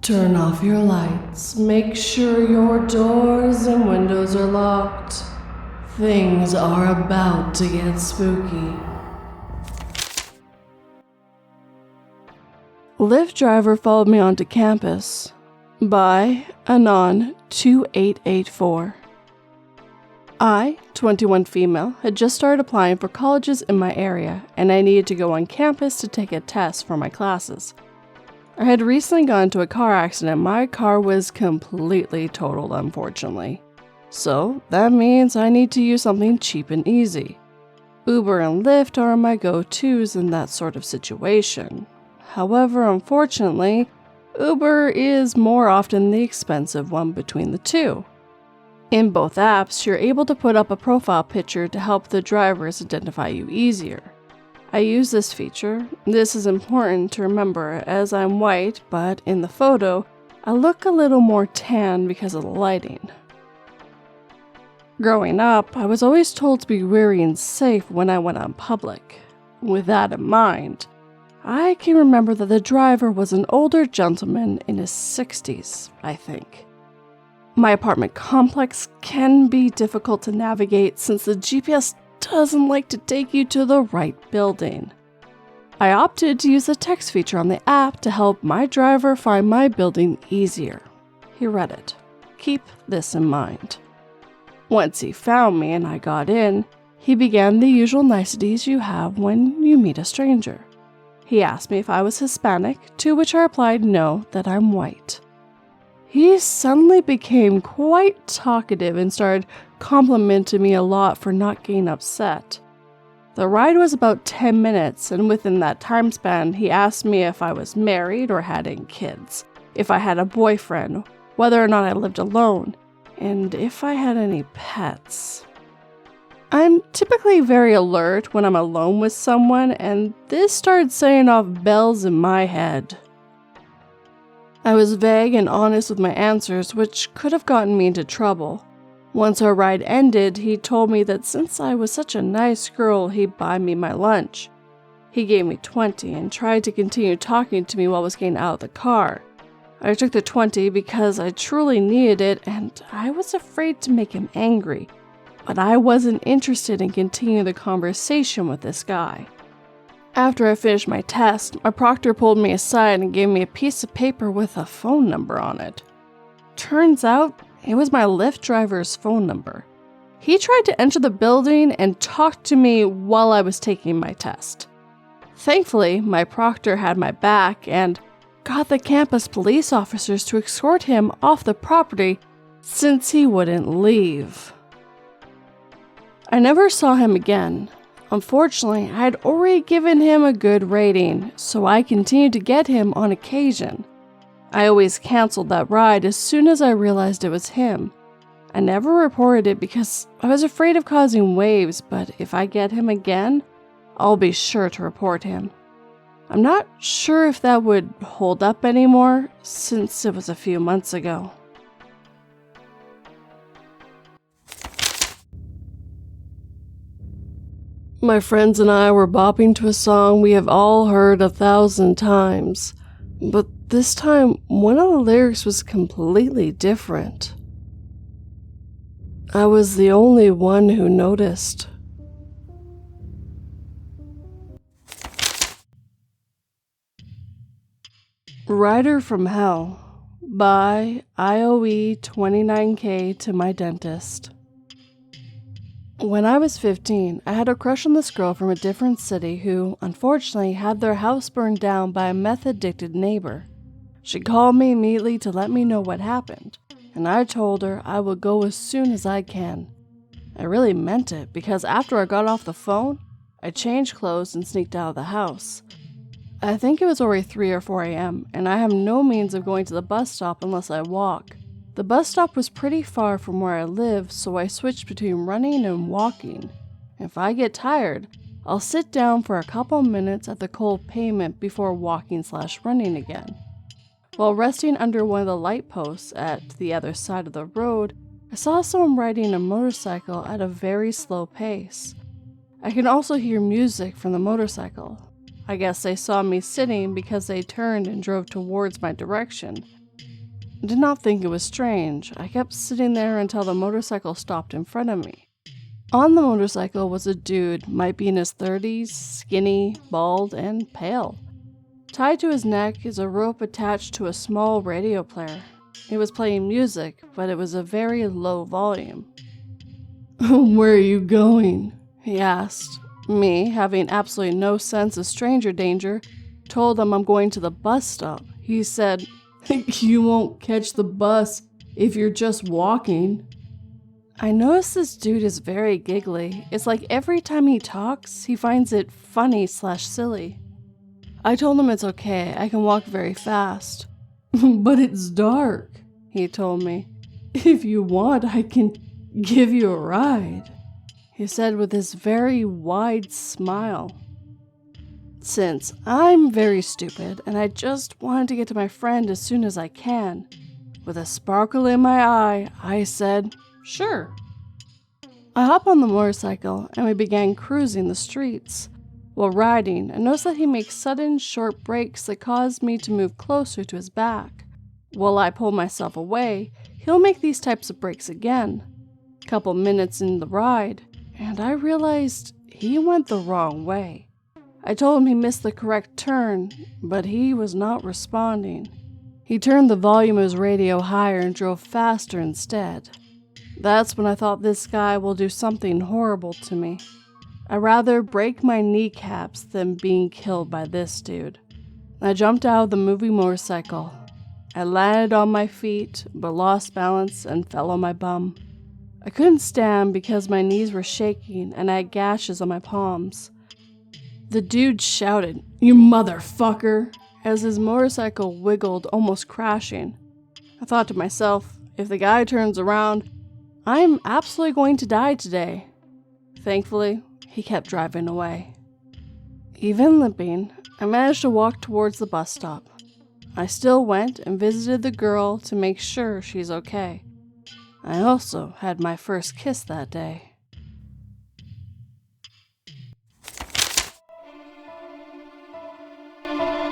Turn off your lights. Make sure your doors and windows are locked. Things are about to get spooky. Lyft driver followed me onto campus by Anon2884. I, 21 female, had just started applying for colleges in my area, and I needed to go on campus to take a test for my classes. I had recently gotten into a car accident. My car was completely totaled, unfortunately. So that means I need to use something cheap and easy. Uber and Lyft are my go-tos in that sort of situation. However, unfortunately, Uber is more often the expensive one between the two. In both apps, you're able to put up a profile picture to help the drivers identify you easier. I use this feature. This is important to remember as I'm white, but in the photo, I look a little more tan because of the lighting. Growing up, I was always told to be wary and safe when I went on public. With that in mind, I can remember that the driver was an older gentleman in his 60s, I think. My apartment complex can be difficult to navigate since the GPS doesn't like to take you to the right building. I opted to use the text feature on the app to help my driver find my building easier. He read it. Keep this in mind. Once he found me and I got in, he began the usual niceties you have when you meet a stranger. He asked me if I was Hispanic, to which I replied no, that I'm white. He suddenly became quite talkative and started complimenting me a lot for not getting upset. The ride was about 10 minutes, and within that time span, he asked me if I was married or had any kids, if I had a boyfriend, whether or not I lived alone, and if I had any pets. I'm typically very alert when I'm alone with someone, and this started setting off bells in my head. I was vague and honest with my answers, which could have gotten me into trouble. Once our ride ended, he told me that since I was such a nice girl, he'd buy me my lunch. He gave me 20 and tried to continue talking to me while I was getting out of the car. I took the 20 because I truly needed it and I was afraid to make him angry, but I wasn't interested in continuing the conversation with this guy. After I finished my test, my proctor pulled me aside and gave me a piece of paper with a phone number on it. Turns out, it was my Lyft driver's phone number. He tried to enter the building and talk to me while I was taking my test. Thankfully, my proctor had my back and got the campus police officers to escort him off the property since he wouldn't leave. I never saw him again. Unfortunately, I had already given him a good rating, so I continued to get him on occasion. I always canceled that ride as soon as I realized it was him. I never reported it because I was afraid of causing waves, but if I get him again, I'll be sure to report him. I'm not sure if that would hold up anymore, since it was a few months ago. My friends and I were bopping to a song we have all heard 1,000 times, but this time one of the lyrics was completely different. I was the only one who noticed. Rider from Hell by IOE29K to my dentist. When I was 15, I had a crush on this girl from a different city who, unfortunately, had their house burned down by a meth-addicted neighbor. She called me immediately to let me know what happened, and I told her I would go as soon as I can. I really meant it, because after I got off the phone, I changed clothes and sneaked out of the house. I think it was already 3 or 4 a.m., and I have no means of going to the bus stop unless I walk. The bus stop was pretty far from where I live, so I switched between running and walking. If I get tired, I'll sit down for a couple minutes at the cold pavement before walking/running again. While resting under one of the light posts at the other side of the road, I saw someone riding a motorcycle at a very slow pace. I can also hear music from the motorcycle. I guess they saw me sitting because they turned and drove towards my direction. did not think it was strange. I kept sitting there until the motorcycle stopped in front of me. On the motorcycle was a dude, might be in his 30s, skinny, bald, and pale. Tied to his neck is a rope attached to a small radio player. It was playing music, but it was a very low volume. "Where are you going?" he asked. Me, having absolutely no sense of stranger danger, told him I'm going to the bus stop. He said, "You won't catch the bus if you're just walking." I noticed this dude is very giggly. It's like every time he talks, he finds it funny/silly. I told him it's okay, I can walk very fast. "But it's dark," he told me. "If you want, I can give you a ride," he said with his very wide smile. Since I'm very stupid and I just wanted to get to my friend as soon as I can, with a sparkle in my eye, I said, "Sure." I hop on the motorcycle and we began cruising the streets. While riding, I noticed that he makes sudden short breaks that cause me to move closer to his back. While I pull myself away, he'll make these types of breaks again. Couple minutes in the ride, and I realized he went the wrong way. I told him he missed the correct turn, but he was not responding. He turned the volume of his radio higher and drove faster instead. That's when I thought this guy will do something horrible to me. I'd rather break my kneecaps than being killed by this dude. I jumped out of the moving motorcycle. I landed on my feet, but lost balance and fell on my bum. I couldn't stand because my knees were shaking and I had gashes on my palms. The dude shouted, "You motherfucker," as his motorcycle wiggled, almost crashing. I thought to myself, if the guy turns around, I'm absolutely going to die today. Thankfully, he kept driving away. Even limping, I managed to walk towards the bus stop. I still went and visited the girl to make sure she's okay. I also had my first kiss that day.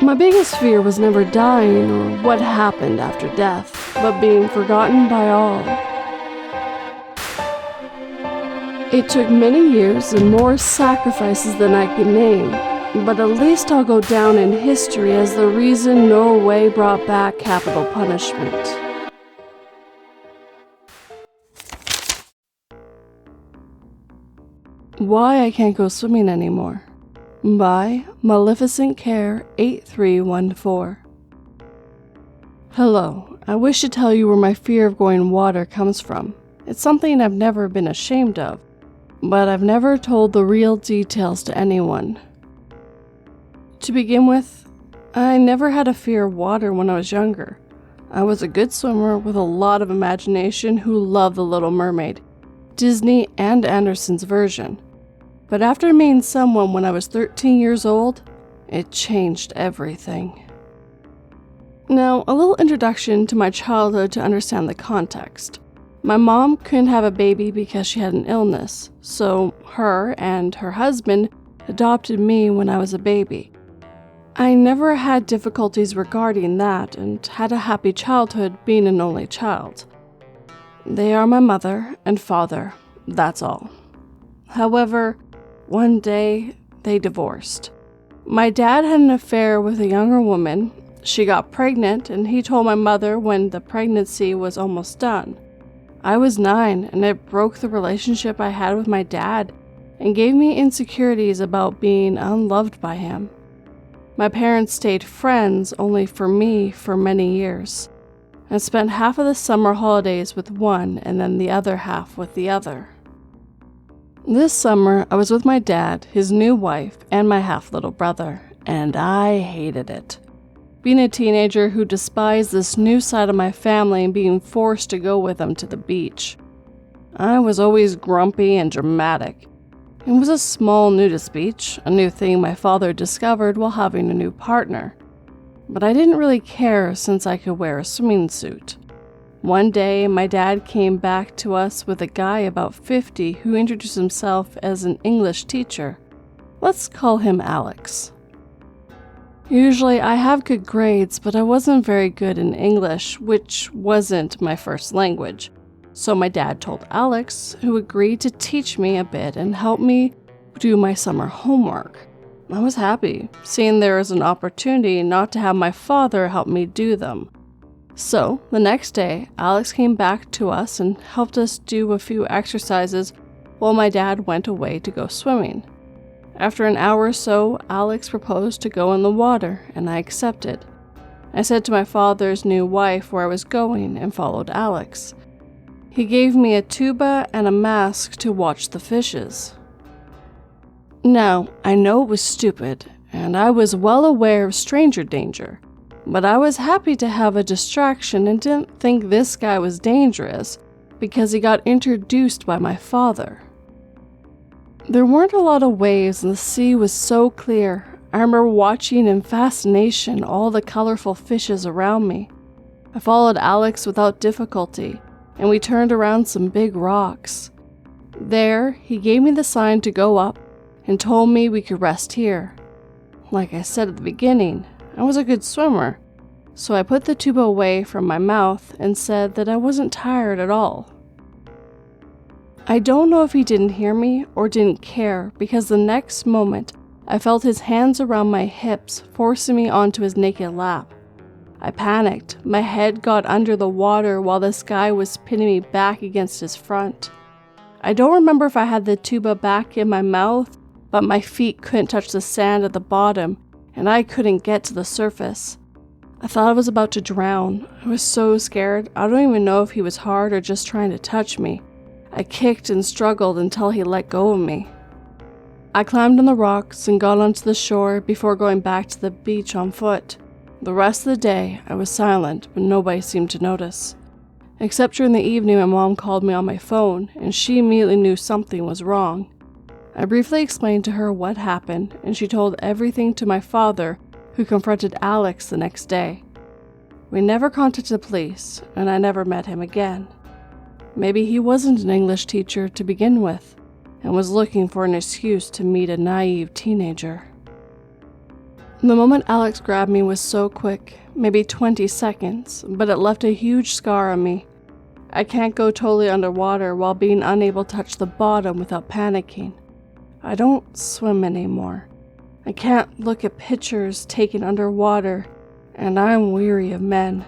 My biggest fear was never dying or what happened after death, but being forgotten by all. It took many years and more sacrifices than I could name, but at least I'll go down in history as the reason Norway brought back capital punishment. Why I Can't Go Swimming Anymore by Maleficent Care 8314. Hello, I wish to tell you where my fear of going water comes from. It's something I've never been ashamed of, but I've never told the real details to anyone. To begin with, I never had a fear of water when I was younger. I was a good swimmer with a lot of imagination who loved The Little Mermaid, Disney and Anderson's version. But after meeting someone when I was 13 years old, it changed everything. Now, a little introduction to my childhood to understand the context. My mom couldn't have a baby because she had an illness, so her and her husband adopted me when I was a baby. I never had difficulties regarding that and had a happy childhood being an only child. They are my mother and father, that's all. However, one day they divorced. My dad had an affair with a younger woman. She got pregnant and he told my mother when the pregnancy was almost done. I was 9 and it broke the relationship I had with my dad and gave me insecurities about being unloved by him. My parents stayed friends only for me for many years, and spent half of the summer holidays with one and then the other half with the other. This summer, I was with my dad, his new wife, and my half-little brother, and I hated it. Being a teenager who despised this new side of my family and being forced to go with them to the beach. I was always grumpy and dramatic. It was a small nudist beach, a new thing my father discovered while having a new partner. But I didn't really care since I could wear a swimming suit. One day, my dad came back to us with a guy about 50 who introduced himself as an English teacher. Let's call him Alex. Usually I have good grades, but I wasn't very good in English, which wasn't my first language. So my dad told Alex, who agreed to teach me a bit and help me do my summer homework. I was happy, seeing there was an opportunity not to have my father help me do them. So, the next day, Alex came back to us and helped us do a few exercises while my dad went away to go swimming. After an hour or so, Alex proposed to go in the water, and I accepted. I said to my father's new wife where I was going and followed Alex. He gave me a tuba and a mask to watch the fishes. Now, I know it was stupid, and I was well aware of stranger danger, but I was happy to have a distraction and didn't think this guy was dangerous because he got introduced by my father. There weren't a lot of waves and the sea was so clear. I remember watching in fascination all the colorful fishes around me. I followed Alex without difficulty, and we turned around some big rocks. There, he gave me the sign to go up and told me we could rest here. Like I said at the beginning, I was a good swimmer, so I put the tuba away from my mouth and said that I wasn't tired at all. I don't know if he didn't hear me or didn't care, because the next moment I felt his hands around my hips forcing me onto his naked lap. I panicked. My head got under the water while this guy was pinning me back against his front. I don't remember if I had the tuba back in my mouth, but my feet couldn't touch the sand at the bottom, and I couldn't get to the surface. I thought I was about to drown. I was so scared. I don't even know if he was hard or just trying to touch me. I kicked and struggled until he let go of me. I climbed on the rocks and got onto the shore before going back to the beach on foot. The rest of the day, I was silent, but nobody seemed to notice. Except during the evening, my mom called me on my phone, and she immediately knew something was wrong. I briefly explained to her what happened, and she told everything to my father, who confronted Alex the next day. We never contacted the police, and I never met him again. Maybe he wasn't an English teacher to begin with, and was looking for an excuse to meet a naive teenager. The moment Alex grabbed me was so quick, maybe 20 seconds, but it left a huge scar on me. I can't go totally underwater while being unable to touch the bottom without panicking. I don't swim anymore. I can't look at pictures taken underwater, and I'm weary of men.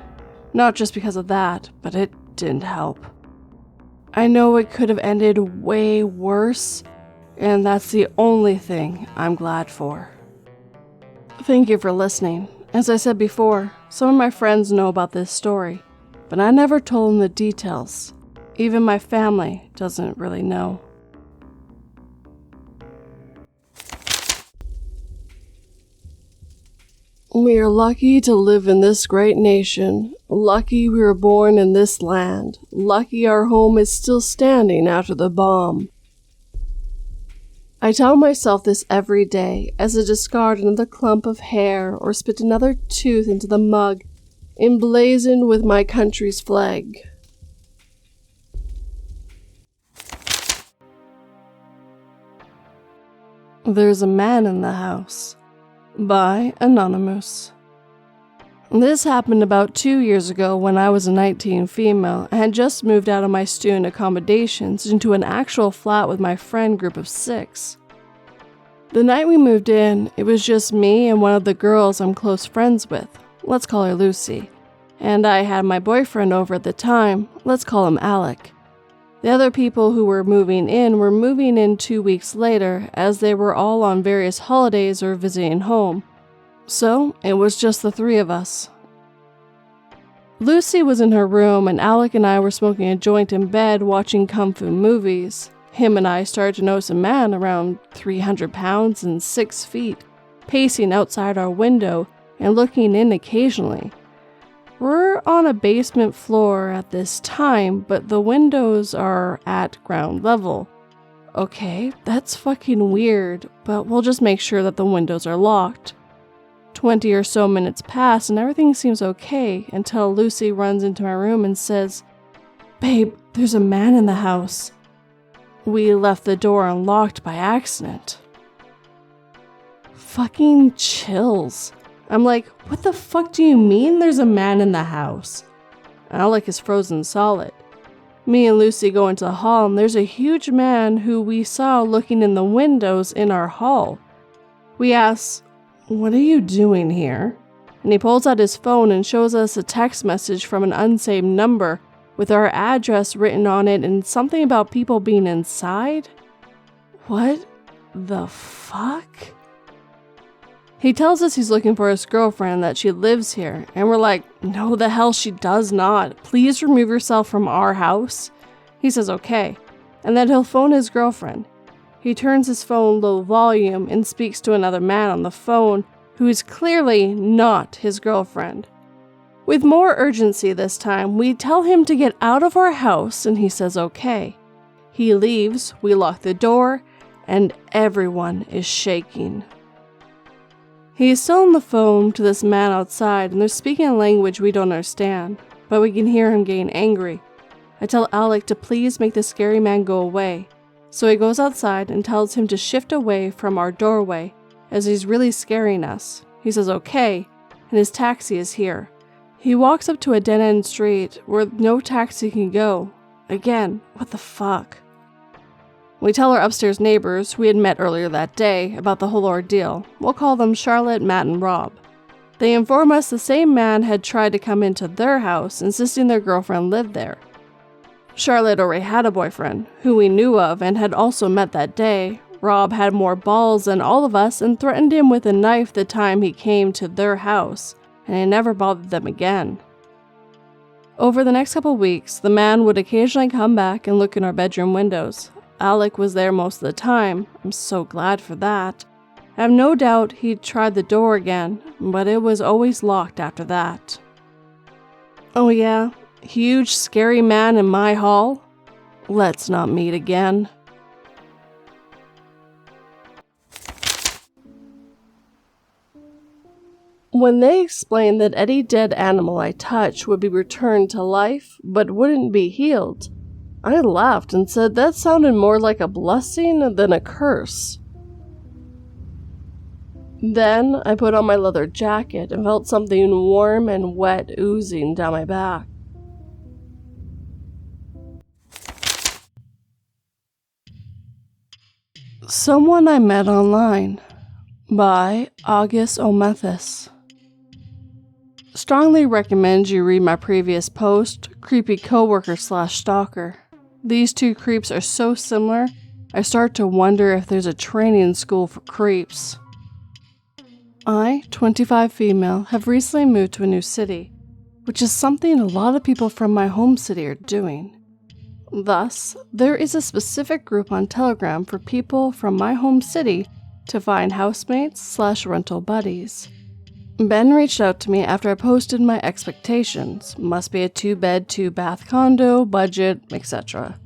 Not just because of that, but it didn't help. I know it could have ended way worse, and that's the only thing I'm glad for. Thank you for listening. As I said before, some of my friends know about this story, but I never told them the details. Even my family doesn't really know. We are lucky to live in this great nation. Lucky we were born in this land. Lucky our home is still standing after the bomb. I tell myself this every day as I discard another clump of hair or spit another tooth into the mug, emblazoned with my country's flag. There's a Man in the House, by Anonymoose. This happened about 2 years ago when I was a 19 female and had just moved out of my student accommodations into an actual flat with my friend group of 6. The night we moved in, it was just me and one of the girls I'm close friends with, let's call her Lucy, and I had my boyfriend over at the time, let's call him Alec. The other people who were moving in 2 weeks later, as they were all on various holidays or visiting home. So, it was just the 3 of us. Lucy was in her room and Alec and I were smoking a joint in bed watching kung fu movies. Him and I started to notice a man around 300 pounds and 6 feet, pacing outside our window and looking in occasionally. We're on a basement floor at this time, but the windows are at ground level. Okay, that's fucking weird, but we'll just make sure that the windows are locked. 20 or so minutes pass and everything seems okay until Lucy runs into my room and says, "Babe, there's a man in the house." We left the door unlocked by accident. Fucking chills. I'm like, what the fuck do you mean there's a man in the house? Alec is frozen solid. Me and Lucy go into the hall and there's a huge man who we saw looking in the windows in our hall. We ask, what are you doing here? And he pulls out his phone and shows us a text message from an unsaved number with our address written on it and something about people being inside. What the fuck? He tells us he's looking for his girlfriend, that she lives here, and we're like, no the hell she does not. Please remove yourself from our house. He says okay, and then he'll phone his girlfriend. He turns his phone low volume and speaks to another man on the phone who is clearly not his girlfriend. With more urgency this time, we tell him to get out of our house and he says okay. He leaves, we lock the door, and everyone is shaking. He is still on the phone to this man outside and they're speaking a language we don't understand, but we can hear him getting angry. I tell Alec to please make the scary man go away, so he goes outside and tells him to shift away from our doorway as he's really scaring us. He says okay, and his taxi is here. He walks up to a dead-end street where no taxi can go. Again, what the fuck? We tell our upstairs neighbors, who we had met earlier that day, about the whole ordeal. We'll call them Charlotte, Matt, and Rob. They inform us the same man had tried to come into their house, insisting their girlfriend lived there. Charlotte already had a boyfriend, who we knew of and had also met that day. Rob had more balls than all of us and threatened him with a knife the time he came to their house, and he never bothered them again. Over the next couple weeks, the man would occasionally come back and look in our bedroom windows. Alec was there most of the time. I'm so glad for that. I have no doubt he'd tried the door again, but it was always locked after that. Oh yeah, huge scary man in my hall? Let's not meet again. When they explained that any dead animal I touch would be returned to life, but wouldn't be healed, I laughed and said that sounded more like a blessing than a curse. Then I put on my leather jacket and felt something warm and wet oozing down my back. Someone I Met Online by August Omethus. Strongly recommend you read my previous post, Creepy Coworker/Stalker. These two creeps are so similar, I start to wonder if there's a training school for creeps. I, 25 female, have recently moved to a new city, which is something a lot of people from my home city are doing. Thus, there is a specific group on Telegram for people from my home city to find housemates/rental buddies. Ben reached out to me after I posted my expectations, must be a 2-bed, 2-bath condo, budget, etc.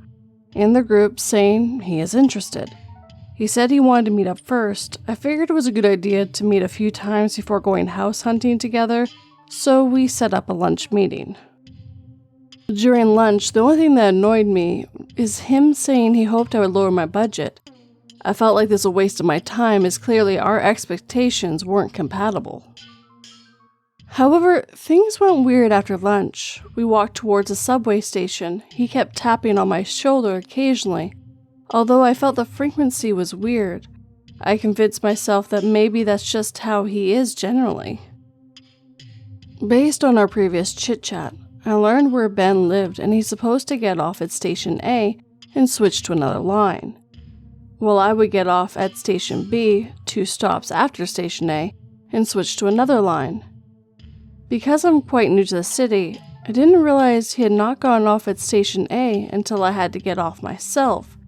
in the group, saying he is interested. He said he wanted to meet up first. I figured it was a good idea to meet a few times before going house hunting together, so we set up a lunch meeting. During lunch, the only thing that annoyed me is him saying he hoped I would lower my budget. I felt like this was a waste of my time as clearly our expectations weren't compatible. However, things went weird after lunch. We walked towards a subway station. He kept tapping on my shoulder occasionally. Although I felt the frequency was weird, I convinced myself that maybe that's just how he is generally. Based on our previous chit-chat, I learned where Ben lived and he's supposed to get off at Station A and switch to another line. Well, I would get off at Station B, 2 stops after Station A, and switch to another line. Because I'm quite new to the city, I didn't realize he had not gone off at Station A until I had to get off myself.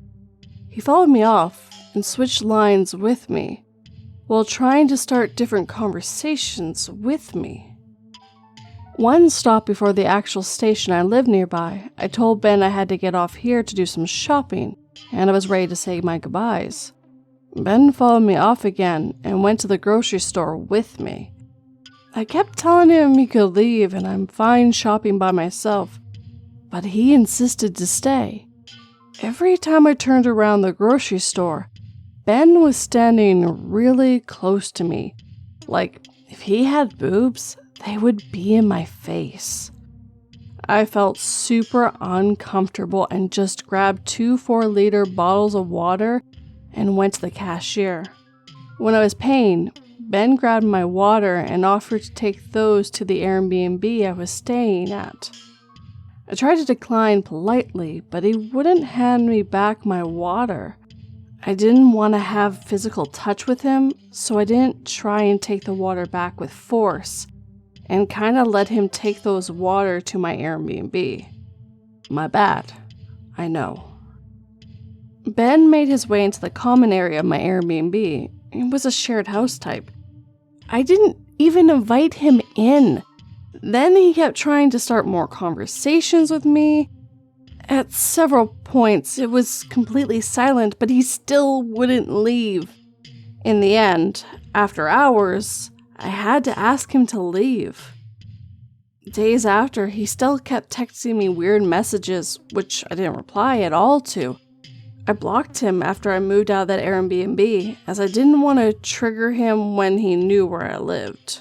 He followed me off and switched lines with me, while trying to start different conversations with me. One stop before the actual station I live nearby, I told Ben I had to get off here to do some shopping, and I was ready to say my goodbyes. Ben followed me off again and went to the grocery store with me. I kept telling him he could leave and I'm fine shopping by myself, but he insisted to stay. Every time I turned around the grocery store, Ben was standing really close to me, like If he had boobs, they would be in my face. I felt super uncomfortable and just grabbed 2 4-liter bottles of water and went to the cashier. When I was paying, Ben grabbed my water and offered to take those to the Airbnb I was staying at. I tried to decline politely, but he wouldn't hand me back my water. I didn't want to have physical touch with him, so I didn't try and take the water back with force, and kind of let him take those water to my Airbnb. My bad, I know. Ben made his way into the common area of my Airbnb. It was a shared house type. I didn't even invite him in. Then he kept trying to start more conversations with me. At several points, it was completely silent, but he still wouldn't leave. In the end, after hours, I had to ask him to leave. Days after, he still kept texting me weird messages, which I didn't reply at all to. I blocked him after I moved out of that Airbnb, as I didn't want to trigger him when he knew where I lived.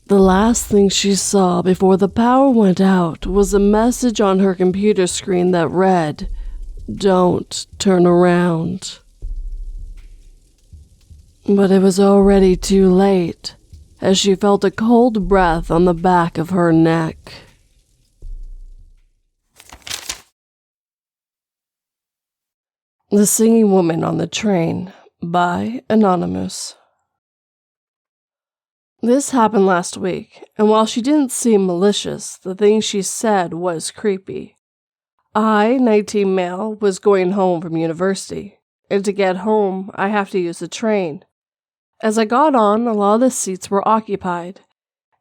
The last thing she saw before the power went out was a message on her computer screen that read, "Don't turn around." But it was already too late, as she felt a cold breath on the back of her neck. The Singing Woman on the Train by Anonymoose. This happened last week, and while she didn't seem malicious, the thing she said was creepy. I, 19 male, was going home from university, and to get home, I have to use the train. As I got on, a lot of the seats were occupied.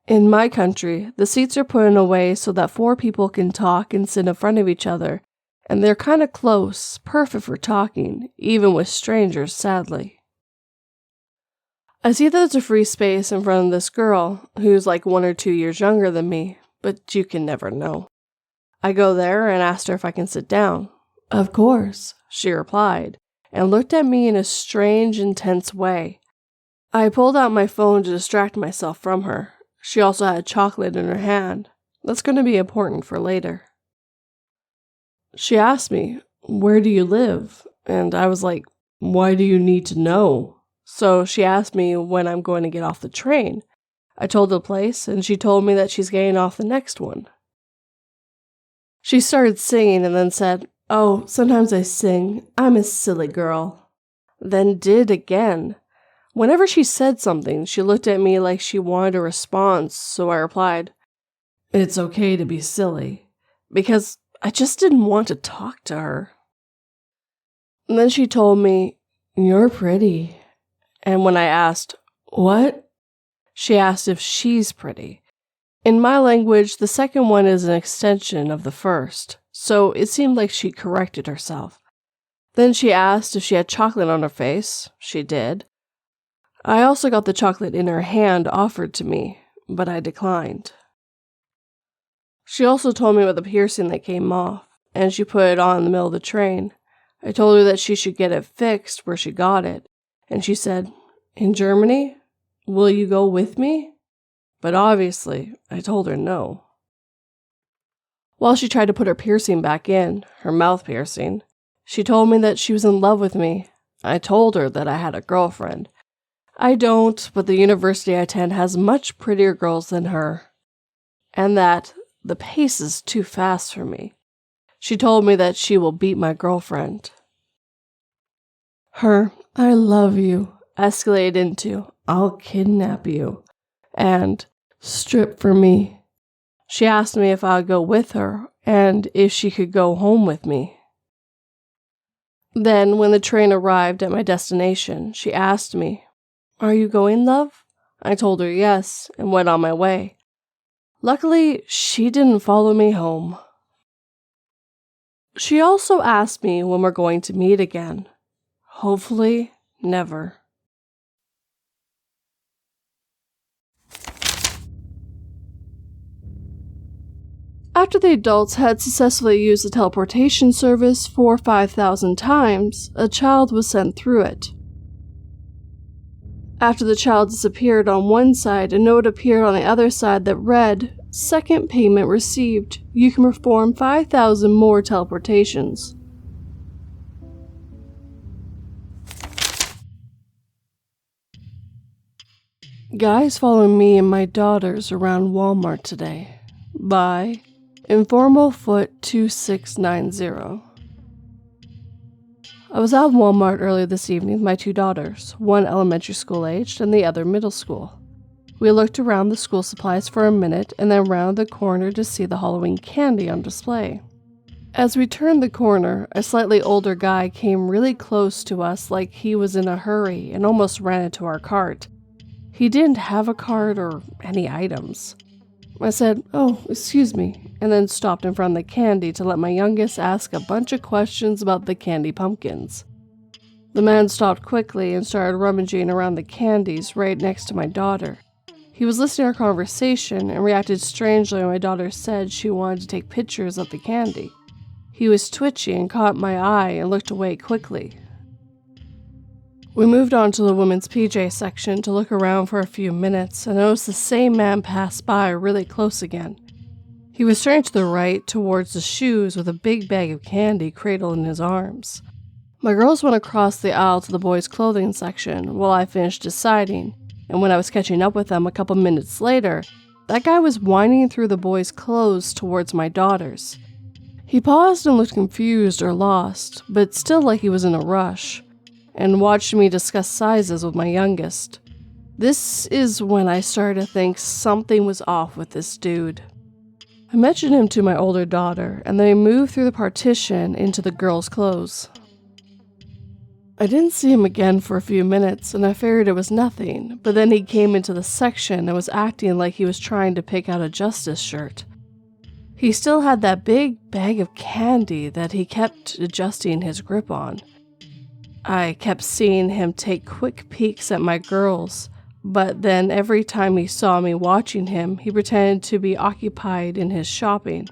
In my country, the seats are put in a way so that 4 people can talk and sit in front of each other, and they're kind of close, perfect for talking, even with strangers, sadly. I see there's a free space in front of this girl, who's like 1 or 2 years younger than me, but you can never know. I go there and asked her if I can sit down. "Of course," she replied, and looked at me in a strange, intense way. I pulled out my phone to distract myself from her. She also had chocolate in her hand. That's going to be important for later. She asked me, "Where do you live?" And I was like, "Why do you need to know?" So she asked me when I'm going to get off the train. I told her the place, and she told me that she's getting off the next one. She started singing and then said, "Oh, sometimes I sing. I'm a silly girl." Then did again. Whenever she said something, she looked at me like she wanted a response, so I replied, "It's okay to be silly," because I just didn't want to talk to her. And then she told me, "You're pretty." And when I asked, "What?" she asked if she's pretty. In my language, the second one is an extension of the first, so it seemed like she corrected herself. Then she asked if she had chocolate on her face. She did. I also got the chocolate in her hand offered to me, but I declined. She also told me about the piercing that came off, and she put it on in the middle of the train. I told her that she should get it fixed where she got it, and she said, "In Germany? Will you go with me?" But obviously, I told her no. While she tried to put her piercing back in, her mouth piercing, she told me that she was in love with me. I told her that I had a girlfriend. I don't, but the university I attend has much prettier girls than her. And that the pace is too fast for me. She told me that she will beat my girlfriend. Her "I love you" escalated into "I'll kidnap you" and "strip for me." She asked me if I would go with her and if she could go home with me. Then, when the train arrived at my destination, she asked me, "Are you going, love?" I told her yes and went on my way. Luckily, she didn't follow me home. She also asked me when we're going to meet again. Hopefully, never. After the adults had successfully used the teleportation service 4,000 or 5,000 times, a child was sent through it. After the child disappeared on one side, a note appeared on the other side that read, "Second payment received. You can perform 5,000 more teleportations." Guys following me and my daughters around Walmart today. By InformalFoot2690. I was at Walmart earlier this evening with my two daughters, one elementary school aged and the other middle school. We looked around the school supplies for a minute and then rounded the corner to see the Halloween candy on display. As we turned the corner, a slightly older guy came really close to us like he was in a hurry and almost ran into our cart. He didn't have a cart or any items. I said, "Oh, excuse me," and then stopped in front of the candy to let my youngest ask a bunch of questions about the candy pumpkins. The man stopped quickly and started rummaging around the candies right next to my daughter. He was listening to our conversation and reacted strangely when my daughter said she wanted to take pictures of the candy. He was twitchy and caught my eye and looked away quickly. We moved on to the women's PJ section to look around for a few minutes and noticed the same man pass by really close again. He was turning to the right towards the shoes with a big bag of candy cradled in his arms. My girls went across the aisle to the boys' clothing section while I finished deciding, and when I was catching up with them a couple minutes later, that guy was winding through the boys' clothes towards my daughters. He paused and looked confused or lost, but still like he was in a rush, and watched me discuss sizes with my youngest. This is when I started to think something was off with this dude. I mentioned him to my older daughter, and they moved through the partition into the girls' clothes. I didn't see him again for a few minutes, and I figured it was nothing, but then he came into the section and was acting like he was trying to pick out a Justice shirt. He still had that big bag of candy that he kept adjusting his grip on. I kept seeing him take quick peeks at my girls, but then every time he saw me watching him, he pretended to be occupied in his shopping.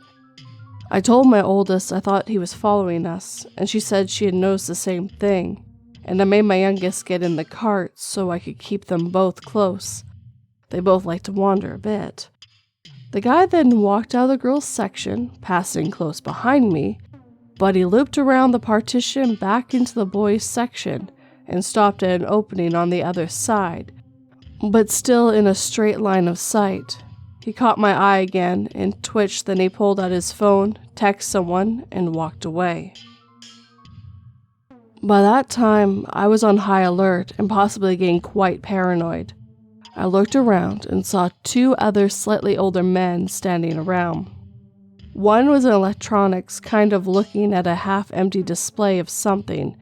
I told my oldest I thought he was following us, and she said she had noticed the same thing, and I made my youngest get in the cart so I could keep them both close. They both like to wander a bit. The guy then walked out of the girls' section, passing close behind me, but he looped around the partition back into the boys' section and stopped at an opening on the other side, but still in a straight line of sight. He caught my eye again and twitched, then he pulled out his phone, texted someone, and walked away. By that time, I was on high alert and possibly getting quite paranoid. I looked around and saw two other slightly older men standing around. One was in electronics, kind of looking at a half-empty display of something,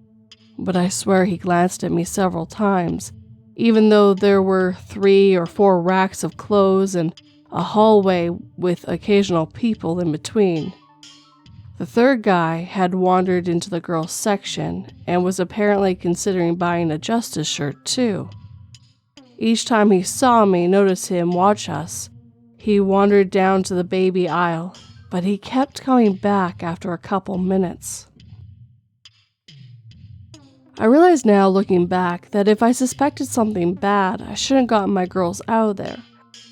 but I swear he glanced at me several times, even though there were 3 or 4 racks of clothes and a hallway with occasional people in between. The third guy had wandered into the girls' section and was apparently considering buying a Justice shirt too. Each time he saw me notice him watch us, he wandered down to the baby aisle, but he kept coming back after a couple minutes. I realize now, looking back, that if I suspected something bad, I shouldn't have gotten my girls out of there.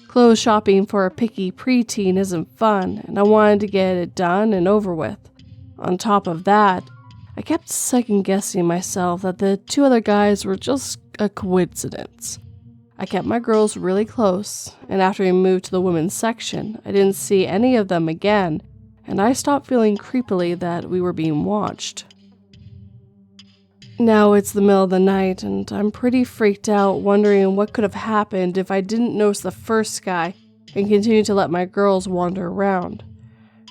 Clothes shopping for a picky preteen isn't fun, and I wanted to get it done and over with. On top of that, I kept second-guessing myself that the 2 other guys were just a coincidence. I kept my girls really close, and after we moved to the women's section, I didn't see any of them again, and I stopped feeling creepily that we were being watched. Now it's the middle of the night, and I'm pretty freaked out, wondering what could have happened if I didn't notice the first guy and continued to let my girls wander around.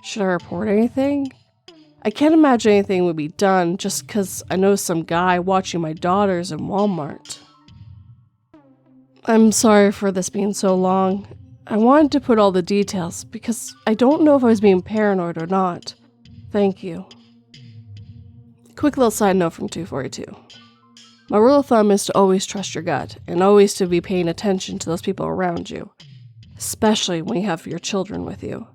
Should I report anything? I can't imagine anything would be done just because I noticed some guy watching my daughters in Walmart. I'm sorry for this being so long. I wanted to put all the details because I don't know if I was being paranoid or not. Thank you. Quick little side note from 242. My rule of thumb is to always trust your gut and always to be paying attention to those people around you, especially when you have your children with you.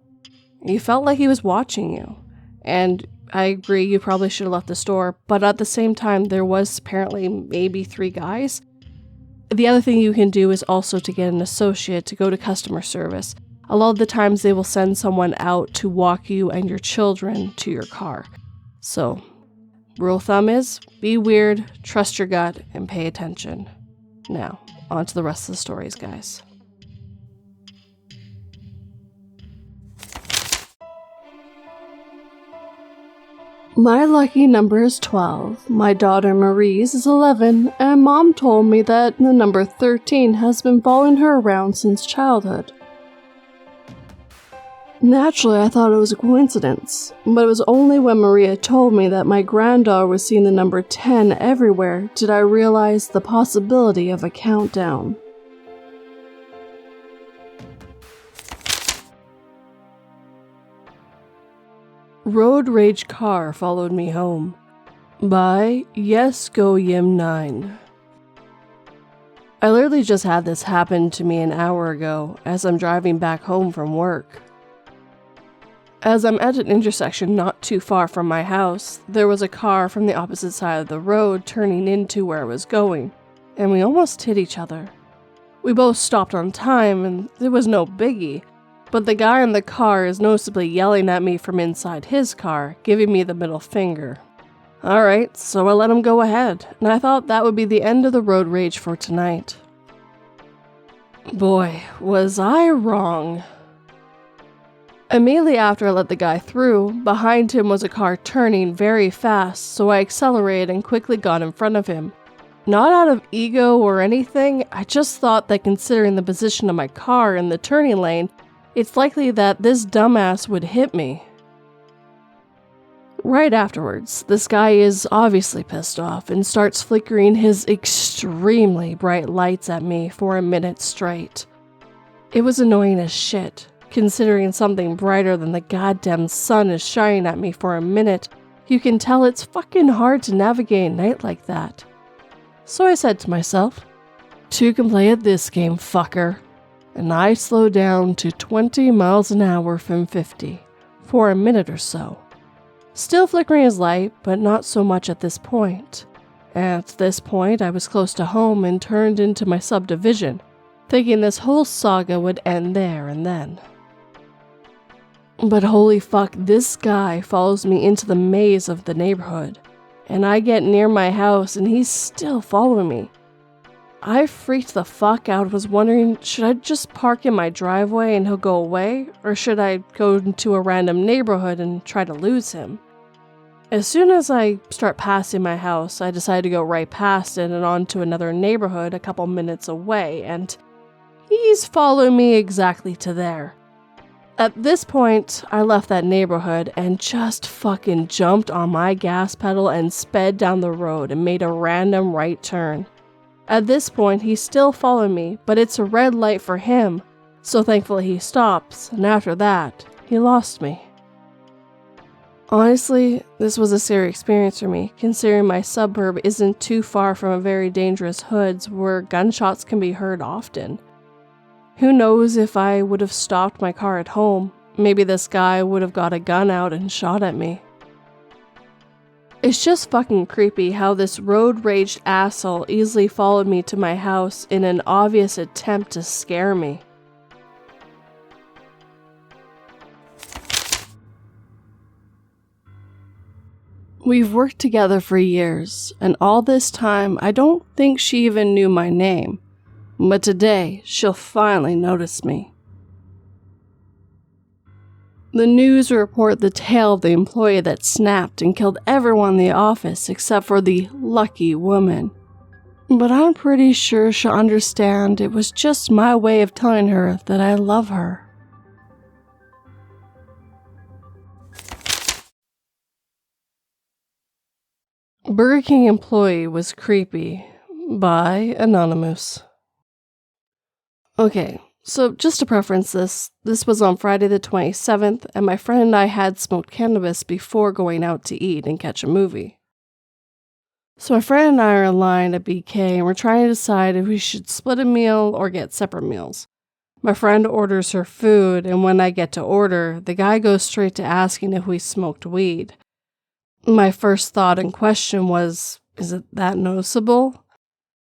You felt like he was watching you. And I agree, you probably should have left the store, but at the same time, there was apparently maybe 3 guys. The other thing you can do is also to get an associate to go to customer service. A lot of the times they will send someone out to walk you and your children to your car. So, rule of thumb is, be weird, trust your gut, and pay attention. Now, on to the rest of the stories, guys. My lucky number is 12, my daughter Marie's is 11, and Mom told me that the number 13 has been following her around since childhood. Naturally, I thought it was a coincidence, but it was only when Maria told me that my granddaughter was seeing the number 10 everywhere did I realize the possibility of a countdown. Road Rage Car Followed Me Home by YesGoYim9. I literally just had this happen to me an hour ago as I'm driving back home from work. As I'm at an intersection not too far from my house, there was a car from the opposite side of the road turning into where I was going, and we almost hit each other. We both stopped on time and there was no biggie, but the guy in the car is noticeably yelling at me from inside his car, giving me the middle finger. Alright, so I let him go ahead, and I thought that would be the end of the road rage for tonight. Boy, was I wrong. Immediately after I let the guy through, behind him was a car turning very fast, so I accelerated and quickly got in front of him. Not out of ego or anything, I just thought that considering the position of my car in the turning lane, it's likely that this dumbass would hit me. Right afterwards, this guy is obviously pissed off and starts flickering his extremely bright lights at me for a minute straight. It was annoying as shit, considering something brighter than the goddamn sun is shining at me for a minute. You can tell it's fucking hard to navigate a night like that. So I said to myself, "Two can play at this game, fucker." And I slowed down to 20 miles an hour from 50 for a minute or so. Still flickering his light, but not so much at this point. At this point, I was close to home and turned into my subdivision, thinking this whole saga would end there and then. But holy fuck, this guy follows me into the maze of the neighborhood, and I get near my house and he's still following me. I freaked the fuck out, was wondering, should I just park in my driveway and he'll go away, or should I go into a random neighborhood and try to lose him? As soon as I start passing my house, I decide to go right past it and on to another neighborhood a couple minutes away, and he's following me exactly to there. At this point, I left that neighborhood and just fucking jumped on my gas pedal and sped down the road and made a random right turn. At this point, he's still following me, but it's a red light for him, so thankfully he stops, and after that, he lost me. Honestly, this was a scary experience for me, considering my suburb isn't too far from a very dangerous hoods where gunshots can be heard often. Who knows if I would have stopped my car at home, maybe this guy would have got a gun out and shot at me. It's just fucking creepy how this road-raged asshole easily followed me to my house in an obvious attempt to scare me. We've worked together for years, and all this time I don't think she even knew my name. But today, she'll finally notice me. The news report the tale of the employee that snapped and killed everyone in the office except for the lucky woman. But I'm pretty sure she'll understand it was just my way of telling her that I love her. Burger King employee was creepy by Anonymoose. Okay. So just to preference this was on Friday the 27th, and my friend and I had smoked cannabis before going out to eat and catch a movie. So my friend and I are in line at BK, and we're trying to decide if we should split a meal or get separate meals. My friend orders her food, and when I get to order, the guy goes straight to asking if we smoked weed. My first thought and question was, is it that noticeable?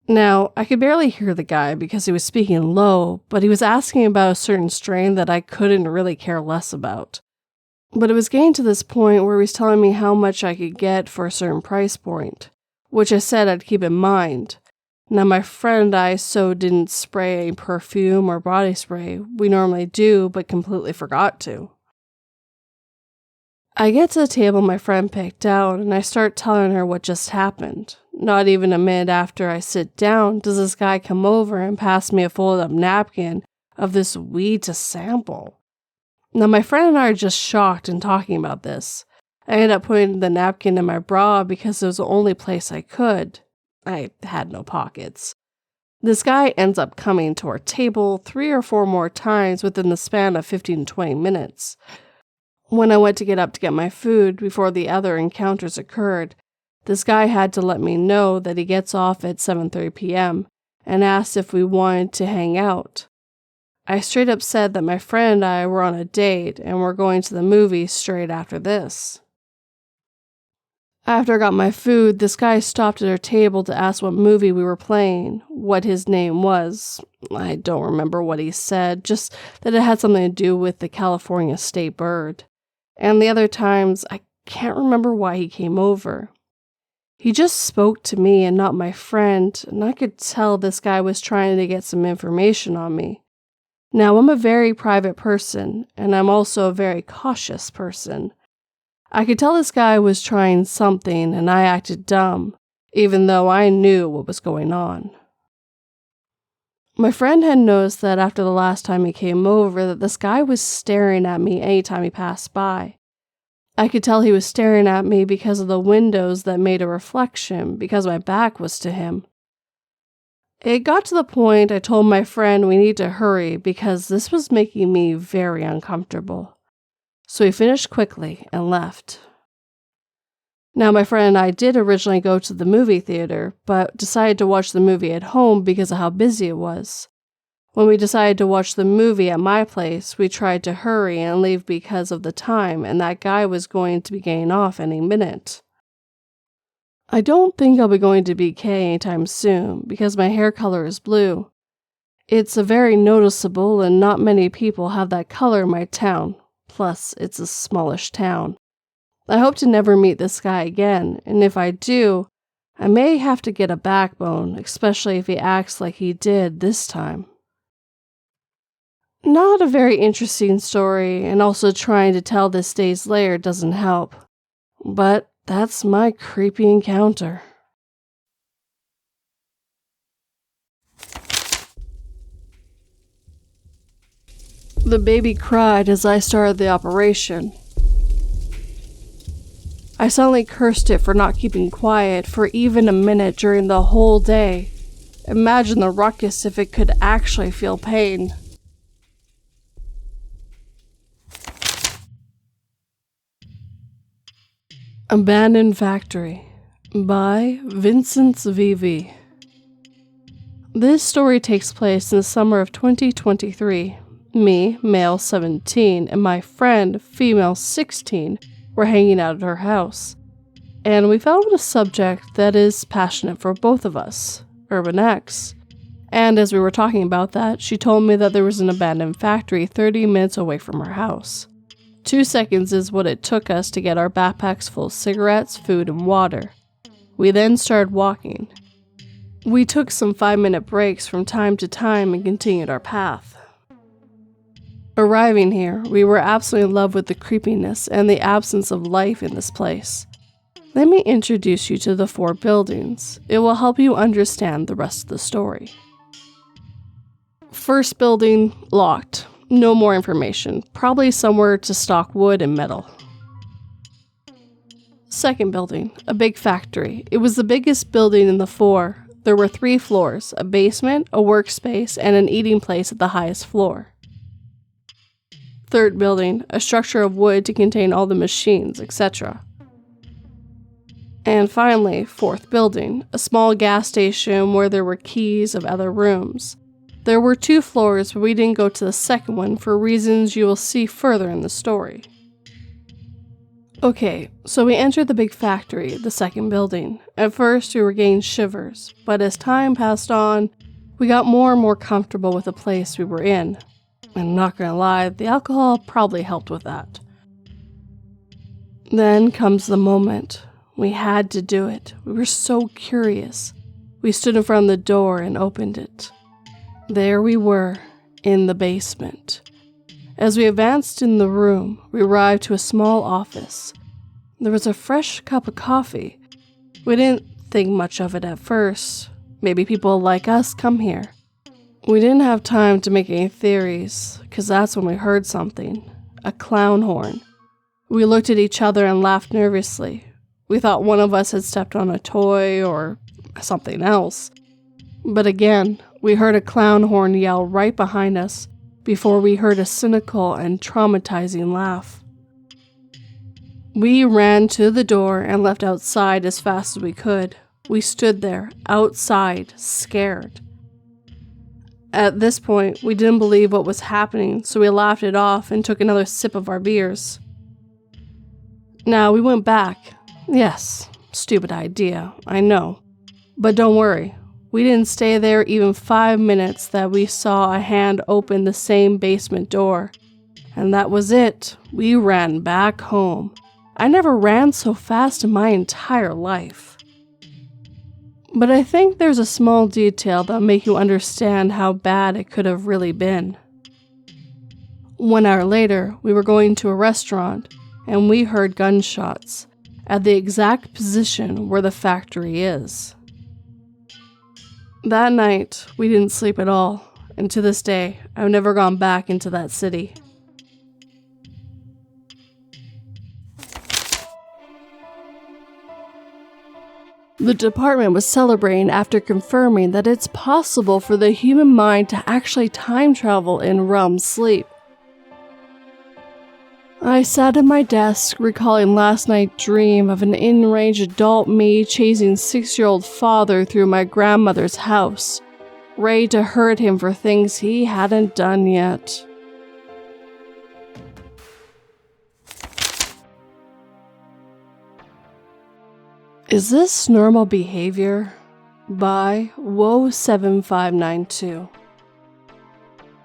Now, I could barely hear the guy because he was speaking low, but he was asking about a certain strain that I couldn't really care less about. But it was getting to this point where he was telling me how much I could get for a certain price point, which I said I'd keep in mind. Now, my friend and I didn't spray any perfume or body spray. We normally do, but completely forgot to. I get to the table my friend picked out, and I start telling her what just happened. Not even a minute after I sit down does this guy come over and pass me a folded-up napkin of this weed to sample. Now, my friend and I are just shocked and talking about this. I ended up putting the napkin in my bra because it was the only place I could. I had no pockets. This guy ends up coming to our table 3 or 4 more times within the span of 15 to 20 minutes. When I went to get up to get my food before the other encounters occurred, this guy had to let me know that he gets off at 7:30 p.m. and asked if we wanted to hang out. I straight up said that my friend and I were on a date and were going to the movies straight after this. After I got my food, this guy stopped at our table to ask what movie we were playing, what his name was. I don't remember what he said, just that it had something to do with the California state bird. And the other times, I can't remember why he came over. He just spoke to me and not my friend, and I could tell this guy was trying to get some information on me. Now, I'm a very private person, and I'm also a very cautious person. I could tell this guy was trying something, and I acted dumb, even though I knew what was going on. My friend had noticed that after the last time he came over that this guy was staring at me anytime he passed by. I could tell he was staring at me because of the windows that made a reflection because my back was to him. It got to the point I told my friend we need to hurry because this was making me very uncomfortable. So we finished quickly and left. Now, my friend and I did originally go to the movie theater, but decided to watch the movie at home because of how busy it was. When we decided to watch the movie at my place, we tried to hurry and leave because of the time, and that guy was going to be getting off any minute. I don't think I'll be going to BK anytime soon because my hair color is blue. It's a very noticeable and not many people have that color in my town. Plus, it's a smallish town. I hope to never meet this guy again, and if I do, I may have to get a backbone, especially if he acts like he did this time. Not a very interesting story, and also trying to tell this days later doesn't help. But that's my creepy encounter. The baby cried as I started the operation. I suddenly cursed it for not keeping quiet for even a minute during the whole day. Imagine the ruckus if it could actually feel pain. Abandoned Factory by vincentsvv. This story takes place in the summer of 2023. Me, male 17, and my friend, female 16, were hanging out at her house. And we found a subject that is passionate for both of us, Urban X. And as we were talking about that, she told me that there was an abandoned factory 30 minutes away from her house. 2 seconds is what it took us to get our backpacks full of cigarettes, food, and water. We then started walking. We took some 5-minute breaks from time to time and continued our path. Arriving here, we were absolutely in love with the creepiness and the absence of life in this place. Let me introduce you to the 4 buildings. It will help you understand the rest of the story. First building, locked. No more information. Probably somewhere to stock wood and metal. Second building, a big factory. It was the biggest building in the 4. There were 3 floors, a basement, a workspace, and an eating place at the highest floor. Third building, a structure of wood to contain all the machines, etc. And finally, 4th building, a small gas station where there were keys of other rooms. There were 2 floors, but we didn't go to the second one for reasons you will see further in the story. Okay, so we entered the big factory, the second building. At first, we were getting shivers, but as time passed on, we got more and more comfortable with the place we were in. And I'm not gonna lie, the alcohol probably helped with that. Then comes the moment. We had to do it. We were so curious. We stood in front of the door and opened it. There we were, in the basement. As we advanced in the room, we arrived to a small office. There was a fresh cup of coffee. We didn't think much of it at first. Maybe people like us come here. We didn't have time to make any theories, because that's when we heard something. A clown horn. We looked at each other and laughed nervously. We thought one of us had stepped on a toy or something else. But again, we heard a clown horn yell right behind us before we heard a cynical and traumatizing laugh. We ran to the door and left outside as fast as we could. We stood there, outside, scared. At this point, we didn't believe what was happening, so we laughed it off and took another sip of our beers. Now, we went back. Yes, stupid idea, I know. But don't worry, we didn't stay there even 5 minutes that we saw a hand open the same basement door. And that was it. We ran back home. I never ran so fast in my entire life. But I think there's a small detail that'll make you understand how bad it could have really been. 1 hour later, we were going to a restaurant, and we heard gunshots at the exact position where the factory is. That night, we didn't sleep at all, and to this day, I've never gone back into that city. The department was celebrating after confirming that it's possible for the human mind to actually time travel in REM sleep. I sat at my desk, recalling last night's dream of an in-range adult me chasing 6-year-old father through my grandmother's house, ready to hurt him for things he hadn't done yet. Is this normal behavior? By Woe7592.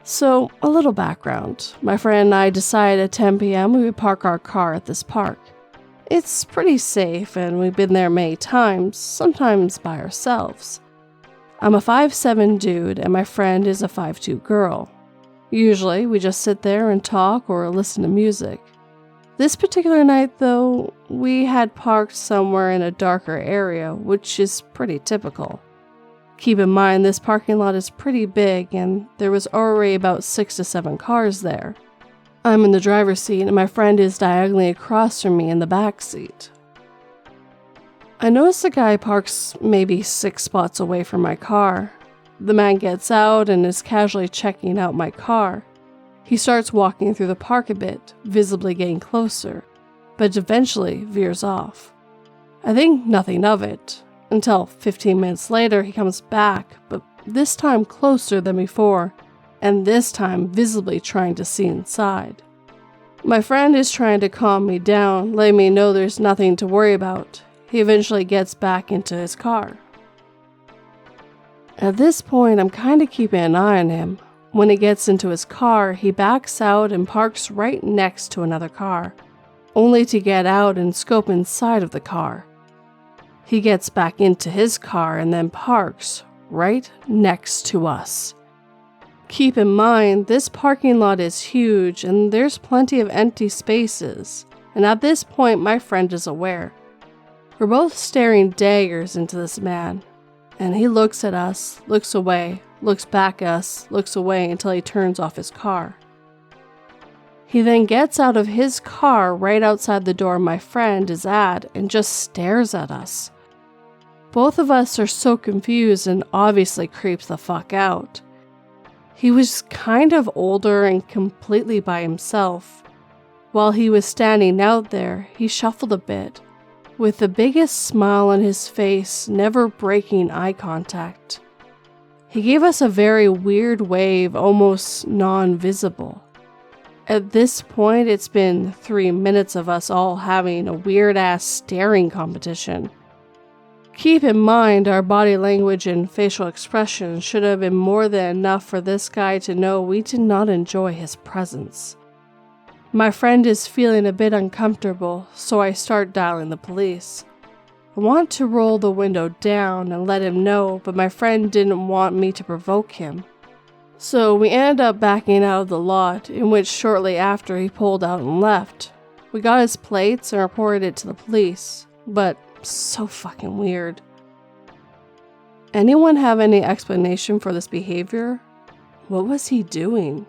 So, a little background. My friend and I decided at 10 p.m. we would park our car at this park. It's pretty safe, and we've been there many times, sometimes by ourselves. I'm a 5'7" dude, and my friend is a 5'2" girl. Usually, we just sit there and talk or listen to music. This particular night, though, we had parked somewhere in a darker area, which is pretty typical. Keep in mind, this parking lot is pretty big, and there was already about 6 to 7 cars there. I'm in the driver's seat, and my friend is diagonally across from me in the back seat. I notice a guy parks maybe 6 spots away from my car. The man gets out and is casually checking out my car. He starts walking through the park a bit, visibly getting closer, but eventually veers off. I think nothing of it, until 15 minutes later he comes back, but this time closer than before, and this time visibly trying to see inside. My friend is trying to calm me down, letting me know there's nothing to worry about. He eventually gets back into his car. At this point, I'm kinda keeping an eye on him. When he gets into his car, he backs out and parks right next to another car, only to get out and scope inside of the car. He gets back into his car and then parks right next to us. Keep in mind, this parking lot is huge and there's plenty of empty spaces, and at this point my friend is aware. We're both staring daggers into this man, and he looks at us, looks away, looks back at us, looks away until he turns off his car. He then gets out of his car right outside the door my friend is at and just stares at us. Both of us are so confused and obviously creeps the fuck out. He was kind of older and completely by himself. While he was standing out there, he shuffled a bit, with the biggest smile on his face, never breaking eye contact. He gave us a very weird wave, almost non-visible. At this point, it's been 3 minutes of us all having a weird-ass staring competition. Keep in mind, our body language and facial expressions should have been more than enough for this guy to know we did not enjoy his presence. My friend is feeling a bit uncomfortable, so I start dialing the police. I want to roll the window down and let him know, but my friend didn't want me to provoke him. So we ended up backing out of the lot, in which shortly after he pulled out and left. We got his plates and reported it to the police, but so fucking weird. Anyone have any explanation for this behavior? What was he doing?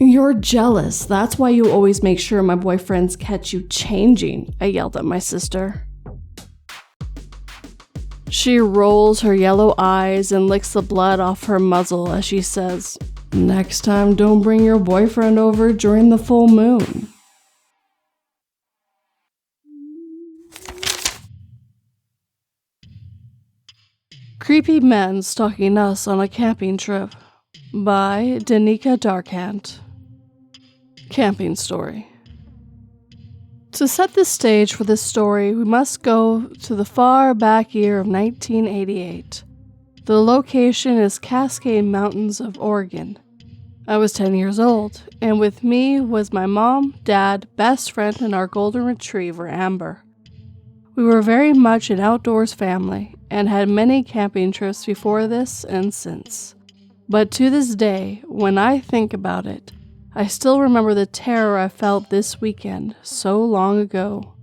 You're jealous. That's why you always make sure my boyfriends catch you changing, I yelled at my sister. She rolls her yellow eyes and licks the blood off her muzzle as she says, "Next time, don't bring your boyfriend over during the full moon." Creepy Men Stalking Us on a Camping Trip by DanicaDarkhand. Camping story. To set the stage for this story, we must go to the far back year of 1988. The location is Cascade Mountains of Oregon. I was 10 years old, and with me was my mom, dad, best friend, and our golden retriever, Amber. We were very much an outdoors family, and had many camping trips before this and since. But to this day, when I think about it, I still remember the terror I felt this weekend so long ago.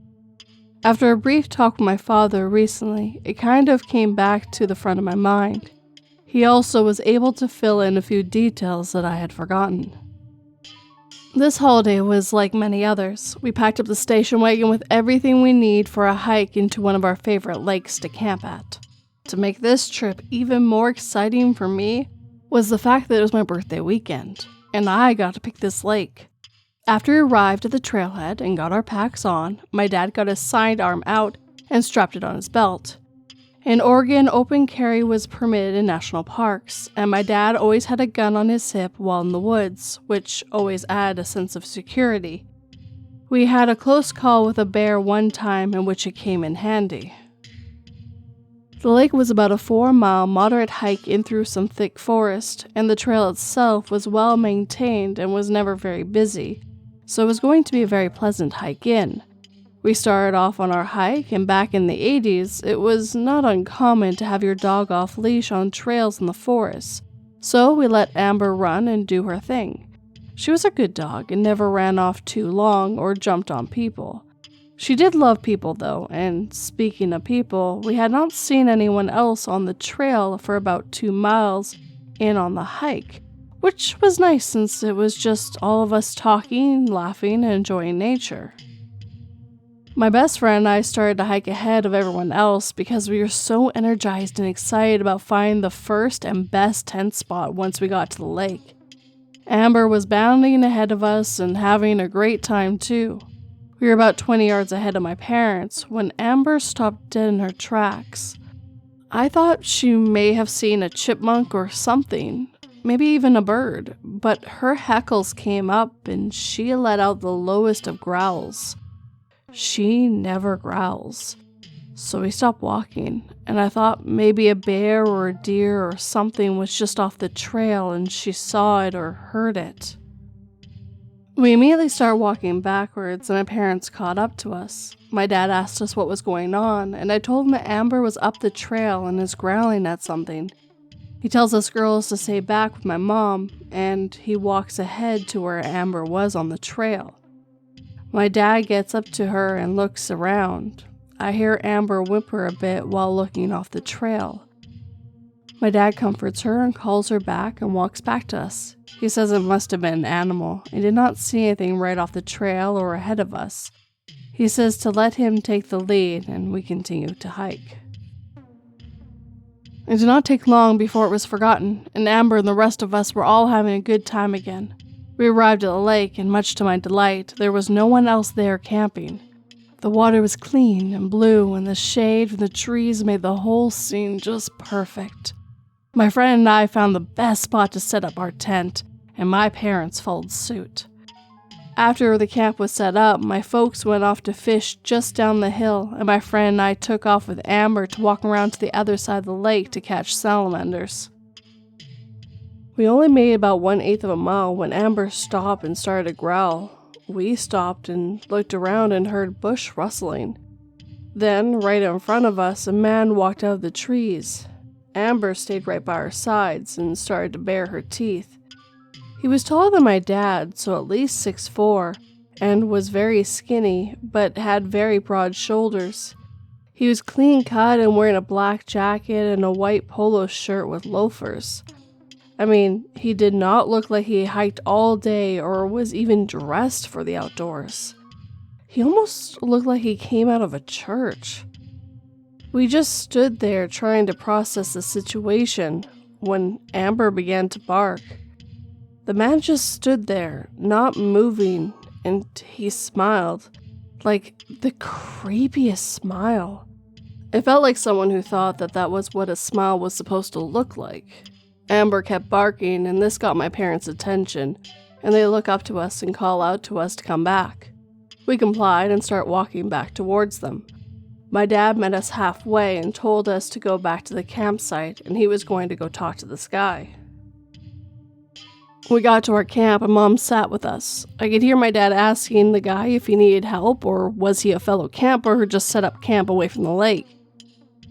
After a brief talk with my father recently, it kind of came back to the front of my mind. He also was able to fill in a few details that I had forgotten. This holiday was like many others. We packed up the station wagon with everything we need for a hike into one of our favorite lakes to camp at. To make this trip even more exciting for me was the fact that it was my birthday weekend, and I got to pick this lake. After we arrived at the trailhead and got our packs on, my dad got his sidearm out and strapped it on his belt. In Oregon, open carry was permitted in national parks, and my dad always had a gun on his hip while in the woods, which always added a sense of security. We had a close call with a bear one time in which it came in handy. The lake was about a 4-mile moderate hike in through some thick forest, and the trail itself was well maintained and was never very busy, so it was going to be a very pleasant hike in. We started off on our hike, and back in the 80s, it was not uncommon to have your dog off leash on trails in the forest, so we let Amber run and do her thing. She was a good dog and never ran off too long or jumped on people. She did love people though, and speaking of people, we had not seen anyone else on the trail for about 2 miles in on the hike, which was nice since it was just all of us talking, laughing, and enjoying nature. My best friend and I started to hike ahead of everyone else because we were so energized and excited about finding the first and best tent spot once we got to the lake. Amber was bounding ahead of us and having a great time too. We were about 20 yards ahead of my parents when Amber stopped dead in her tracks. I thought she may have seen a chipmunk or something, maybe even a bird, but her hackles came up and she let out the lowest of growls. She never growls. So we stopped walking, and I thought maybe a bear or a deer or something was just off the trail and she saw it or heard it. We immediately started walking backwards, and my parents caught up to us. My dad asked us what was going on, and I told him that Amber was up the trail and is growling at something. He tells us girls to stay back with my mom, and he walks ahead to where Amber was on the trail. My dad gets up to her and looks around. I hear Amber whimper a bit while looking off the trail. My dad comforts her and calls her back and walks back to us. He says it must have been an animal and did not see anything right off the trail or ahead of us. He says to let him take the lead, and we continue to hike. It did not take long before it was forgotten, and Amber and the rest of us were all having a good time again. We arrived at the lake, and much to my delight, there was no one else there camping. The water was clean and blue, and the shade from the trees made the whole scene just perfect. My friend and I found the best spot to set up our tent, and my parents followed suit. After the camp was set up, my folks went off to fish just down the hill, and my friend and I took off with Amber to walk around to the other side of the lake to catch salamanders. We only made about 1/8 of a mile when Amber stopped and started to growl. We stopped and looked around and heard bush rustling. Then, right in front of us, a man walked out of the trees. Amber stayed right by our sides and started to bare her teeth. He was taller than my dad, so at least 6'4", and was very skinny, but had very broad shoulders. He was clean cut and wearing a black jacket and a white polo shirt with loafers. I mean, he did not look like he hiked all day or was even dressed for the outdoors. He almost looked like he came out of a church. We just stood there trying to process the situation when Amber began to bark. The man just stood there, not moving, and he smiled, like the creepiest smile. It felt like someone who thought that that was what a smile was supposed to look like. Amber kept barking, and this got my parents' attention, and they look up to us and call out to us to come back. We complied and start walking back towards them. My dad met us halfway and told us to go back to the campsite, and he was going to go talk to this guy. We got to our camp and Mom sat with us. I could hear my dad asking the guy if he needed help or was he a fellow camper who just set up camp away from the lake.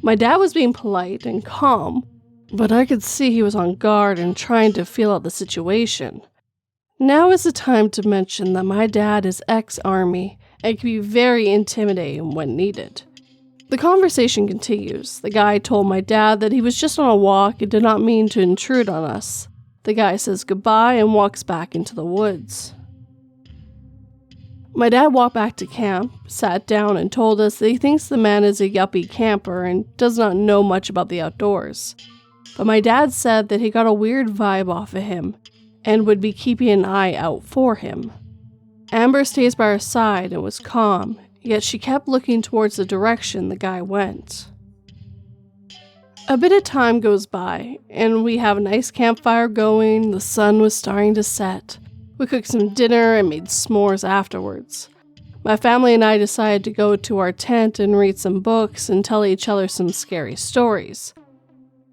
My dad was being polite and calm, but I could see he was on guard and trying to feel out the situation. Now is the time to mention that my dad is ex-army and can be very intimidating when needed. The conversation continues. The guy told my dad that he was just on a walk and did not mean to intrude on us. The guy says goodbye and walks back into the woods. My dad walked back to camp, sat down, and told us that he thinks the man is a yuppie camper and does not know much about the outdoors. But my dad said that he got a weird vibe off of him and would be keeping an eye out for him. Amber stays by her side and was calm, yet she kept looking towards the direction the guy went. A bit of time goes by, and we have a nice campfire going. The sun was starting to set. We cooked some dinner and made s'mores afterwards. My family and I decided to go to our tent and read some books and tell each other some scary stories.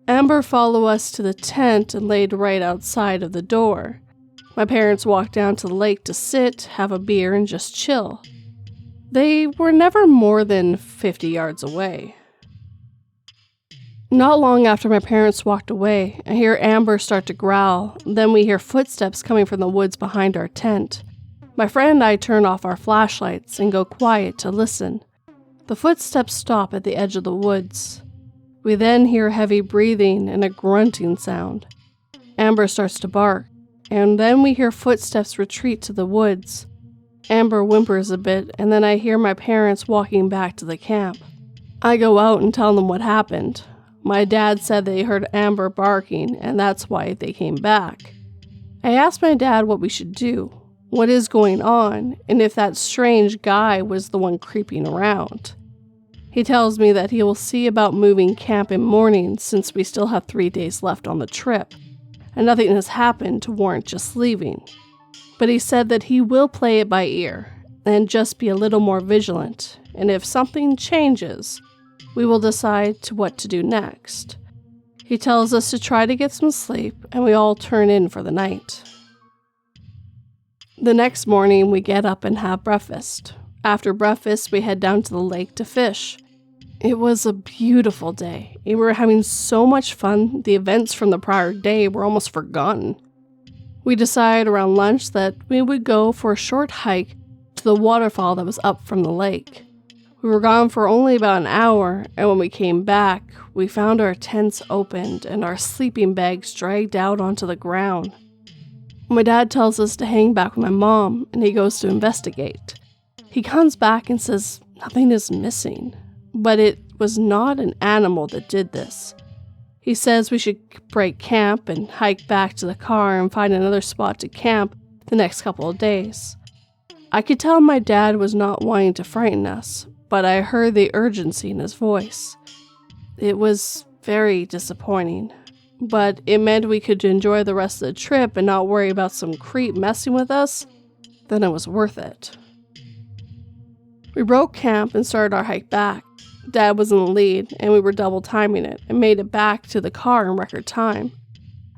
Amber followed us to the tent and laid right outside of the door. My parents walked down to the lake to sit, have a beer, and just chill. They were never more than 50 yards away. Not long after my parents walked away, I hear Amber start to growl. Then we hear footsteps coming from the woods behind our tent. My friend and I turn off our flashlights and go quiet to listen. The footsteps stop at the edge of the woods. We then hear heavy breathing and a grunting sound. Amber starts to bark, and then we hear footsteps retreat to the woods. Amber whimpers a bit, and then I hear my parents walking back to the camp. I go out and tell them what happened. My dad said they heard Amber barking, and that's why they came back. I asked my dad what we should do, what is going on, and if that strange guy was the one creeping around. He tells me that he will see about moving camp in morning since we still have 3 days left on the trip, and nothing has happened to warrant just leaving. But he said that he will play it by ear, and just be a little more vigilant, and if something changes, we will decide what to do next. He tells us to try to get some sleep, and we all turn in for the night. The next morning, we get up and have breakfast. After breakfast, we head down to the lake to fish. It was a beautiful day. We were having so much fun, the events from the prior day were almost forgotten. We decided around lunch that we would go for a short hike to the waterfall that was up from the lake. We were gone for only about an hour, and when we came back, we found our tents opened and our sleeping bags dragged out onto the ground. My dad tells us to hang back with my mom, and he goes to investigate. He comes back and says nothing is missing, but it was not an animal that did this. He says we should break camp and hike back to the car and find another spot to camp the next couple of days. I could tell my dad was not wanting to frighten us, but I heard the urgency in his voice. It was very disappointing, but it meant we could enjoy the rest of the trip and not worry about some creep messing with us. Then it was worth it. We broke camp and started our hike back. Dad was in the lead, and we were double timing it and made it back to the car in record time.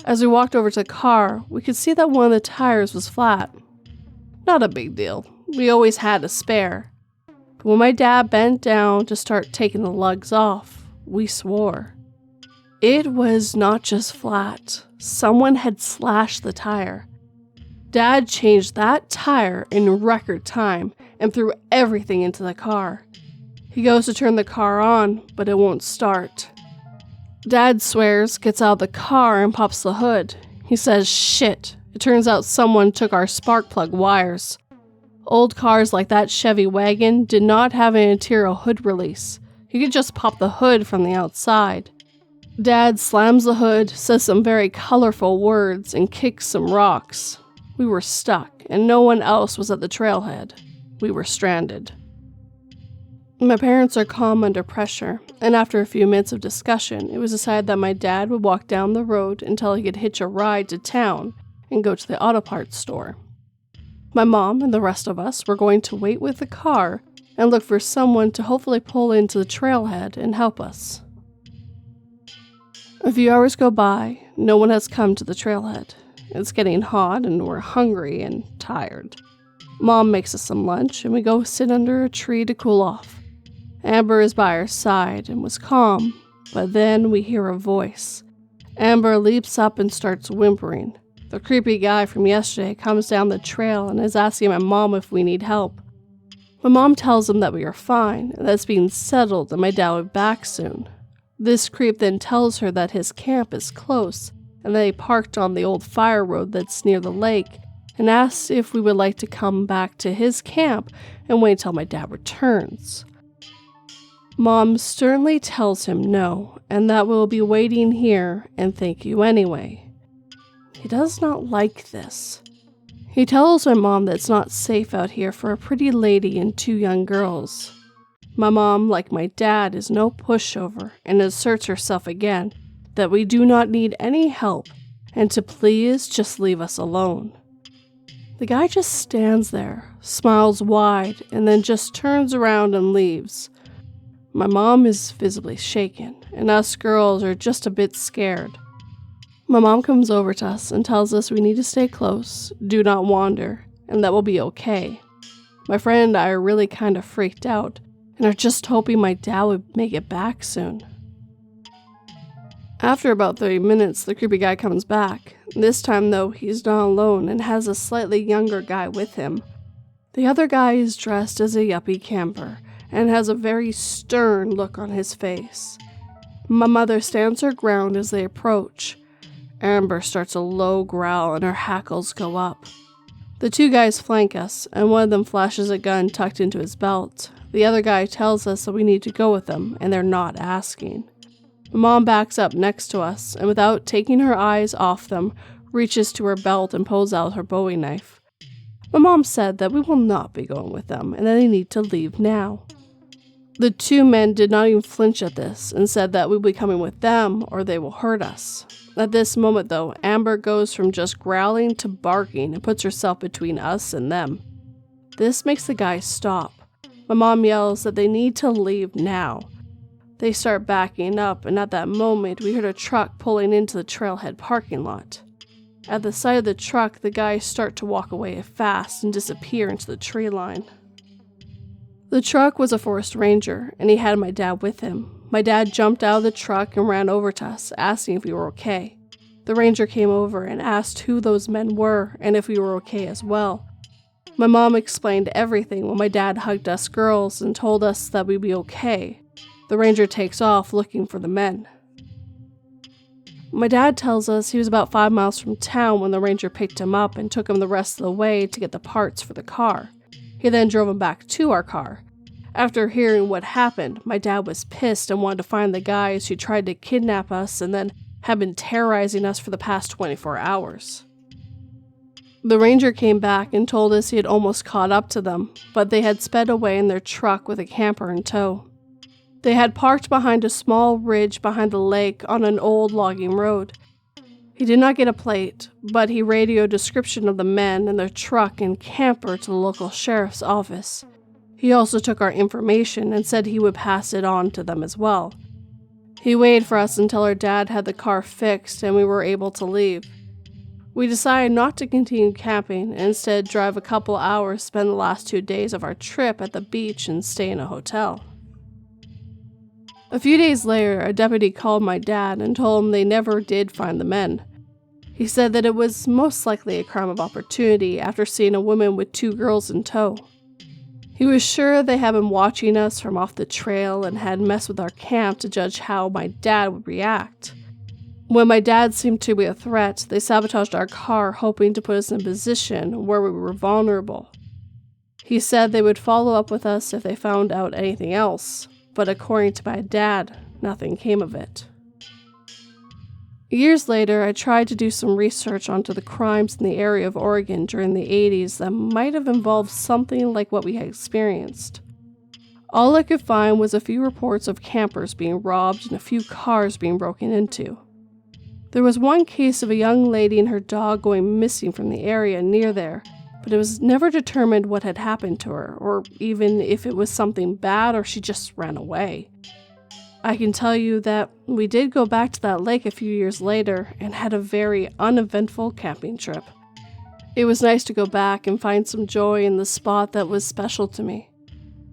As we walked over to the car, we could see that one of the tires was flat. Not a big deal. We always had a spare. But when my dad bent down to start taking the lugs off, we swore. It was not just flat. Someone had slashed the tire. Dad changed that tire in record time and threw everything into the car. He goes to turn the car on, but it won't start. Dad swears, gets out of the car, and pops the hood. He says, "Shit, it turns out someone took our spark plug wires." Old cars like that Chevy wagon did not have an interior hood release. You could just pop the hood from the outside. Dad slams the hood, says some very colorful words, and kicks some rocks. We were stuck, and no one else was at the trailhead. We were stranded. My parents are calm under pressure, and after a few minutes of discussion, it was decided that my dad would walk down the road until he could hitch a ride to town and go to the auto parts store. My mom and the rest of us were going to wait with the car and look for someone to hopefully pull into the trailhead and help us. A few hours go by, no one has come to the trailhead. It's getting hot and we're hungry and tired. Mom makes us some lunch and we go sit under a tree to cool off. Amber is by our side and was calm, but then we hear a voice. Amber leaps up and starts whimpering. The creepy guy from yesterday comes down the trail and is asking my mom if we need help. My mom tells him that we are fine and that it's being settled and my dad will be back soon. This creep then tells her that his camp is close and that he parked on the old fire road that's near the lake and asks if we would like to come back to his camp and wait until my dad returns. Mom sternly tells him no, and that we'll be waiting here and thank you anyway. He does not like this. He tells my mom that it's not safe out here for a pretty lady and two young girls. My mom, like my dad, is no pushover and asserts herself again that we do not need any help and to please just leave us alone. The guy just stands there, smiles wide, and then just turns around and leaves. My mom is visibly shaken, and us girls are just a bit scared. My mom comes over to us and tells us we need to stay close, do not wander, and that we'll be okay. My friend and I are really kind of freaked out, and are just hoping my dad would make it back soon. After about 30 minutes, the creepy guy comes back. This time, though, he's not alone and has a slightly younger guy with him. The other guy is dressed as a yuppie camper and has a very stern look on his face. My mother stands her ground as they approach. Amber starts a low growl and her hackles go up. The two guys flank us, and one of them flashes a gun tucked into his belt. The other guy tells us that we need to go with them, and they're not asking. My mom backs up next to us, and without taking her eyes off them, reaches to her belt and pulls out her Bowie knife. My mom said that we will not be going with them, and that they need to leave now. The two men did not even flinch at this, and said that we will be coming with them, or they will hurt us. At this moment, though, Amber goes from just growling to barking and puts herself between us and them. This makes the guys stop. My mom yells that they need to leave now. They start backing up, and at that moment, we heard a truck pulling into the trailhead parking lot. At the sight of the truck, the guys start to walk away fast and disappear into the tree line. The truck was a forest ranger, and he had my dad with him. My dad jumped out of the truck and ran over to us, asking if we were okay. The ranger came over and asked who those men were and if we were okay as well. My mom explained everything while my dad hugged us girls and told us that we'd be okay. The ranger takes off looking for the men. My dad tells us he was about 5 miles from town when the ranger picked him up and took him the rest of the way to get the parts for the car. He then drove him back to our car. After hearing what happened, my dad was pissed and wanted to find the guys who tried to kidnap us and then had been terrorizing us for the past 24 hours. The ranger came back and told us he had almost caught up to them, but they had sped away in their truck with a camper in tow. They had parked behind a small ridge behind the lake on an old logging road. He did not get a plate, but he radioed a description of the men and their truck and camper to the local sheriff's office. He also took our information and said he would pass it on to them as well. He waited for us until our dad had the car fixed and we were able to leave. We decided not to continue camping and instead drive a couple hours, spend the last 2 days of our trip at the beach and stay in a hotel. A few days later, a deputy called my dad and told him they never did find the men. He said that it was most likely a crime of opportunity after seeing a woman with 2 girls in tow. He was sure they had been watching us from off the trail and had messed with our camp to judge how my dad would react. When my dad seemed to be a threat, they sabotaged our car, hoping to put us in a position where we were vulnerable. He said they would follow up with us if they found out anything else, but according to my dad, nothing came of it. Years later, I tried to do some research onto the crimes in the area of Oregon during the 80s that might have involved something like what we had experienced. All I could find was a few reports of campers being robbed and a few cars being broken into. There was one case of a young lady and her dog going missing from the area near there, but it was never determined what had happened to her, or even if it was something bad or she just ran away. I can tell you that we did go back to that lake a few years later and had a very uneventful camping trip. It was nice to go back and find some joy in the spot that was special to me.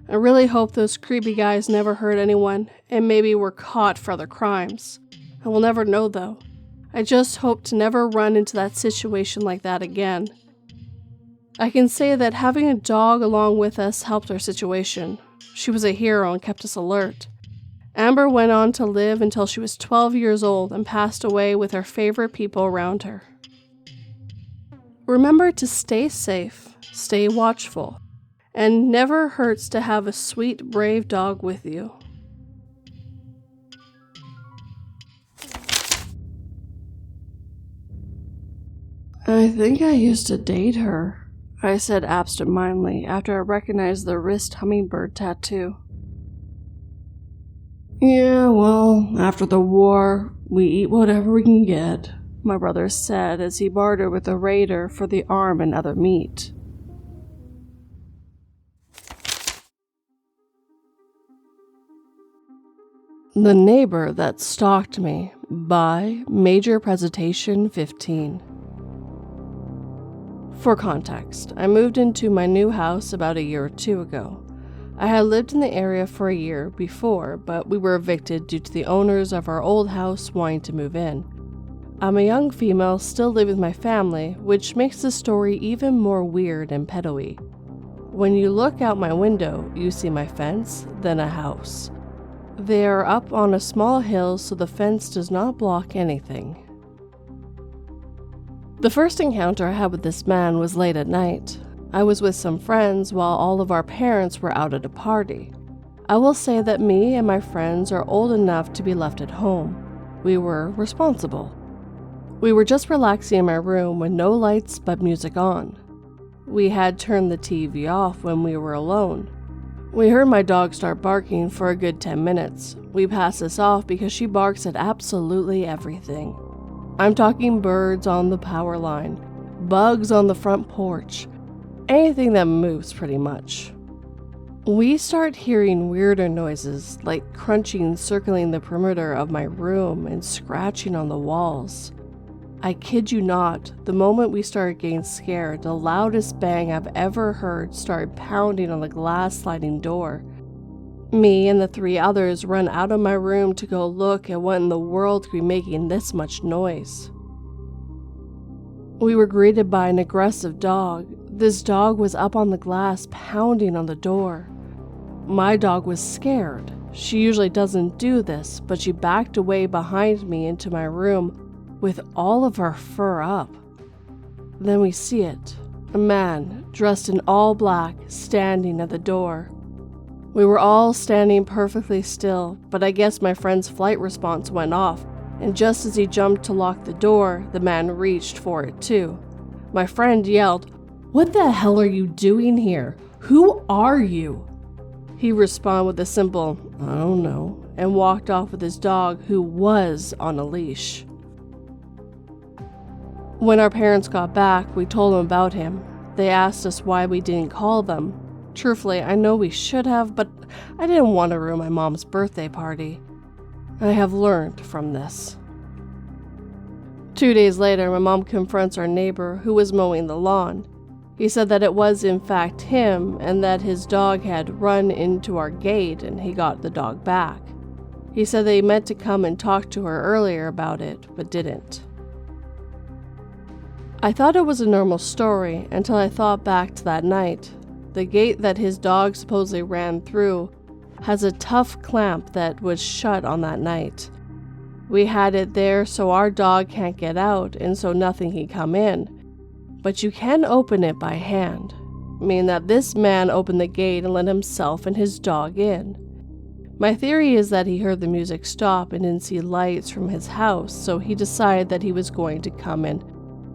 I really hope those creepy guys never hurt anyone and maybe were caught for other crimes. I will never know though. I just hope to never run into that situation like that again. I can say that having a dog along with us helped our situation. She was a hero and kept us alert. Amber went on to live until she was 12 years old and passed away with her favorite people around her. Remember to stay safe, stay watchful, and never hurts to have a sweet, brave dog with you. I think I used to date her, I said absentmindedly after I recognized the wrist hummingbird tattoo. Yeah, well, after the war, we eat whatever we can get, my brother said as he bartered with the raider for the arm and other meat. The Neighbor That Stalked Me by Major Presentation 15. For context, I moved into my new house about a year or 2 ago. I had lived in the area for a year before, but we were evicted due to the owners of our old house wanting to move in. I'm a young female still living with my family, which makes the story even more weird and pedo-y. When you look out my window, you see my fence, then a house. They are up on a small hill, so the fence does not block anything. The first encounter I had with this man was late at night. I was with some friends while all of our parents were out at a party. I will say that me and my friends are old enough to be left at home. We were responsible. We were just relaxing in my room with no lights but music on. We had turned the TV off when we were alone. We heard my dog start barking for a good 10 minutes. We passed this off because she barks at absolutely everything. I'm talking birds on the power line, bugs on the front porch, anything that moves pretty much. We start hearing weirder noises like crunching circling the perimeter of my room and scratching on the walls. I kid you not, the moment we started getting scared, the loudest bang I've ever heard started pounding on the glass sliding door. Me and the 3 others run out of my room to go look at what in the world could be making this much noise. We were greeted by an aggressive dog. This dog was up on the glass pounding on the door. My dog was scared. She usually doesn't do this, but she backed away behind me into my room with all of her fur up. Then we see it, a man dressed in all black standing at the door. We were all standing perfectly still, but I guess my friend's flight response went off, and just as he jumped to lock the door, the man reached for it too. My friend yelled, "What the hell are you doing here? Who are you?" He responded with a simple, "I don't know," and walked off with his dog, who was on a leash. When our parents got back, we told them about him. They asked us why we didn't call them. Truthfully, I know we should have, but I didn't want to ruin my mom's birthday party. I have learned from this. 2 days later, my mom confronts our neighbor who was mowing the lawn. He said that it was in fact him and that his dog had run into our gate and he got the dog back. He said that he meant to come and talk to her earlier about it, but didn't. I thought it was a normal story until I thought back to that night. The gate that his dog supposedly ran through has a tough clamp that was shut on that night. We had it there so our dog can't get out and so nothing can come in. But you can open it by hand, meaning that this man opened the gate and let himself and his dog in. My theory is that he heard the music stop and didn't see lights from his house, so he decided that he was going to come and,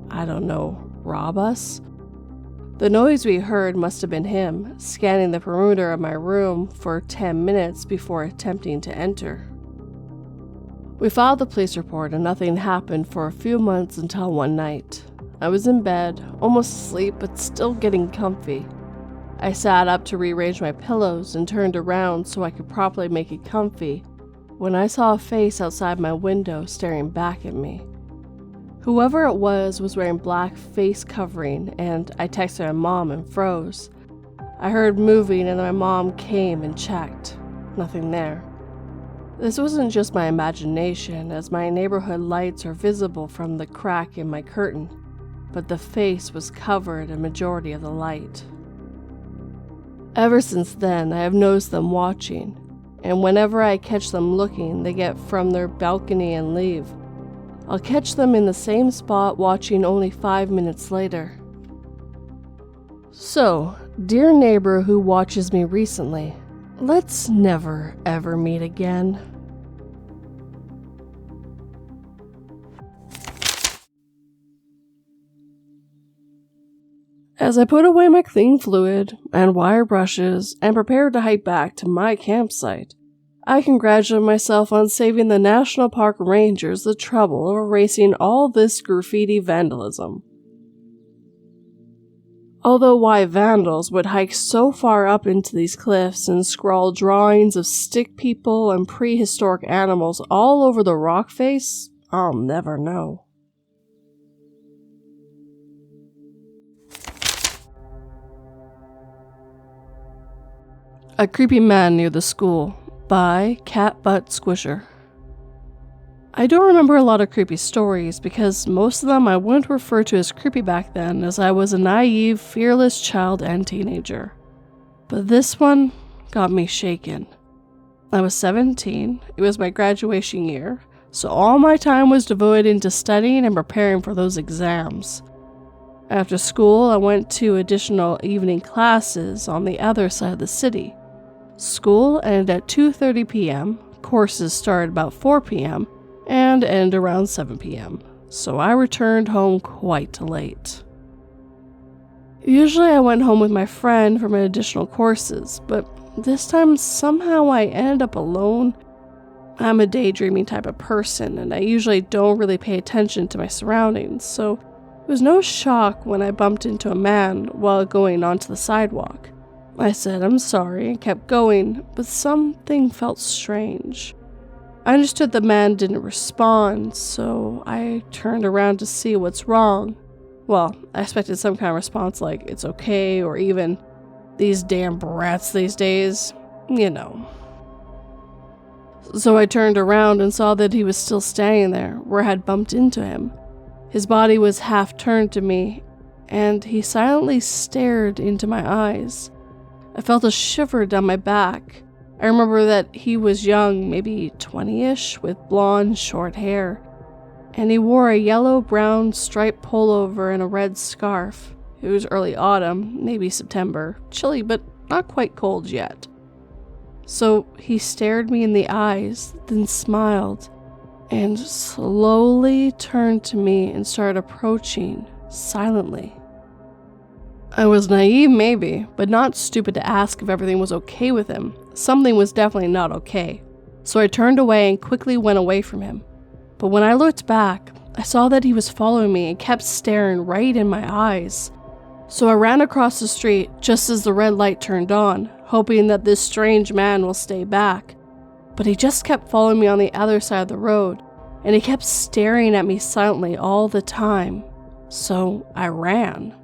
I don't know, rob us? The noise we heard must have been him, scanning the perimeter of my room for 10 minutes before attempting to enter. We filed the police report and nothing happened for a few months until one night. I was in bed, almost asleep but still getting comfy. I sat up to rearrange my pillows and turned around so I could properly make it comfy when I saw a face outside my window staring back at me. Whoever it was wearing black face covering, and I texted my mom and froze. I heard moving and my mom came and checked. Nothing there. This wasn't just my imagination, as my neighborhood lights are visible from the crack in my curtain, but the face was covered a majority of the light. Ever since then, I have noticed them watching, and whenever I catch them looking, they get from their balcony and leave. I'll catch them in the same spot watching only 5 minutes later. So, dear neighbor who watches me recently, let's never ever meet again. As I put away my clean fluid and wire brushes and prepared to hike back to my campsite, I congratulate myself on saving the National Park Rangers the trouble of erasing all this graffiti vandalism. Although why vandals would hike so far up into these cliffs and scrawl drawings of stick people and prehistoric animals all over the rock face, I'll never know. A Creepy Man Near the School by catbuttsquisher. I don't remember a lot of creepy stories because most of them I wouldn't refer to as creepy back then, as I was a naive, fearless child and teenager. But this one got me shaken. I was 17, it was my graduation year, so all my time was devoted into studying and preparing for those exams. After school, I went to additional evening classes on the other side of the city. School ended at 2:30 p.m., courses started about 4 p.m., and ended around 7 p.m., so I returned home quite late. Usually I went home with my friend for my additional courses, but this time somehow I ended up alone. I'm a daydreaming type of person, and I usually don't really pay attention to my surroundings, so it was no shock when I bumped into a man while going onto the sidewalk. I said I'm sorry and kept going, but something felt strange. I understood the man didn't respond, so I turned around to see what's wrong. Well, I expected some kind of response like, it's okay, or even, these damn brats these days, you know. So I turned around and saw that he was still standing there, where I had bumped into him. His body was half turned to me, and he silently stared into my eyes. I felt a shiver down my back. I remember that he was young, maybe 20-ish, with blonde, short hair, and he wore a yellow-brown striped pullover and a red scarf. It was early autumn, maybe September, chilly but not quite cold yet. So he stared me in the eyes, then smiled, and slowly turned to me and started approaching silently. I was naive maybe, but not stupid to ask if everything was okay with him. Something was definitely not okay. So I turned away and quickly went away from him. But when I looked back, I saw that he was following me and kept staring right in my eyes. So I ran across the street just as the red light turned on, hoping that this strange man will stay back. But he just kept following me on the other side of the road, and he kept staring at me silently all the time. So I ran.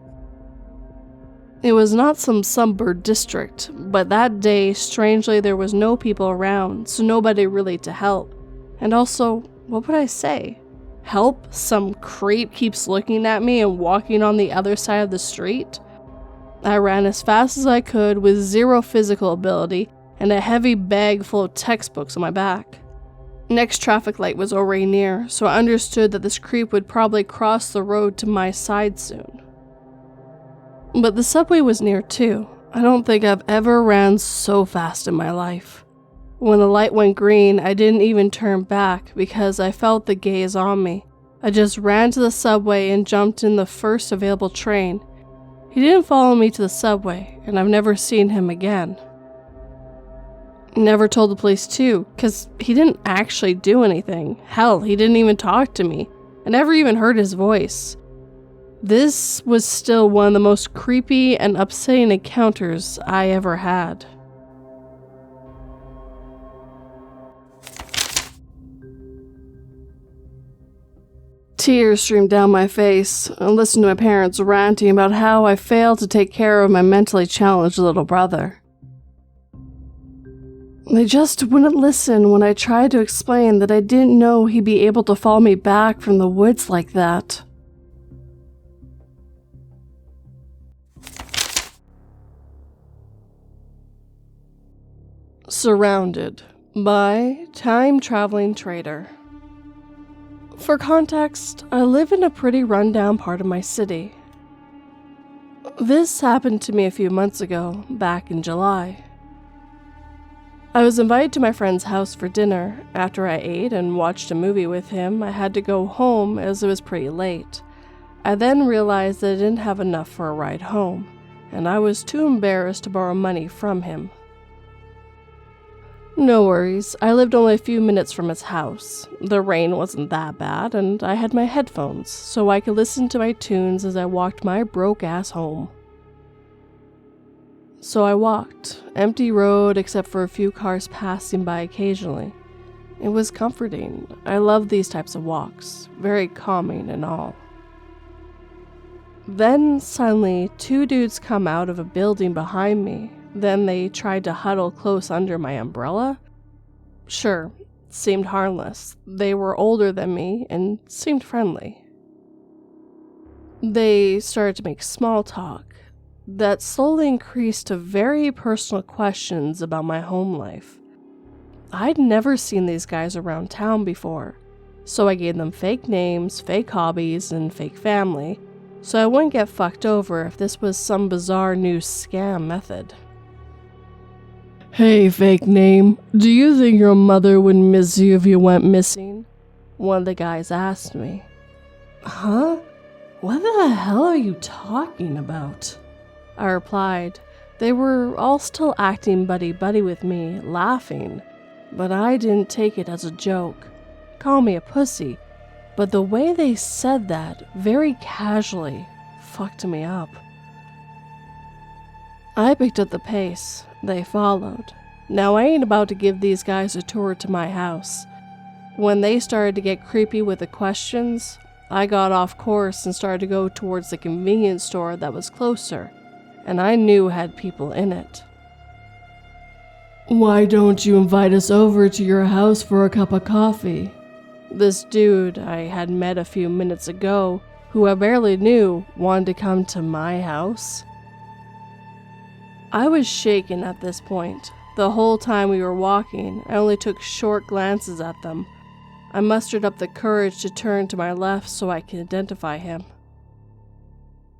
It was not some suburb district, but that day, strangely, there was no people around, so nobody really to help. And also, what would I say? Help? Some creep keeps looking at me and walking on the other side of the street? I ran as fast as I could with zero physical ability and a heavy bag full of textbooks on my back. Next traffic light was already near, so I understood that this creep would probably cross the road to my side soon. But the subway was near too. I don't think I've ever ran so fast in my life. When the light went green, I didn't even turn back because I felt the gaze on me. I just ran to the subway and jumped in the first available train. He didn't follow me to the subway, and I've never seen him again. Never told the police too, because he didn't actually do anything. Hell, he didn't even talk to me. I never even heard his voice. This was still one of the most creepy and upsetting encounters I ever had. Tears streamed down my face. I listened to my parents ranting about how I failed to take care of my mentally challenged little brother. They just wouldn't listen when I tried to explain that I didn't know he'd be able to follow me back from the woods like that. Surrounded by TimeTravelingTraitor. For context, I live in a pretty rundown part of my city. This happened to me a few months ago, back in July. I was invited to my friend's house for dinner. After I ate and watched a movie with him, I had to go home as it was pretty late. I then realized that I didn't have enough for a ride home, and I was too embarrassed to borrow money from him. No worries, I lived only a few minutes from his house. The rain wasn't that bad, and I had my headphones, so I could listen to my tunes as I walked my broke-ass home. So I walked, empty road except for a few cars passing by occasionally. It was comforting. I love these types of walks, very calming and all. Then, suddenly, two dudes come out of a building behind me. Then they tried to huddle close under my umbrella. Sure, seemed harmless. They were older than me and seemed friendly. They started to make small talk that slowly increased to very personal questions about my home life. I'd never seen these guys around town before, so I gave them fake names, fake hobbies, and fake family, so I wouldn't get fucked over if this was some bizarre new scam method. Hey, fake name, do you think your mother would miss you if you went missing? One of the guys asked me. Huh? What the hell are you talking about? I replied. They were all still acting buddy-buddy with me, laughing, but I didn't take it as a joke. Call me a pussy, but the way they said that, very casually, fucked me up. I picked up the pace. They followed. Now I ain't about to give these guys a tour to my house. When they started to get creepy with the questions, I got off course and started to go towards the convenience store that was closer, and I knew had people in it. Why don't you invite us over to your house for a cup of coffee? This dude I had met a few minutes ago, who I barely knew, wanted to come to my house. I was shaken at this point. The whole time we were walking, I only took short glances at them. I mustered up the courage to turn to my left so I could identify him.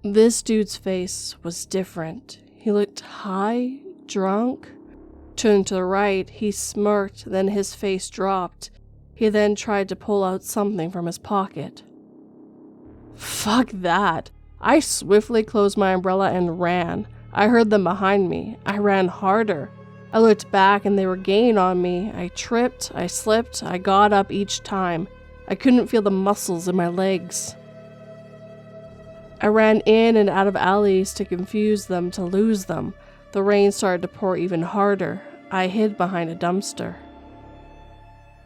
This dude's face was different. He looked high, drunk. Turned to the right, he smirked, then his face dropped. He then tried to pull out something from his pocket. Fuck that. I swiftly closed my umbrella and ran. I heard them behind me. I ran harder. I looked back and they were gaining on me. I tripped, I slipped, I got up each time. I couldn't feel the muscles in my legs. I ran in and out of alleys to confuse them, to lose them. The rain started to pour even harder. I hid behind a dumpster.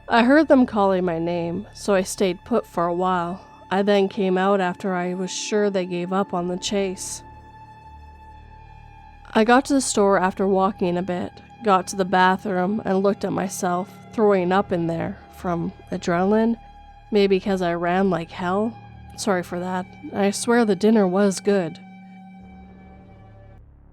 I heard them calling my name, so I stayed put for a while. I then came out after I was sure they gave up on the chase. I got to the store after walking a bit, got to the bathroom, and looked at myself, throwing up in there from adrenaline. Maybe because I ran like hell. Sorry for that. I swear the dinner was good.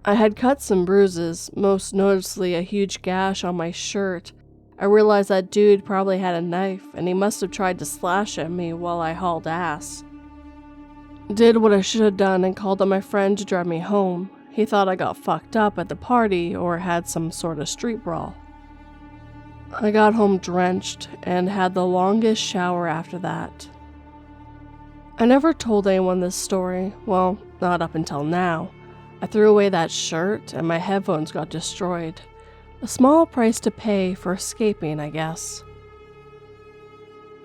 I had cuts and bruises, most noticeably a huge gash on my shirt. I realized that dude probably had a knife, and he must have tried to slash at me while I hauled ass. Did what I should have done and called on my friend to drive me home. He thought I got fucked up at the party or had some sort of street brawl. I got home drenched and had the longest shower after that. I never told anyone this story, well, not up until now. I threw away that shirt and my headphones got destroyed. A small price to pay for escaping, I guess.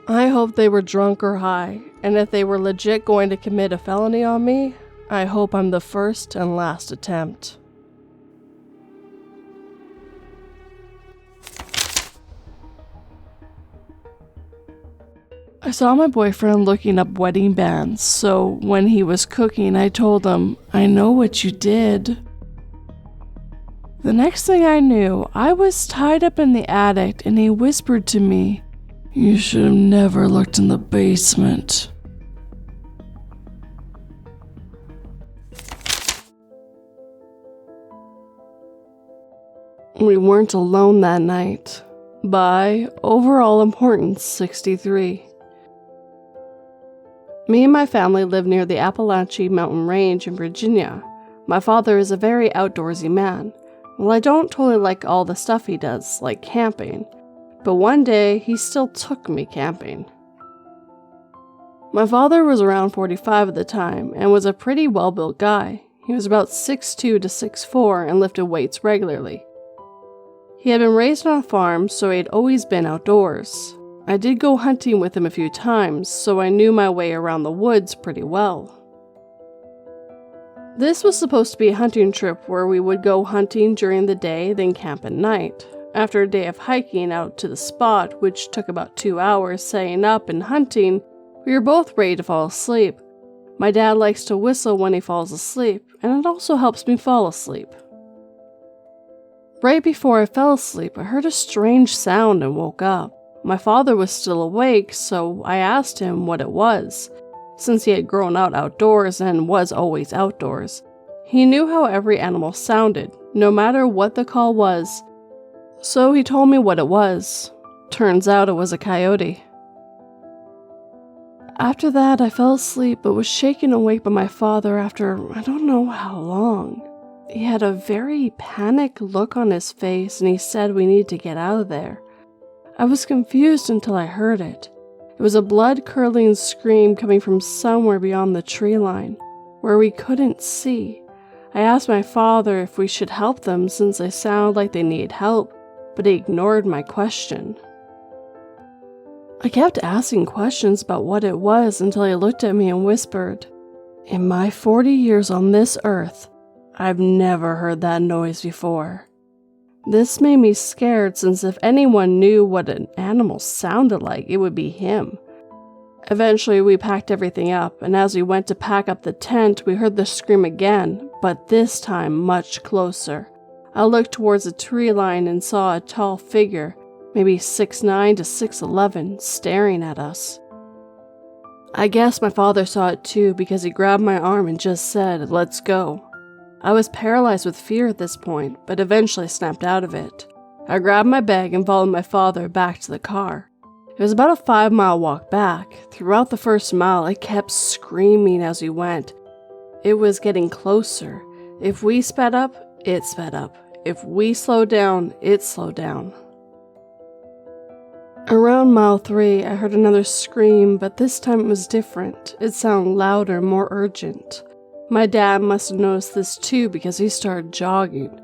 I hope they were drunk or high, and if they were legit going to commit a felony on me, I hope I'm the first and last attempt. I saw my boyfriend looking up wedding bands, so when he was cooking, I told him, "I know what you did." The next thing I knew, I was tied up in the attic and he whispered to me, "You should have never looked in the basement." We weren't alone that night. By overall importance 63. Me and my family live near the Appalachian Mountain Range in Virginia. My father is a very outdoorsy man. Well, I don't totally like all the stuff he does, like camping, but one day he still took me camping. My father was around 45 at the time and was a pretty well-built guy. He was about 6'2" to 6'4" and lifted weights regularly. He had been raised on a farm, so he had always been outdoors. I did go hunting with him a few times, so I knew my way around the woods pretty well. This was supposed to be a hunting trip where we would go hunting during the day, then camp at night. After a day of hiking out to the spot, which took about 2 hours setting up and hunting, we were both ready to fall asleep. My dad likes to whistle when he falls asleep, and it also helps me fall asleep. Right before I fell asleep, I heard a strange sound and woke up. My father was still awake, so I asked him what it was. Since he had grown up outdoors and was always outdoors, he knew how every animal sounded, no matter what the call was. So he told me what it was. Turns out it was a coyote. After that, I fell asleep but was shaken awake by my father after I don't know how long. He had a very panicked look on his face and he said we need to get out of there. I was confused until I heard it. It was a blood-curdling scream coming from somewhere beyond the tree line, where we couldn't see. I asked my father if we should help them since they sounded like they needed help, but he ignored my question. I kept asking questions about what it was until he looked at me and whispered, "In my 40 years on this earth, I've never heard that noise before." This made me scared since if anyone knew what an animal sounded like, it would be him. Eventually, we packed everything up, and as we went to pack up the tent, we heard the scream again, but this time much closer. I looked towards the tree line and saw a tall figure, maybe 6'9" to 6'11", staring at us. I guess my father saw it too because he grabbed my arm and just said, "Let's go." I was paralyzed with fear at this point, but eventually snapped out of it. I grabbed my bag and followed my father back to the car. It was about a 5-mile walk back. Throughout the first mile, I kept screaming as we went. It was getting closer. If we sped up, it sped up. If we slowed down, it slowed down. Around mile 3, I heard another scream, but this time it was different. It sounded louder, more urgent. My dad must have noticed this too because he started jogging.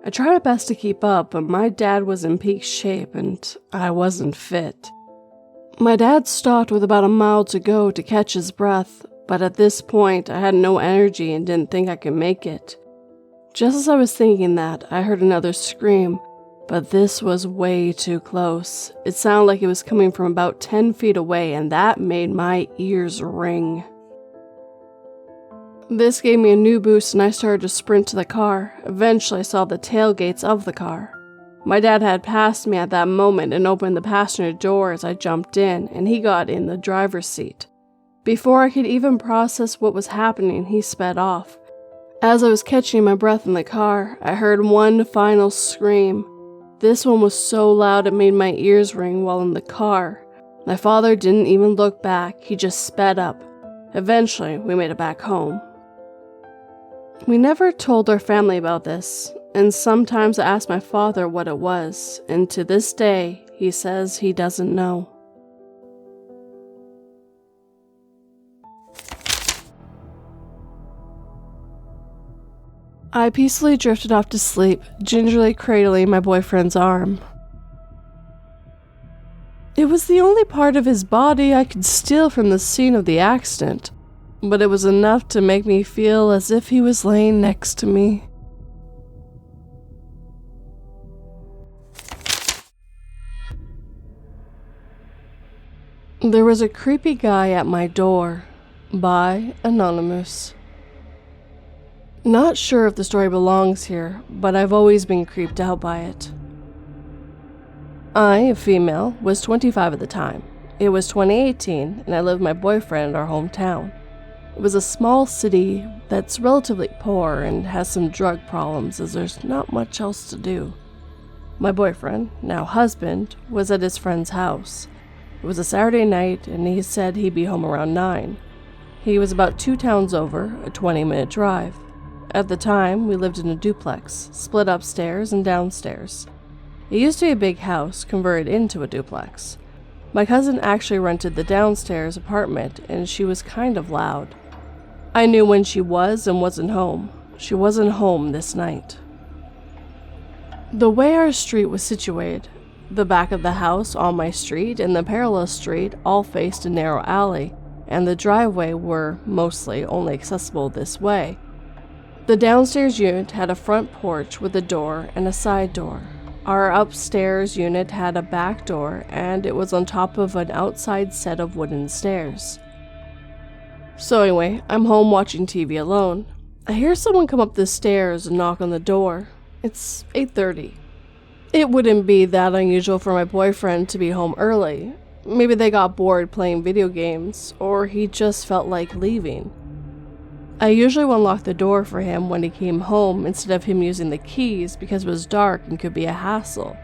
I tried my best to keep up, but my dad was in peak shape and I wasn't fit. My dad stopped with about a mile to go to catch his breath, but at this point I had no energy and didn't think I could make it. Just as I was thinking that, I heard another scream, but this was way too close. It sounded like it was coming from about 10 feet away, and that made my ears ring. This gave me a new boost and I started to sprint to the car. Eventually I saw the tailgates of the car. My dad had passed me at that moment and opened the passenger door as I jumped in, and he got in the driver's seat. Before I could even process what was happening, he sped off. As I was catching my breath in the car, I heard one final scream. This one was so loud it made my ears ring while in the car. My father didn't even look back, he just sped up. Eventually, we made it back home. We never told our family about this, and sometimes I ask my father what it was, and to this day, he says he doesn't know. I peacefully drifted off to sleep, gingerly cradling my boyfriend's arm. It was the only part of his body I could steal from the scene of the accident, but it was enough to make me feel as if he was laying next to me. There was a creepy guy at my door, by Anonymoose. Not sure if the story belongs here, but I've always been creeped out by it. I, a female, was 25 at the time. It was 2018, and I lived with my boyfriend in our hometown. It was a small city that's relatively poor and has some drug problems as there's not much else to do. My boyfriend, now husband, was at his friend's house. It was a Saturday night, and he said he'd be home around 9. He was about 2 towns over, a 20-minute drive. At the time, we lived in a duplex, split upstairs and downstairs. It used to be a big house, converted into a duplex. My cousin actually rented the downstairs apartment, and she was kind of loud. I knew when she was and wasn't home. She wasn't home this night. The way our street was situated, the back of the house on my street and the parallel street all faced a narrow alley, and the driveway were mostly only accessible this way. The downstairs unit had a front porch with a door and a side door. Our upstairs unit had a back door, and it was on top of an outside set of wooden stairs. So anyway, I'm home watching TV alone. I hear someone come up the stairs and knock on the door. It's 8:30. It wouldn't be that unusual for my boyfriend to be home early. Maybe they got bored playing video games, or he just felt like leaving. I usually would unlock the door for him when he came home instead of him using the keys because it was dark and could be a hassle.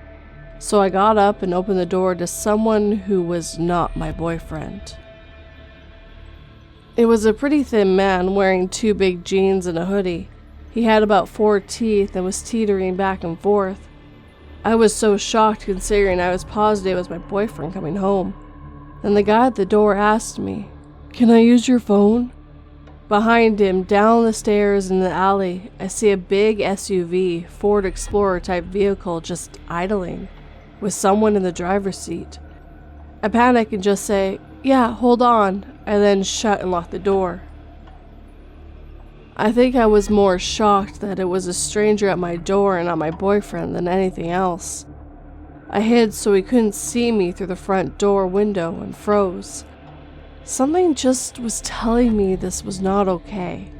So I got up and opened the door to someone who was not my boyfriend. It was a pretty thin man wearing 2 big jeans and a hoodie. He had about 4 teeth and was teetering back and forth. I was so shocked considering I was positive it was my boyfriend coming home. Then the guy at the door asked me, "Can I use your phone?" Behind him, down the stairs in the alley, I see a big SUV, Ford Explorer type vehicle just idling, with someone in the driver's seat. I panic and just say, "Yeah, hold on," and then shut and lock the door. I think I was more shocked that it was a stranger at my door and not my boyfriend than anything else. I hid so he couldn't see me through the front door window and froze. Something just was telling me this was not okay.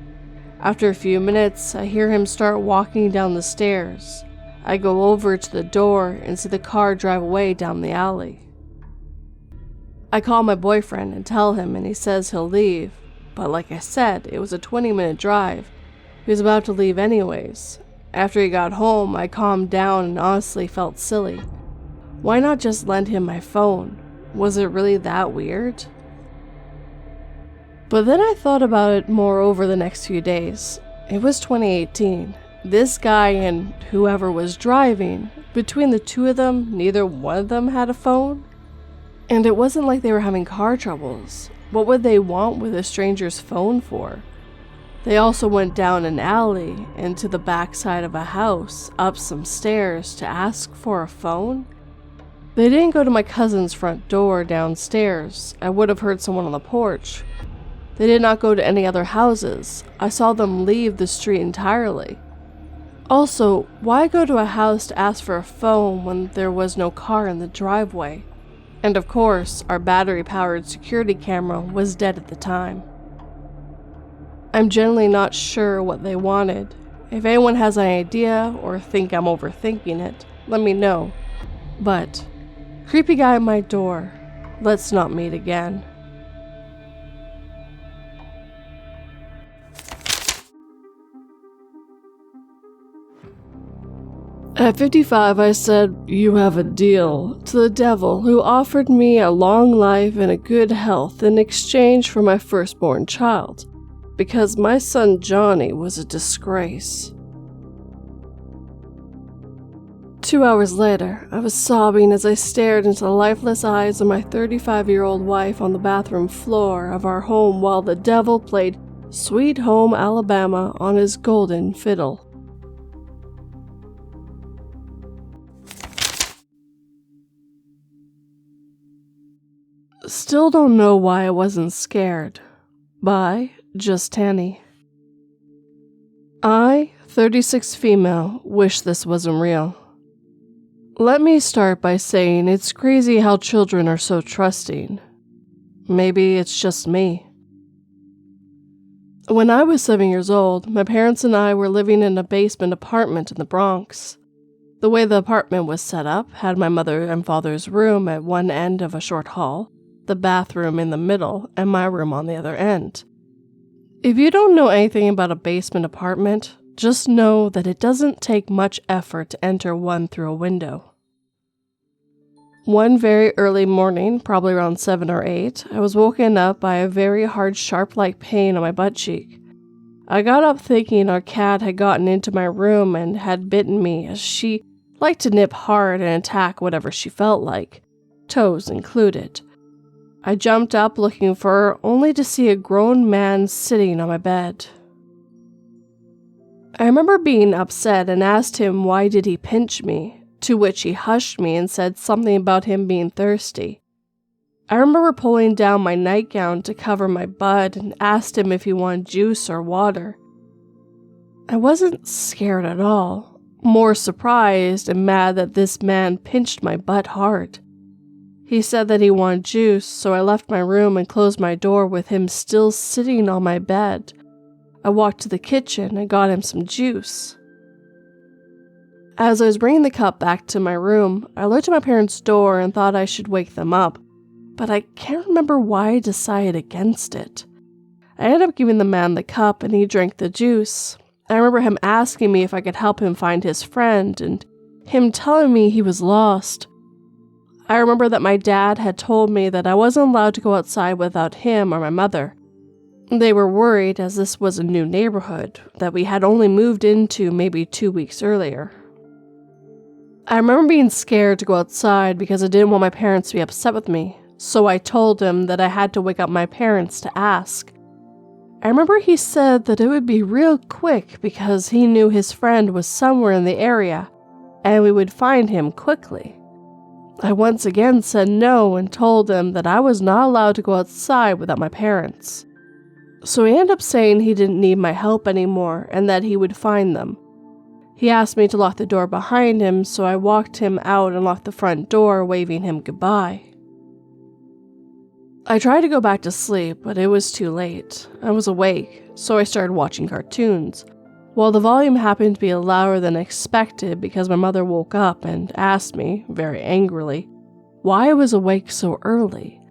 After a few minutes, I hear him start walking down the stairs. I go over to the door and see the car drive away down the alley. I call my boyfriend and tell him, and he says he'll leave, but like I said, it was a 20-minute drive. He was about to leave anyways. After he got home, I calmed down and honestly felt silly. Why not just lend him my phone? Was it really that weird? But then I thought about it more over the next few days. It was 2018. This guy and whoever was driving, between the two of them, neither one of them had a phone. And it wasn't like they were having car troubles. What would they want with a stranger's phone for? They also went down an alley into the backside of a house, up some stairs to ask for a phone. They didn't go to my cousin's front door downstairs. I would have heard someone on the porch. They did not go to any other houses. I saw them leave the street entirely. Also, why go to a house to ask for a phone when there was no car in the driveway? And of course, our battery-powered security camera was dead at the time. I'm generally not sure what they wanted. If anyone has an idea or think I'm overthinking it, let me know. But, creepy guy at my door, let's not meet again. At 55, I said, "You have a deal," to the devil, who offered me a long life and a good health in exchange for my firstborn child, because my son Johnny was a disgrace. 2 hours later, I was sobbing as I stared into the lifeless eyes of my 35-year-old wife on the bathroom floor of our home while the devil played Sweet Home Alabama on his golden fiddle. Still don't know why I wasn't scared. By Just Tanny. I, 36 female, wish this wasn't real. Let me start by saying it's crazy how children are so trusting. Maybe it's just me. When I was 7 years old, my parents and I were living in a basement apartment in the Bronx. The way the apartment was set up had my mother and father's room at one end of a short hall, the bathroom in the middle, and my room on the other end. If you don't know anything about a basement apartment, just know that it doesn't take much effort to enter one through a window. One very early morning, probably around 7 or 8, I was woken up by a very hard sharp-like pain on my butt cheek. I got up thinking our cat had gotten into my room and had bitten me, as she liked to nip hard and attack whatever she felt like, toes included. I jumped up looking for her, only to see a grown man sitting on my bed. I remember being upset and asked him why did he pinch me, to which he hushed me and said something about him being thirsty. I remember pulling down my nightgown to cover my butt and asked him if he wanted juice or water. I wasn't scared at all, more surprised and mad that this man pinched my butt hard. He said that he wanted juice, so I left my room and closed my door with him still sitting on my bed. I walked to the kitchen and got him some juice. As I was bringing the cup back to my room, I looked at my parents' door and thought I should wake them up, but I can't remember why I decided against it. I ended up giving the man the cup and he drank the juice. I remember him asking me if I could help him find his friend and him telling me he was lost. I remember that my dad had told me that I wasn't allowed to go outside without him or my mother. They were worried as this was a new neighborhood that we had only moved into maybe 2 weeks earlier. I remember being scared to go outside because I didn't want my parents to be upset with me, so I told him that I had to wake up my parents to ask. I remember he said that it would be real quick because he knew his friend was somewhere in the area and we would find him quickly. I once again said no and told him that I was not allowed to go outside without my parents. So he ended up saying he didn't need my help anymore and that he would find them. He asked me to lock the door behind him, so I walked him out and locked the front door, waving him goodbye. I tried to go back to sleep, but it was too late. I was awake, so I started watching cartoons. While the volume happened to be louder than expected because my mother woke up and asked me, very angrily, why I was awake so early.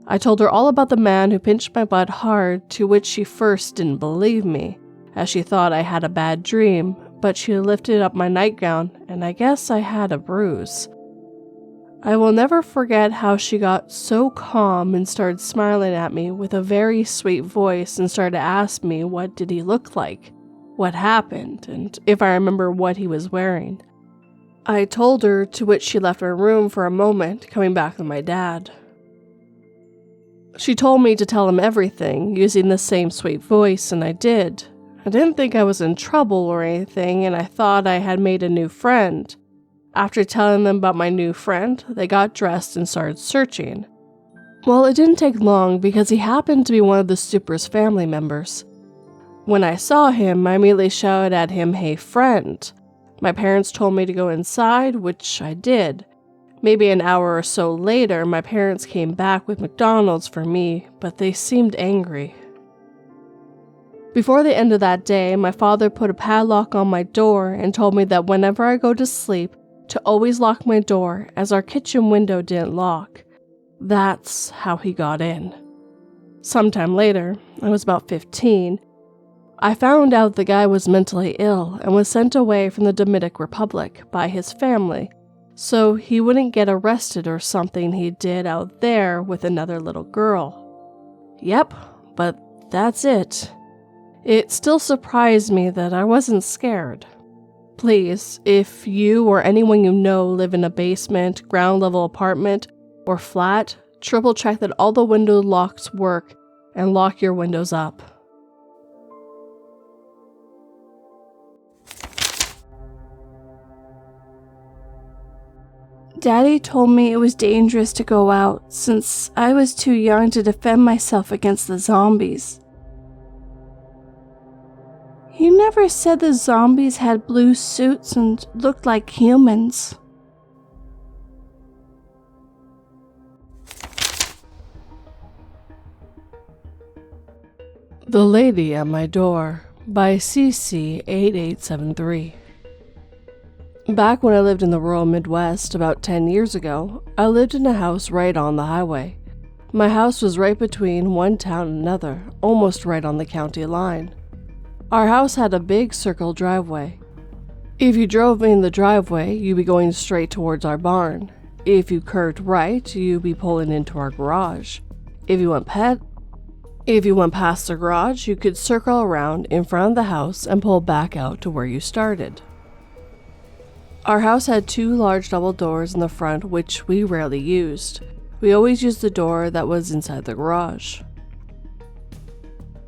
I told her all about the man who pinched my butt hard, to which she first didn't believe me, as she thought I had a bad dream, but she lifted up my nightgown, and I guess I had a bruise. I will never forget how she got so calm and started smiling at me with a very sweet voice and started to ask me what did he look like, what happened, and if I remember what he was wearing. I told her, to which she left my room for a moment, coming back with my dad. She told me to tell him everything, using the same sweet voice, and I did. I didn't think I was in trouble or anything, and I thought I had made a new friend. After telling them about my new friend, they got dressed and started searching. Well, it didn't take long because he happened to be one of the Super's family members. When I saw him, I immediately shouted at him, "Hey, friend." My parents told me to go inside, which I did. Maybe an hour or so later, my parents came back with McDonald's for me, but they seemed angry. Before the end of that day, my father put a padlock on my door and told me that whenever I go to sleep, to always lock my door, as our kitchen window didn't lock. That's how he got in. Sometime later, I was about 15, I found out the guy was mentally ill and was sent away from the Dominican Republic by his family, so he wouldn't get arrested or something he did out there with another little girl. Yep, but that's it. It still surprised me that I wasn't scared. Please, if you or anyone you know live in a basement, ground level apartment, or flat, triple check that all the window locks work and lock your windows up. Daddy told me it was dangerous to go out since I was too young to defend myself against the zombies. He never said the zombies had blue suits and looked like humans. The Lady at My Door by CC8873. Back when I lived in the rural Midwest about 10 years ago, I lived in a house right on the highway. My house was right between one town and another, almost right on the county line. Our house had a big circle driveway. If you drove in the driveway, you'd be going straight towards our barn. If you curved right, you'd be pulling into our garage. If you went past the garage, you could circle around in front of the house and pull back out to where you started. Our house had 2 large double doors in the front, which we rarely used. We always used the door that was inside the garage.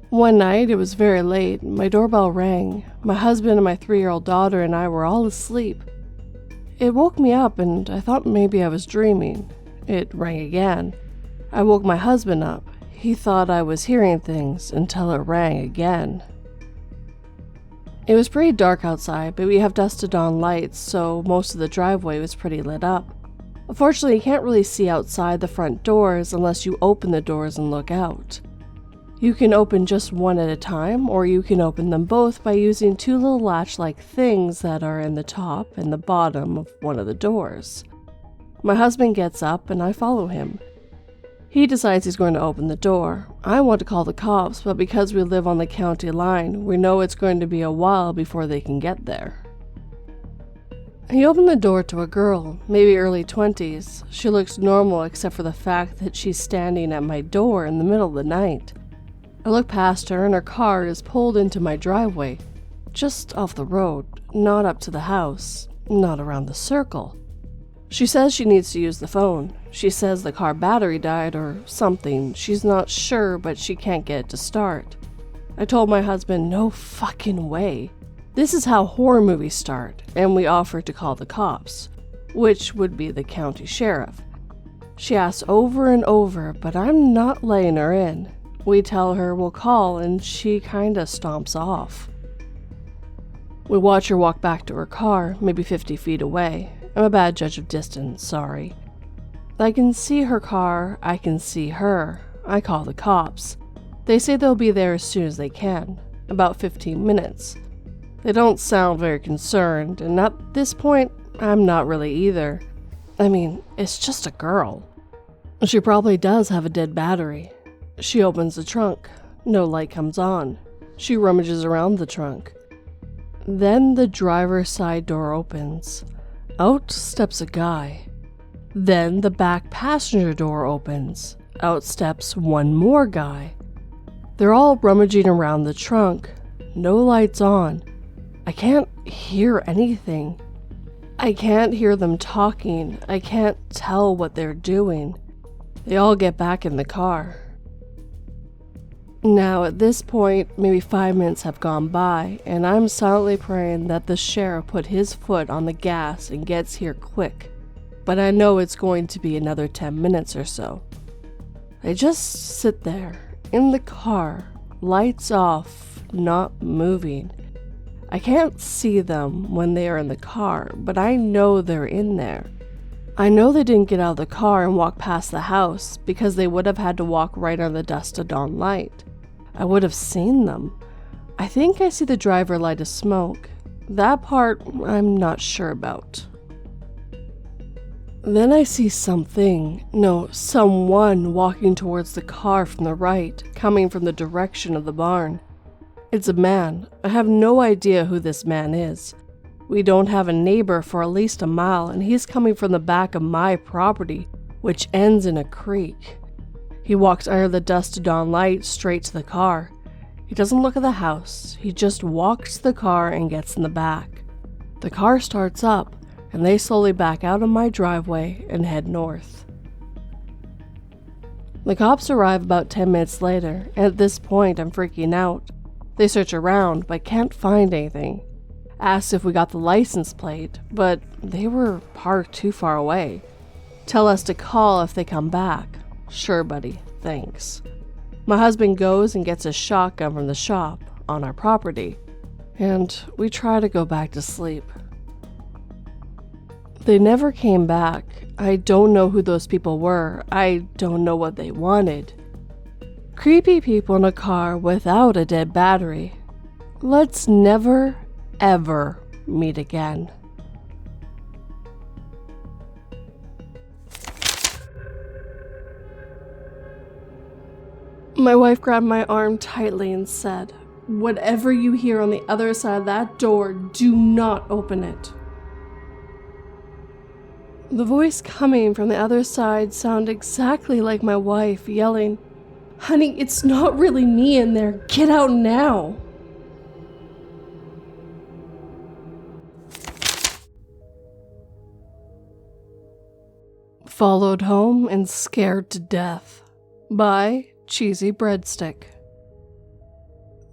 One night, it was very late, my doorbell rang. My husband and my 3-year-old daughter and I were all asleep. It woke me up and I thought maybe I was dreaming. It rang again. I woke my husband up. He thought I was hearing things until it rang again. It was pretty dark outside, but we have dusted on lights, so most of the driveway was pretty lit up. Unfortunately, you can't really see outside the front doors unless you open the doors and look out. You can open just one at a time, or you can open them both by using 2 little latch-like things that are in the top and the bottom of one of the doors. My husband gets up and I follow him. He decides he's going to open the door. I want to call the cops, but because we live on the county line, we know it's going to be a while before they can get there. He opened the door to a girl, maybe early 20s. She looks normal except for the fact that she's standing at my door in the middle of the night. I look past her and her car is pulled into my driveway, just off the road, not up to the house, not around the circle. She says she needs to use the phone. She says the car battery died or something. She's not sure, but she can't get it to start. I told my husband, no fucking way. This is how horror movies start, and we offered to call the cops, which would be the county sheriff. She asks over and over, but I'm not letting her in. We tell her we'll call, and she kinda stomps off. We watch her walk back to her car, maybe 50 feet away. I'm a bad judge of distance, sorry. I can see her car, I can see her. I call the cops. They say they'll be there as soon as they can, about 15 minutes. They don't sound very concerned, and at this point, I'm not really either. I mean, it's just a girl. She probably does have a dead battery. She opens the trunk. No light comes on. She rummages around the trunk. Then the driver's side door opens. Out steps a guy. Then the back passenger door opens. Out steps one more guy. They're all rummaging around the trunk. No lights on. I can't hear anything. I can't hear them talking. I can't tell what they're doing. They all get back in the car. Now, at this point, maybe 5 minutes have gone by, and I'm silently praying that the sheriff put his foot on the gas and gets here quick. But I know it's going to be another 10 minutes or so. I just sit there, in the car, lights off, not moving. I can't see them when they are in the car, but I know they're in there. I know they didn't get out of the car and walk past the house because they would have had to walk right on the dusk of dawn light. I would have seen them. I think I see the driver light a smoke. That part I'm not sure about. Then I see someone walking towards the car from the right, coming from the direction of the barn. It's a man. I have no idea who this man is. We don't have a neighbor for at least a mile, and he's coming from the back of my property, which ends in a creek. He walks under the dusk to dawn light straight to the car. He doesn't look at the house. He just walks to the car and gets in the back. The car starts up, and they slowly back out of my driveway and head north. The cops arrive about 10 minutes later, and at this point I'm freaking out. They search around, but can't find anything. Asked if we got the license plate, but they were parked too far away. Tell us to call if they come back. Sure, buddy, thanks. My husband goes and gets a shotgun from the shop on our property, and we try to go back to sleep. They never came back. I don't know who those people were. I don't know what they wanted. Creepy people in a car without a dead battery. Let's never, ever meet again. My wife grabbed my arm tightly and said, "Whatever you hear on the other side of that door, do not open it." The voice coming from the other side sounded exactly like my wife yelling, "Honey, it's not really me in there. Get out now." Followed home and scared to death by CheeseyBreadstick.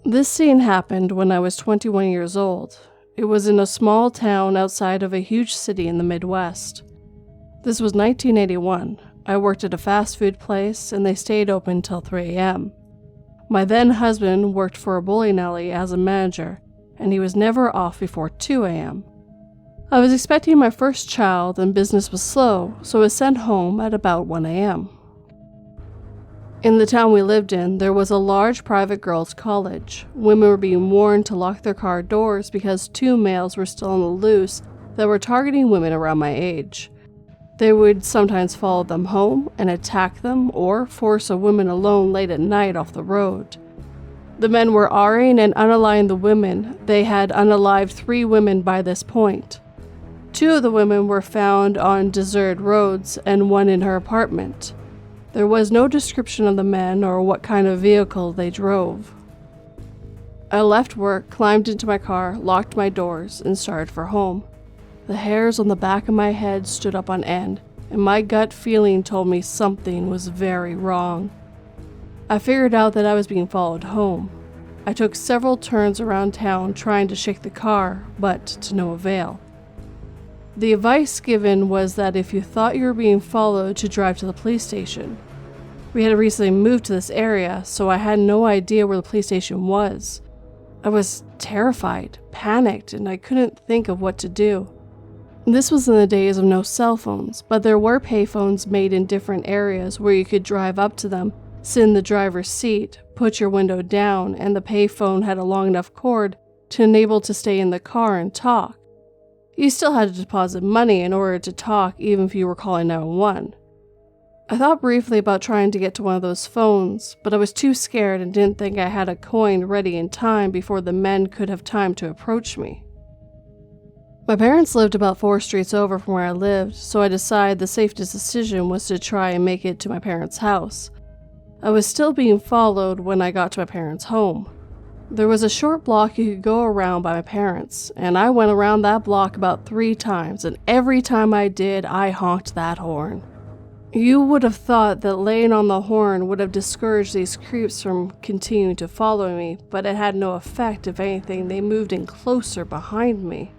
This scene happened when I was 21 years old. It was in a small town outside of a huge city in the Midwest. This was 1981. I worked at a fast food place and they stayed open till 3 a.m. My then husband worked for a bowling alley as a manager, and he was never off before 2 a.m. I was expecting my first child and business was slow, so I was sent home at about 1 a.m. In the town we lived in, there was a large private girls' college. Women were being warned to lock their car doors because 2 males were still on the loose that were targeting women around my age. They would sometimes follow them home and attack them or force a woman alone late at night off the road. The men were R-ing and unaliving the women. They had unalived 3 women by this point. 2 of the women were found on deserted roads and 1 in her apartment. There was no description of the men or what kind of vehicle they drove. I left work, climbed into my car, locked my doors, and started for home. The hairs on the back of my head stood up on end, and my gut feeling told me something was very wrong. I figured out that I was being followed home. I took several turns around town trying to shake the car, but to no avail. The advice given was that if you thought you were being followed, to drive to the police station. We had recently moved to this area, so I had no idea where the police station was. I was terrified, panicked, and I couldn't think of what to do. This was in the days of no cell phones, but there were payphones made in different areas where you could drive up to them, sit in the driver's seat, put your window down, and the payphone had a long enough cord to enable to stay in the car and talk. You still had to deposit money in order to talk even if you were calling 911. I thought briefly about trying to get to one of those phones, but I was too scared and didn't think I had a coin ready in time before the men could have time to approach me. My parents lived about 4 streets over from where I lived, so I decided the safest decision was to try and make it to my parents' house. I was still being followed when I got to my parents' home. There was a short block you could go around by my parents, and I went around that block about 3 times, and every time I did, I honked that horn. You would have thought that laying on the horn would have discouraged these creeps from continuing to follow me, but it had no effect. If anything, they moved in closer behind me.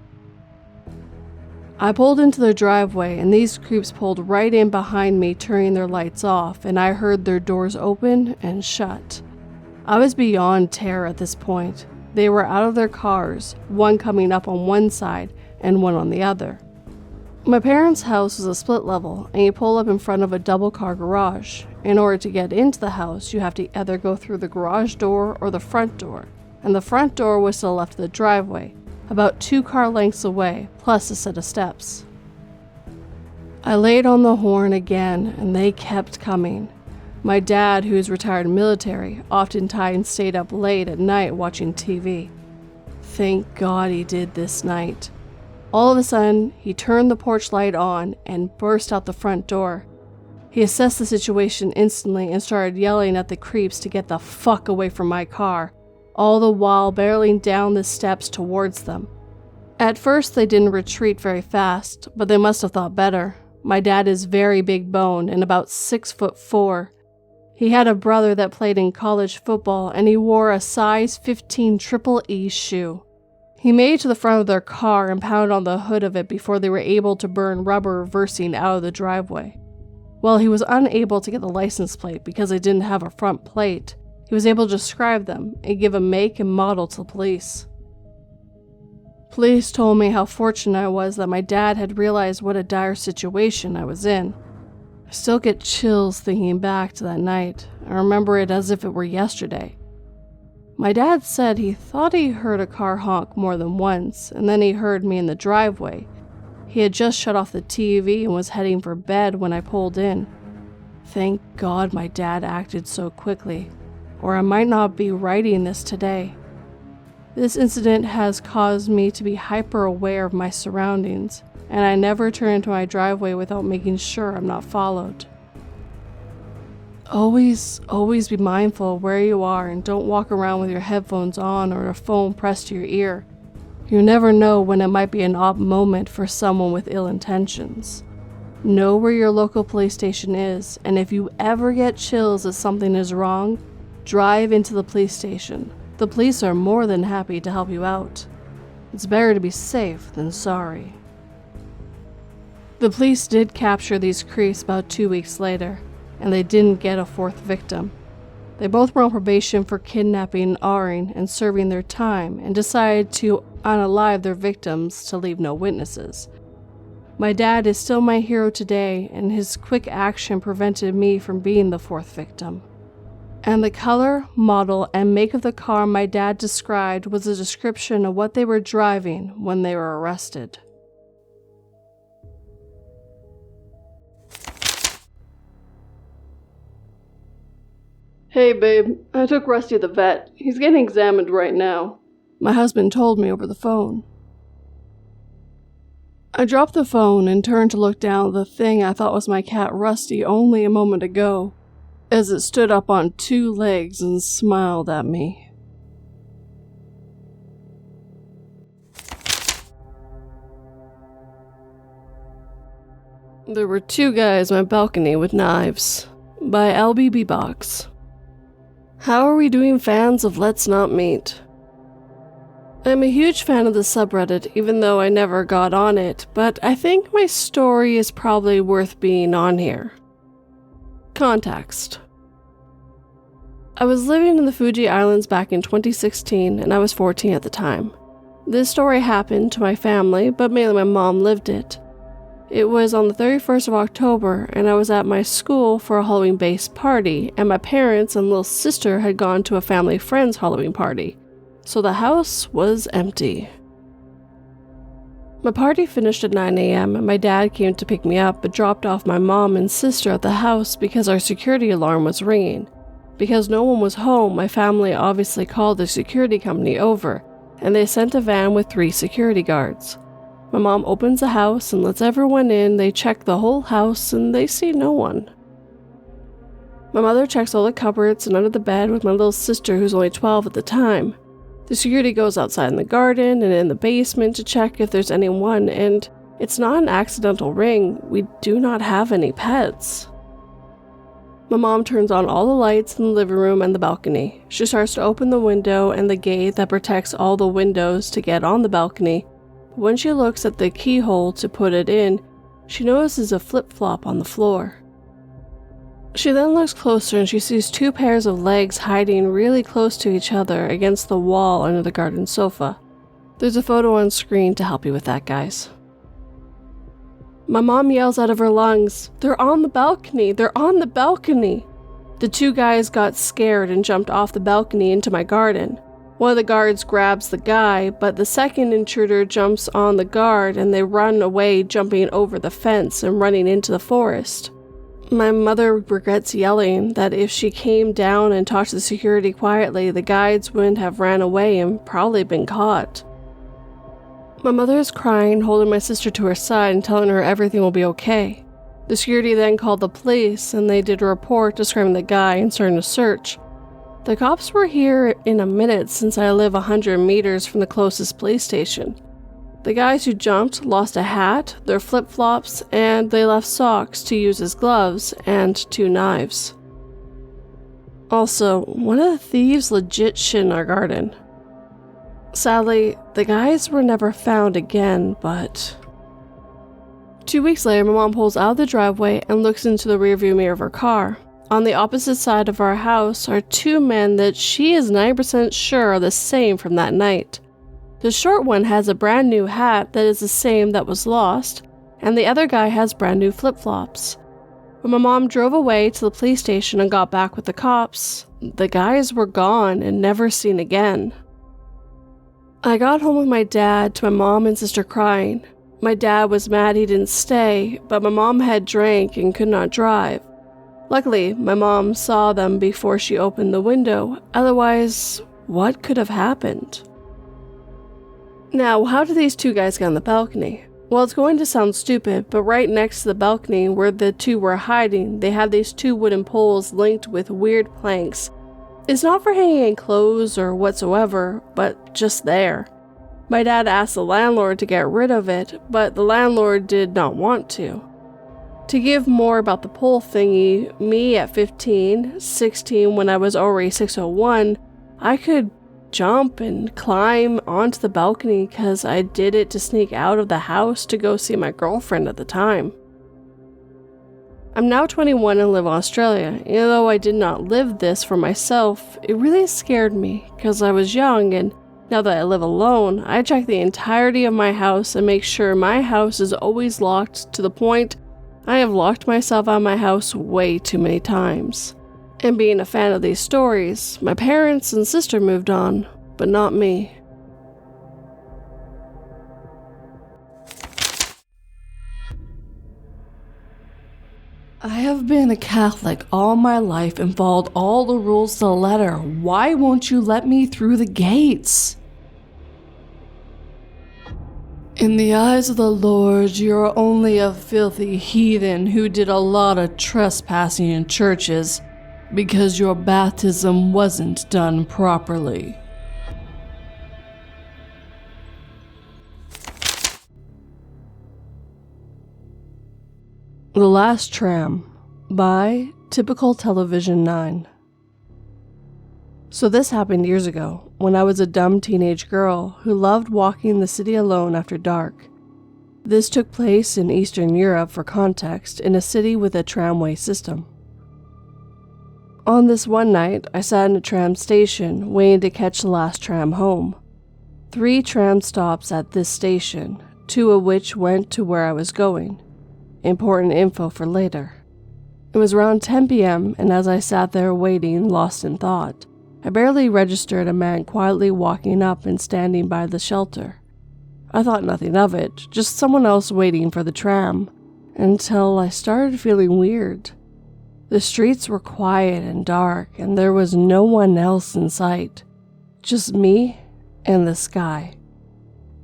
I pulled into their driveway, and these creeps pulled right in behind me, turning their lights off, and I heard their doors open and shut. I was beyond terror at this point. They were out of their cars, one coming up on one side and one on the other. My parents' house was a split level, and you pull up in front of a double-car garage. In order to get into the house, you have to either go through the garage door or the front door, and the front door was to the left of the driveway, about 2 car lengths away, plus a set of steps. I laid on the horn again, and they kept coming. My dad, who is retired military, oftentimes stayed up late at night watching TV. Thank God he did this night. All of a sudden, he turned the porch light on and burst out the front door. He assessed the situation instantly and started yelling at the creeps to get the fuck away from my car, all the while barreling down the steps towards them. At first, they didn't retreat very fast, but they must have thought better. My dad is very big boned and about 6'4". He had a brother that played in college football, and he wore a size 15 Triple E shoe. He made it to the front of their car and pounded on the hood of it before they were able to burn rubber reversing out of the driveway. While he was unable to get the license plate because they didn't have a front plate, he was able to describe them and give a make and model to the police. Police told me how fortunate I was that my dad had realized what a dire situation I was in. I still get chills thinking back to that night. I remember it as if it were yesterday. My dad said he thought he heard a car honk more than once, and then he heard me in the driveway. He had just shut off the TV and was heading for bed when I pulled in. Thank God my dad acted so quickly, or I might not be writing this today. This incident has caused me to be hyper aware of my surroundings, and I never turn into my driveway without making sure I'm not followed. Always be mindful of where you are and don't walk around with your headphones on or a phone pressed to your ear. You never know when it might be an odd moment for someone with ill intentions. Know where your local police station is, and if you ever get chills that something is wrong, drive into the police station. The police are more than happy to help you out. It's better to be safe than sorry. The police did capture these creeps about 2 weeks later, and they didn't get a 4th victim. They both were on probation for kidnapping, R-ing, and serving their time, and decided to unalive their victims to leave no witnesses. My dad is still my hero today, and his quick action prevented me from being the 4th victim. And the color, model, and make of the car my dad described was a description of what they were driving when they were arrested. Hey babe, I took Rusty to the vet. He's getting examined right now. My husband told me over the phone. I dropped the phone and turned to look down at the thing I thought was my cat Rusty only a moment ago, as it stood up on 2 legs and smiled at me. There were 2 guys on my balcony with knives, by EliBbox. How are we doing, fans of Let's Not Meet? I'm a huge fan of the subreddit, even though I never got on it, but I think my story is probably worth being on here. Context. I was living in the Fuji Islands back in 2016, and I was 14 at the time. This story happened to my family, but mainly my mom lived it. It was on the 31st of October, and I was at my school for a Halloween-based party, and my parents and little sister had gone to a family friend's Halloween party, so the house was empty. My party finished at 9 a.m., and my dad came to pick me up but dropped off my mom and sister at the house because our security alarm was ringing. Because no one was home, my family obviously called the security company over, and they sent a van with 3 security guards. My mom opens the house and lets everyone in. They check the whole house and they see no one. My mother checks all the cupboards and under the bed with my little sister, who's only 12 at the time. The security goes outside in the garden and in the basement to check if there's anyone, and it's not an accidental ring. We do not have any pets. My mom turns on all the lights in the living room and the balcony. She starts to open the window and the gate that protects all the windows to get on the balcony. But when she looks at the keyhole to put it in, she notices a flip-flop on the floor. She then looks closer and she sees two pairs of legs hiding really close to each other against the wall under the garden sofa. There's a photo on screen to help you with that, guys. My mom yells out of her lungs, "They're on the balcony! They're on the balcony!" The two guys got scared and jumped off the balcony into my garden. One of the guards grabs the guy, but the second intruder jumps on the guard and they run away, jumping over the fence and running into the forest. My mother regrets yelling that if she came down and talked to the security quietly, the guides wouldn't have ran away and probably been caught. My mother is crying, holding my sister to her side and telling her everything will be okay. The security then called the police and they did a report describing the guy and starting a search. The cops were here in a minute since I live 100 meters from the closest police station. The guys who jumped lost a hat, their flip-flops, and they left socks to use as gloves and 2 knives. Also, one of the thieves legit shit in our garden. Sadly, the guys were never found again, but 2 weeks later, my mom pulls out of the driveway and looks into the rearview mirror of her car. On the opposite side of our house are 2 men that she is 90% sure are the same from that night. The short one has a brand new hat that is the same that was lost, and the other guy has brand new flip-flops. When my mom drove away to the police station and got back with the cops, the guys were gone and never seen again. I got home with my dad to my mom and sister crying. My dad was mad he didn't stay, but my mom had drank and could not drive. Luckily, my mom saw them before she opened the window, otherwise, what could have happened? Now, how did these 2 guys get on the balcony? Well, it's going to sound stupid, but right next to the balcony where the 2 were hiding, they had these 2 wooden poles linked with weird planks. It's not for hanging clothes or whatsoever, but just there. My dad asked the landlord to get rid of it, but the landlord did not want to. To give more about the pole thingy, me at 15, 16 when I was already 601, I could jump and climb onto the balcony because I did it to sneak out of the house to go see my girlfriend at the time. I'm now 21 and live in Australia. Even though I did not live this for myself, it really scared me because I was young, and now that I live alone, I check the entirety of my house and make sure my house is always locked, to the point I have locked myself out of my house way too many times. And being a fan of these stories, my parents and sister moved on, but not me. I have been a Catholic all my life and followed all the rules to the letter. Why won't you let me through the gates? In the eyes of the Lord, you're only a filthy heathen who did a lot of trespassing in churches because your baptism wasn't done properly. The Last Tram by Typical Television 9. So this happened years ago, when I was a dumb teenage girl who loved walking the city alone after dark. This took place in Eastern Europe, for context, in a city with a tramway system. On this one night, I sat in a tram station, waiting to catch the last tram home. 3 tram stops at this station, 2 of which went to where I was going. Important info for later. It was around 10 p.m., and as I sat there waiting, lost in thought, I barely registered a man quietly walking up and standing by the shelter. I thought nothing of it, just someone else waiting for the tram, until I started feeling weird. The streets were quiet and dark, and there was no one else in sight. Just me and the sky.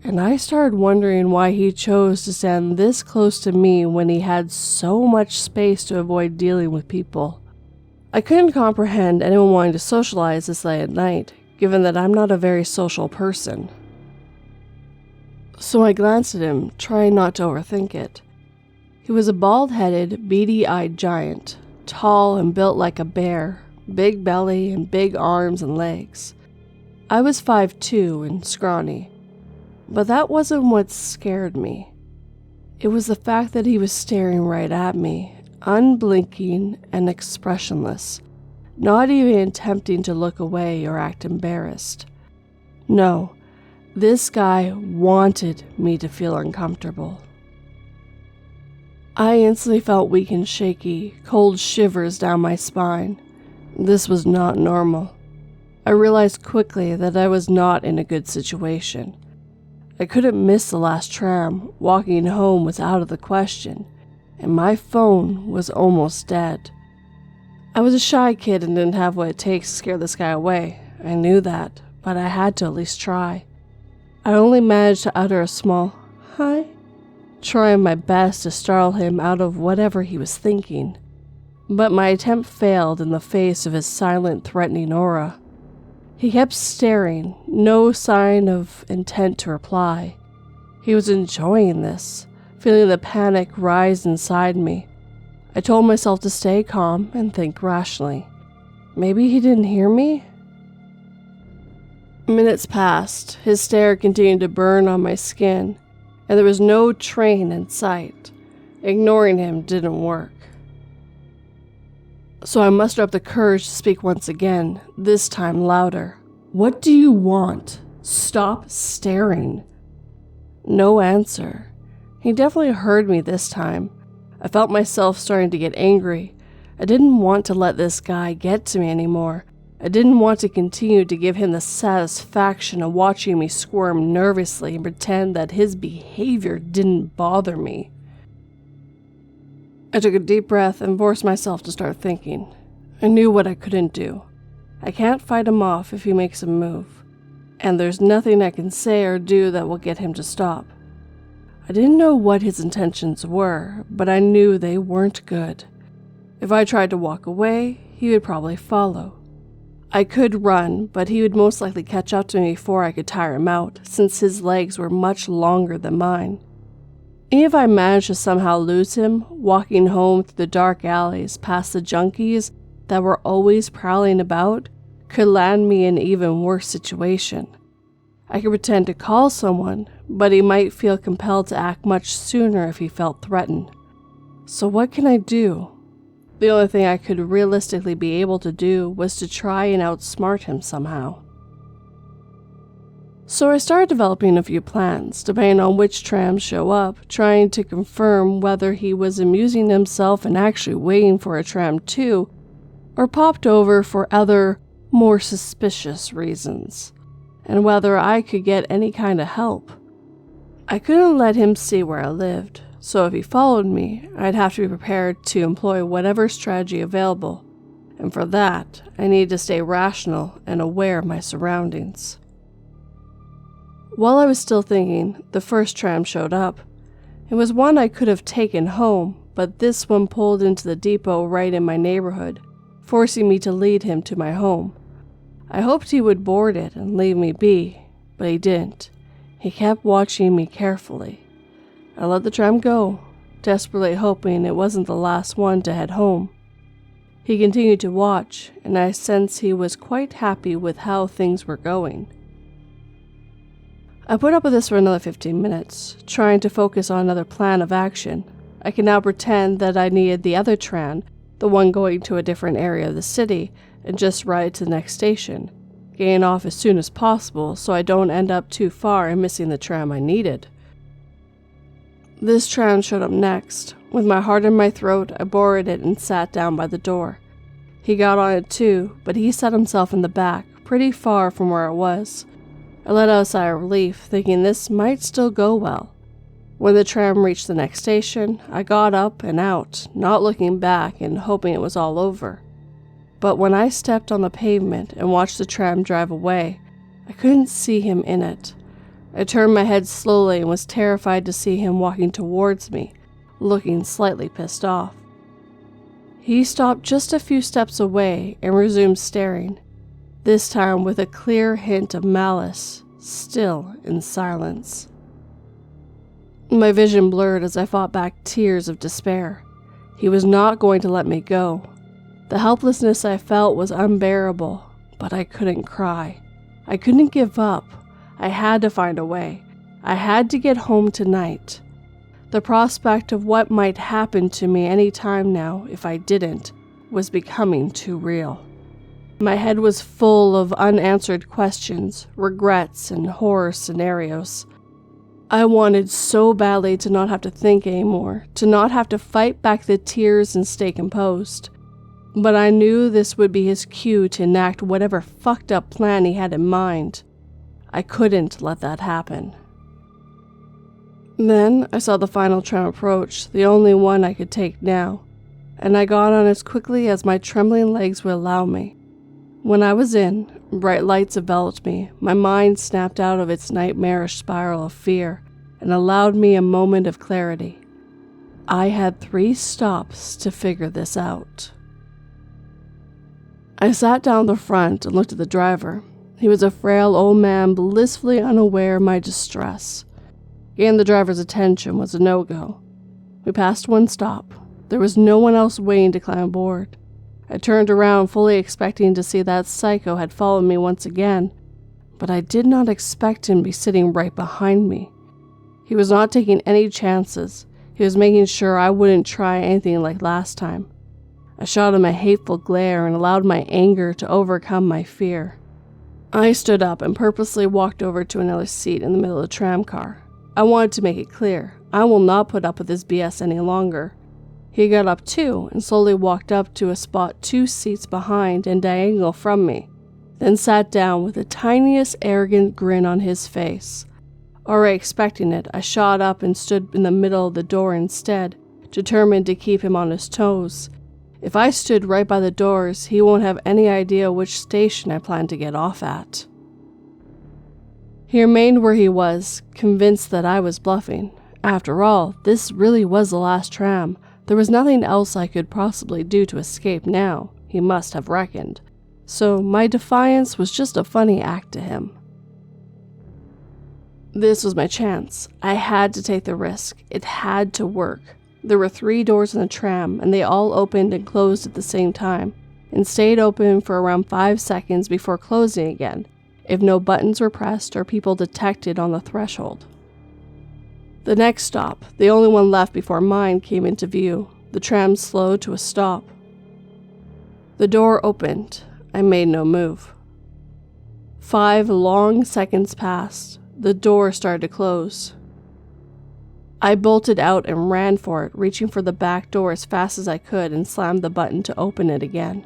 And I started wondering why he chose to stand this close to me when he had so much space to avoid dealing with people. I couldn't comprehend anyone wanting to socialize this late at night, given that I'm not a very social person. So I glanced at him, trying not to overthink it. He was a bald-headed, beady-eyed giant, tall and built like a bear, big belly and big arms and legs. I was 5'2" and scrawny, but that wasn't what scared me. It was the fact that he was staring right at me, unblinking and expressionless, not even attempting to look away or act embarrassed. No, this guy wanted me to feel uncomfortable. I instantly felt weak and shaky, cold shivers down my spine. This was not normal. I realized quickly that I was not in a good situation. I couldn't miss the last tram, walking home was out of the question, and my phone was almost dead. I was a shy kid and didn't have what it takes to scare this guy away. I knew that, but I had to at least try. I only managed to utter a small, "Hi," trying my best to startle him out of whatever he was thinking. But my attempt failed in the face of his silent, threatening aura. He kept staring, no sign of intent to reply. He was enjoying this, feeling the panic rise inside me. I told myself to stay calm and think rationally. Maybe he didn't hear me? Minutes passed, his stare continued to burn on my skin, and there was no train in sight. Ignoring him didn't work. So I mustered up the courage to speak once again, this time louder. "What do you want? Stop staring." No answer. He definitely heard me this time. I felt myself starting to get angry. I didn't want to let this guy get to me anymore. I didn't want to continue to give him the satisfaction of watching me squirm nervously and pretend that his behavior didn't bother me. I took a deep breath and forced myself to start thinking. I knew what I couldn't do. I can't fight him off if he makes a move, and there's nothing I can say or do that will get him to stop. I didn't know what his intentions were, but I knew they weren't good. If I tried to walk away, he would probably follow. I could run, but he would most likely catch up to me before I could tire him out, since his legs were much longer than mine. Even if I managed to somehow lose him, walking home through the dark alleys past the junkies that were always prowling about could land me in an even worse situation. I could pretend to call someone, but he might feel compelled to act much sooner if he felt threatened. So what can I do? The only thing I could realistically be able to do was to try and outsmart him somehow. So I started developing a few plans, depending on which trams show up, trying to confirm whether he was amusing himself and actually waiting for a tram too, or popped over for other, more suspicious reasons, and whether I could get any kind of help. I couldn't let him see where I lived, so if he followed me, I'd have to be prepared to employ whatever strategy available, and for that, I needed to stay rational and aware of my surroundings. While I was still thinking, the first tram showed up. It was one I could have taken home, but this one pulled into the depot right in my neighborhood, forcing me to lead him to my home. I hoped he would board it and leave me be, but he didn't. He kept watching me carefully. I let the tram go, desperately hoping it wasn't the last one to head home. He continued to watch, and I sensed he was quite happy with how things were going. I put up with this for another 15 minutes, trying to focus on another plan of action. I can now pretend that I needed the other tram, the one going to a different area of the city, and just ride to the next station, getting off as soon as possible so I don't end up too far and missing the tram I needed. This tram showed up next. With my heart in my throat, I boarded it and sat down by the door. He got on it too, but he set himself in the back, pretty far from where I was. I let out a sigh of relief, thinking this might still go well. When the tram reached the next station, I got up and out, not looking back and hoping it was all over. But when I stepped on the pavement and watched the tram drive away, I couldn't see him in it. I turned my head slowly and was terrified to see him walking towards me, looking slightly pissed off. He stopped just a few steps away and resumed staring, this time with a clear hint of malice, still in silence. My vision blurred as I fought back tears of despair. He was not going to let me go. The helplessness I felt was unbearable, but I couldn't cry. I couldn't give up. I had to find a way. I had to get home tonight. The prospect of what might happen to me any time now if I didn't was becoming too real. My head was full of unanswered questions, regrets, and horror scenarios. I wanted so badly to not have to think anymore, to not have to fight back the tears and stay composed. But I knew this would be his cue to enact whatever fucked up plan he had in mind. I couldn't let that happen. Then I saw the final tram approach, the only one I could take now, and I got on as quickly as my trembling legs would allow me. When I was in, bright lights enveloped me, my mind snapped out of its nightmarish spiral of fear and allowed me a moment of clarity. I had 3 stops to figure this out. I sat down the front and looked at the driver. He was a frail old man, blissfully unaware of my distress. Getting the driver's attention was a no-go. We passed 1 stop. There was no one else waiting to climb aboard. I turned around, fully expecting to see that psycho had followed me once again, but I did not expect him to be sitting right behind me. He was not taking any chances. He was making sure I wouldn't try anything like last time. I shot him a hateful glare and allowed my anger to overcome my fear. I stood up and purposely walked over to another seat in the middle of the tram car. I wanted to make it clear, I will not put up with this BS any longer. He got up too and slowly walked up to a spot 2 seats behind and diagonal from me, then sat down with the tiniest arrogant grin on his face. Already expecting it, I shot up and stood in the middle of the door instead, determined to keep him on his toes. If I stood right by the doors, he won't have any idea which station I planned to get off at. He remained where he was, convinced that I was bluffing. After all, this really was the last tram. There was nothing else I could possibly do to escape now, he must have reckoned. So my defiance was just a funny act to him. This was my chance. I had to take the risk. It had to work. There were 3 doors in the tram, and they all opened and closed at the same time, and stayed open for around 5 seconds before closing again, if no buttons were pressed or people detected on the threshold. The next stop, the only one left before mine, came into view. The tram slowed to a stop. The door opened. I made no move. 5 long seconds passed. The door started to close. I bolted out and ran for it, reaching for the back door as fast as I could and slammed the button to open it again.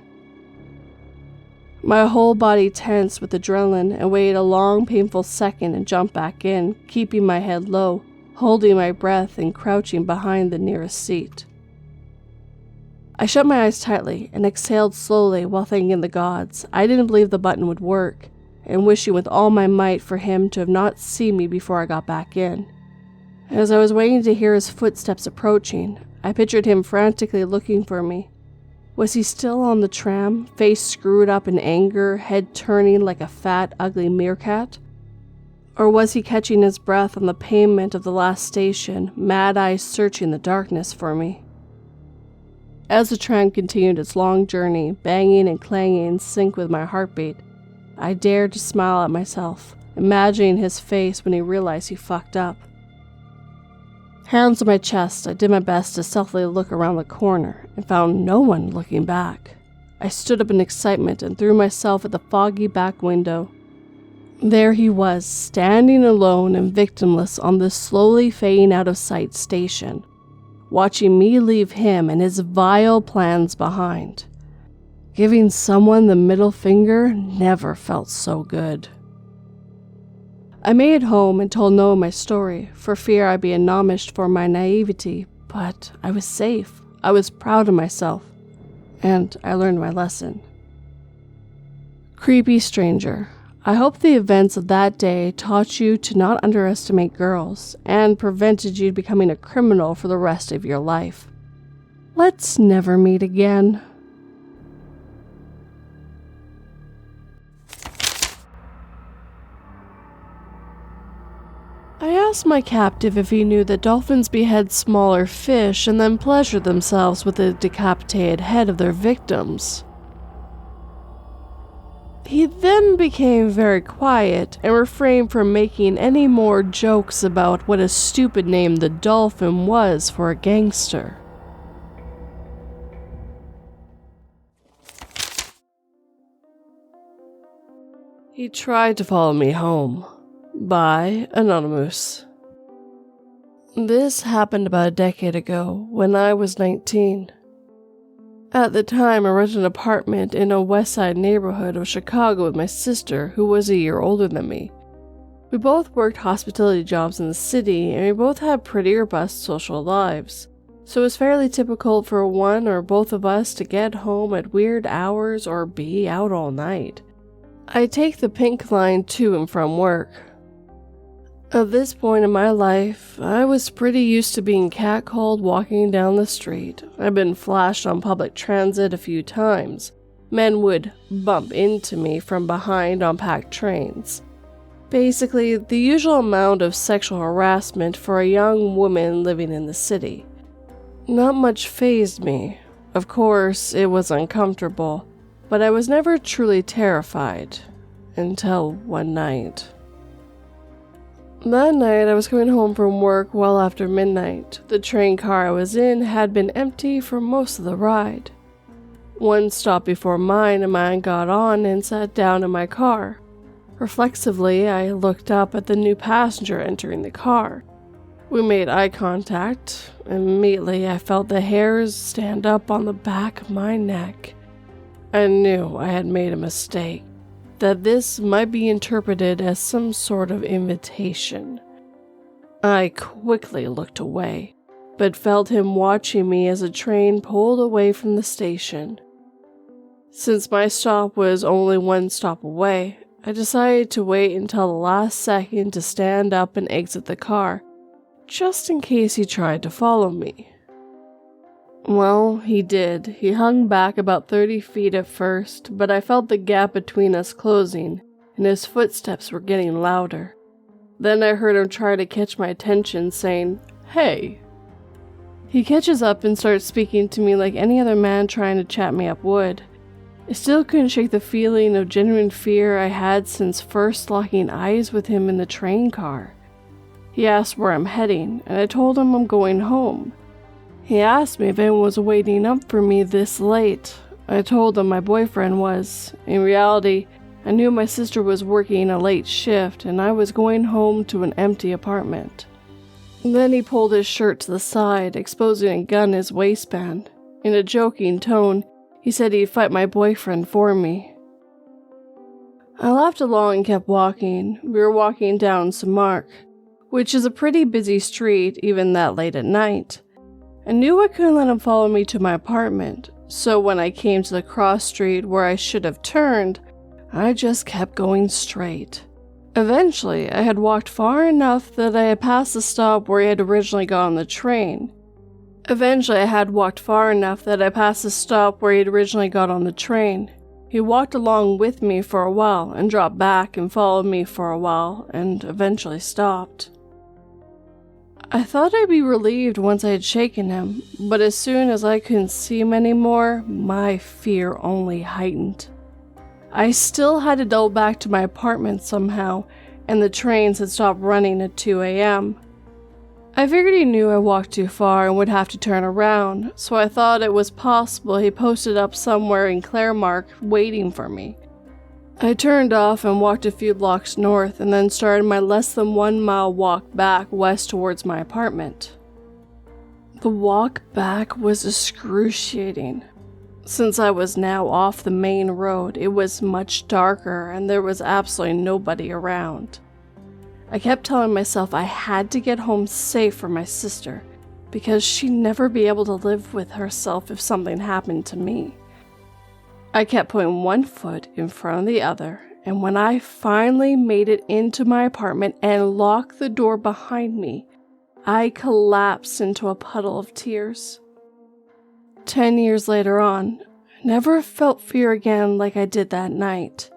My whole body tensed with adrenaline and waited a long, painful second and jumped back in, keeping my head low, holding my breath and crouching behind the nearest seat. I shut my eyes tightly and exhaled slowly while thanking the gods. I didn't believe the button would work, and wishing with all my might for him to have not seen me before I got back in. As I was waiting to hear his footsteps approaching, I pictured him frantically looking for me. Was he still on the tram, face screwed up in anger, head turning like a fat, ugly meerkat? Or was he catching his breath on the pavement of the last station, mad eyes searching the darkness for me? As the tram continued its long journey, banging and clanging in sync with my heartbeat, I dared to smile at myself, imagining his face when he realized he fucked up. Hands on my chest, I did my best to stealthily look around the corner and found no one looking back. I stood up in excitement and threw myself at the foggy back window. There he was, standing alone and victimless on the slowly fading out of sight station, watching me leave him and his vile plans behind. Giving someone the middle finger never felt so good. I made it home and told Noah my story, for fear I'd be admonished for my naivety, but I was safe. I was proud of myself, and I learned my lesson. Creepy stranger, I hope the events of that day taught you to not underestimate girls, and prevented you becoming a criminal for the rest of your life. Let's never meet again. I asked my captive if he knew that dolphins behead smaller fish and then pleasure themselves with the decapitated head of their victims. He then became very quiet and refrained from making any more jokes about what a stupid name the dolphin was for a gangster. He tried to follow me home. By Anonymoose. This happened about a decade ago, when I was 19. At the time, I rented an apartment in a west side neighborhood of Chicago with my sister, who was a year older than me. We both worked hospitality jobs in the city, and we both had pretty robust social lives, so it was fairly typical for one or both of us to get home at weird hours or be out all night. I take the pink line to and from work. At this point in my life, I was pretty used to being catcalled walking down the street. I'd been flashed on public transit a few times. Men would bump into me from behind on packed trains. Basically, the usual amount of sexual harassment for a young woman living in the city. Not much fazed me. Of course, it was uncomfortable, but I was never truly terrified. Until one night. That night, I was coming home from work well after midnight. The train car I was in had been empty for most of the ride. One stop before mine, a man got on and sat down in my car. Reflexively, I looked up at the new passenger entering the car. We made eye contact. Immediately, I felt the hairs stand up on the back of my neck. I knew I had made a mistake. That this might be interpreted as some sort of invitation. I quickly looked away, but felt him watching me as the train pulled away from the station. Since my stop was only one stop away, I decided to wait until the last second to stand up and exit the car, just in case he tried to follow me. Well, he did. He hung back about 30 feet at first, but I felt the gap between us closing, and his footsteps were getting louder. Then I heard him try to catch my attention, saying, "Hey." He catches up and starts speaking to me like any other man trying to chat me up would. I still couldn't shake the feeling of genuine fear I had since first locking eyes with him in the train car. He asked where I'm heading, and I told him I'm going home. He asked me if anyone was waiting up for me this late. I told him my boyfriend was. In reality, I knew my sister was working a late shift and I was going home to an empty apartment. Then he pulled his shirt to the side, exposing a gun in his waistband. In a joking tone, he said he'd fight my boyfriend for me. I laughed along and kept walking. We were walking down Samark, which is a pretty busy street even that late at night. I knew I couldn't let him follow me to my apartment, so when I came to the cross street where I should have turned, I just kept going straight. Eventually, I had walked far enough that I had passed the stop where he had originally got on the train. He walked along with me for a while and dropped back and followed me for a while and eventually stopped. I thought I'd be relieved once I had shaken him, but as soon as I couldn't see him anymore, my fear only heightened. I still had to double back to my apartment somehow, and the trains had stopped running at 2 a.m. I figured he knew I walked too far and would have to turn around, so I thought it was possible he posted up somewhere in Claremont waiting for me. I turned off and walked a few blocks north and then started my less than 1 mile walk back west towards my apartment. The walk back was excruciating. Since I was now off the main road, it was much darker and there was absolutely nobody around. I kept telling myself I had to get home safe for my sister, because she'd never be able to live with herself if something happened to me. I kept putting one foot in front of the other, and when I finally made it into my apartment and locked the door behind me, I collapsed into a puddle of tears. 10 years later on, I never felt fear again like I did that night.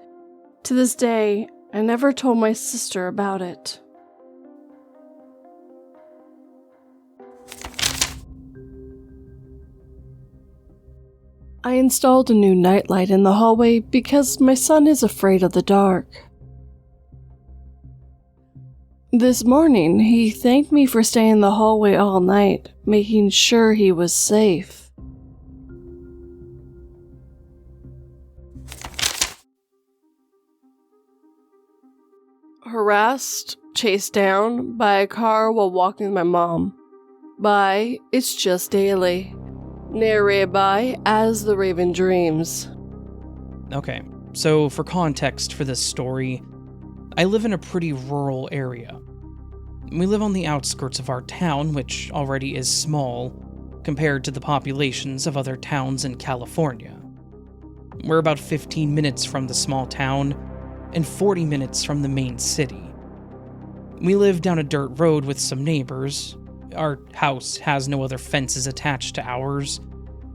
To this day, I never told my sister about it. I installed a new nightlight in the hallway because my son is afraid of the dark. This morning, he thanked me for staying in the hallway all night, making sure he was safe. Harassed, chased down by a car while walking with my mom. By It's Just Daily. Narrated by As the Raven Dreams. Okay, so for context for this story, I live in a pretty rural area. We live on the outskirts of our town, which already is small compared to the populations of other towns in California. We're about 15 minutes from the small town and 40 minutes from the main city. We live down a dirt road with some neighbors. Our house has no other fences attached to ours,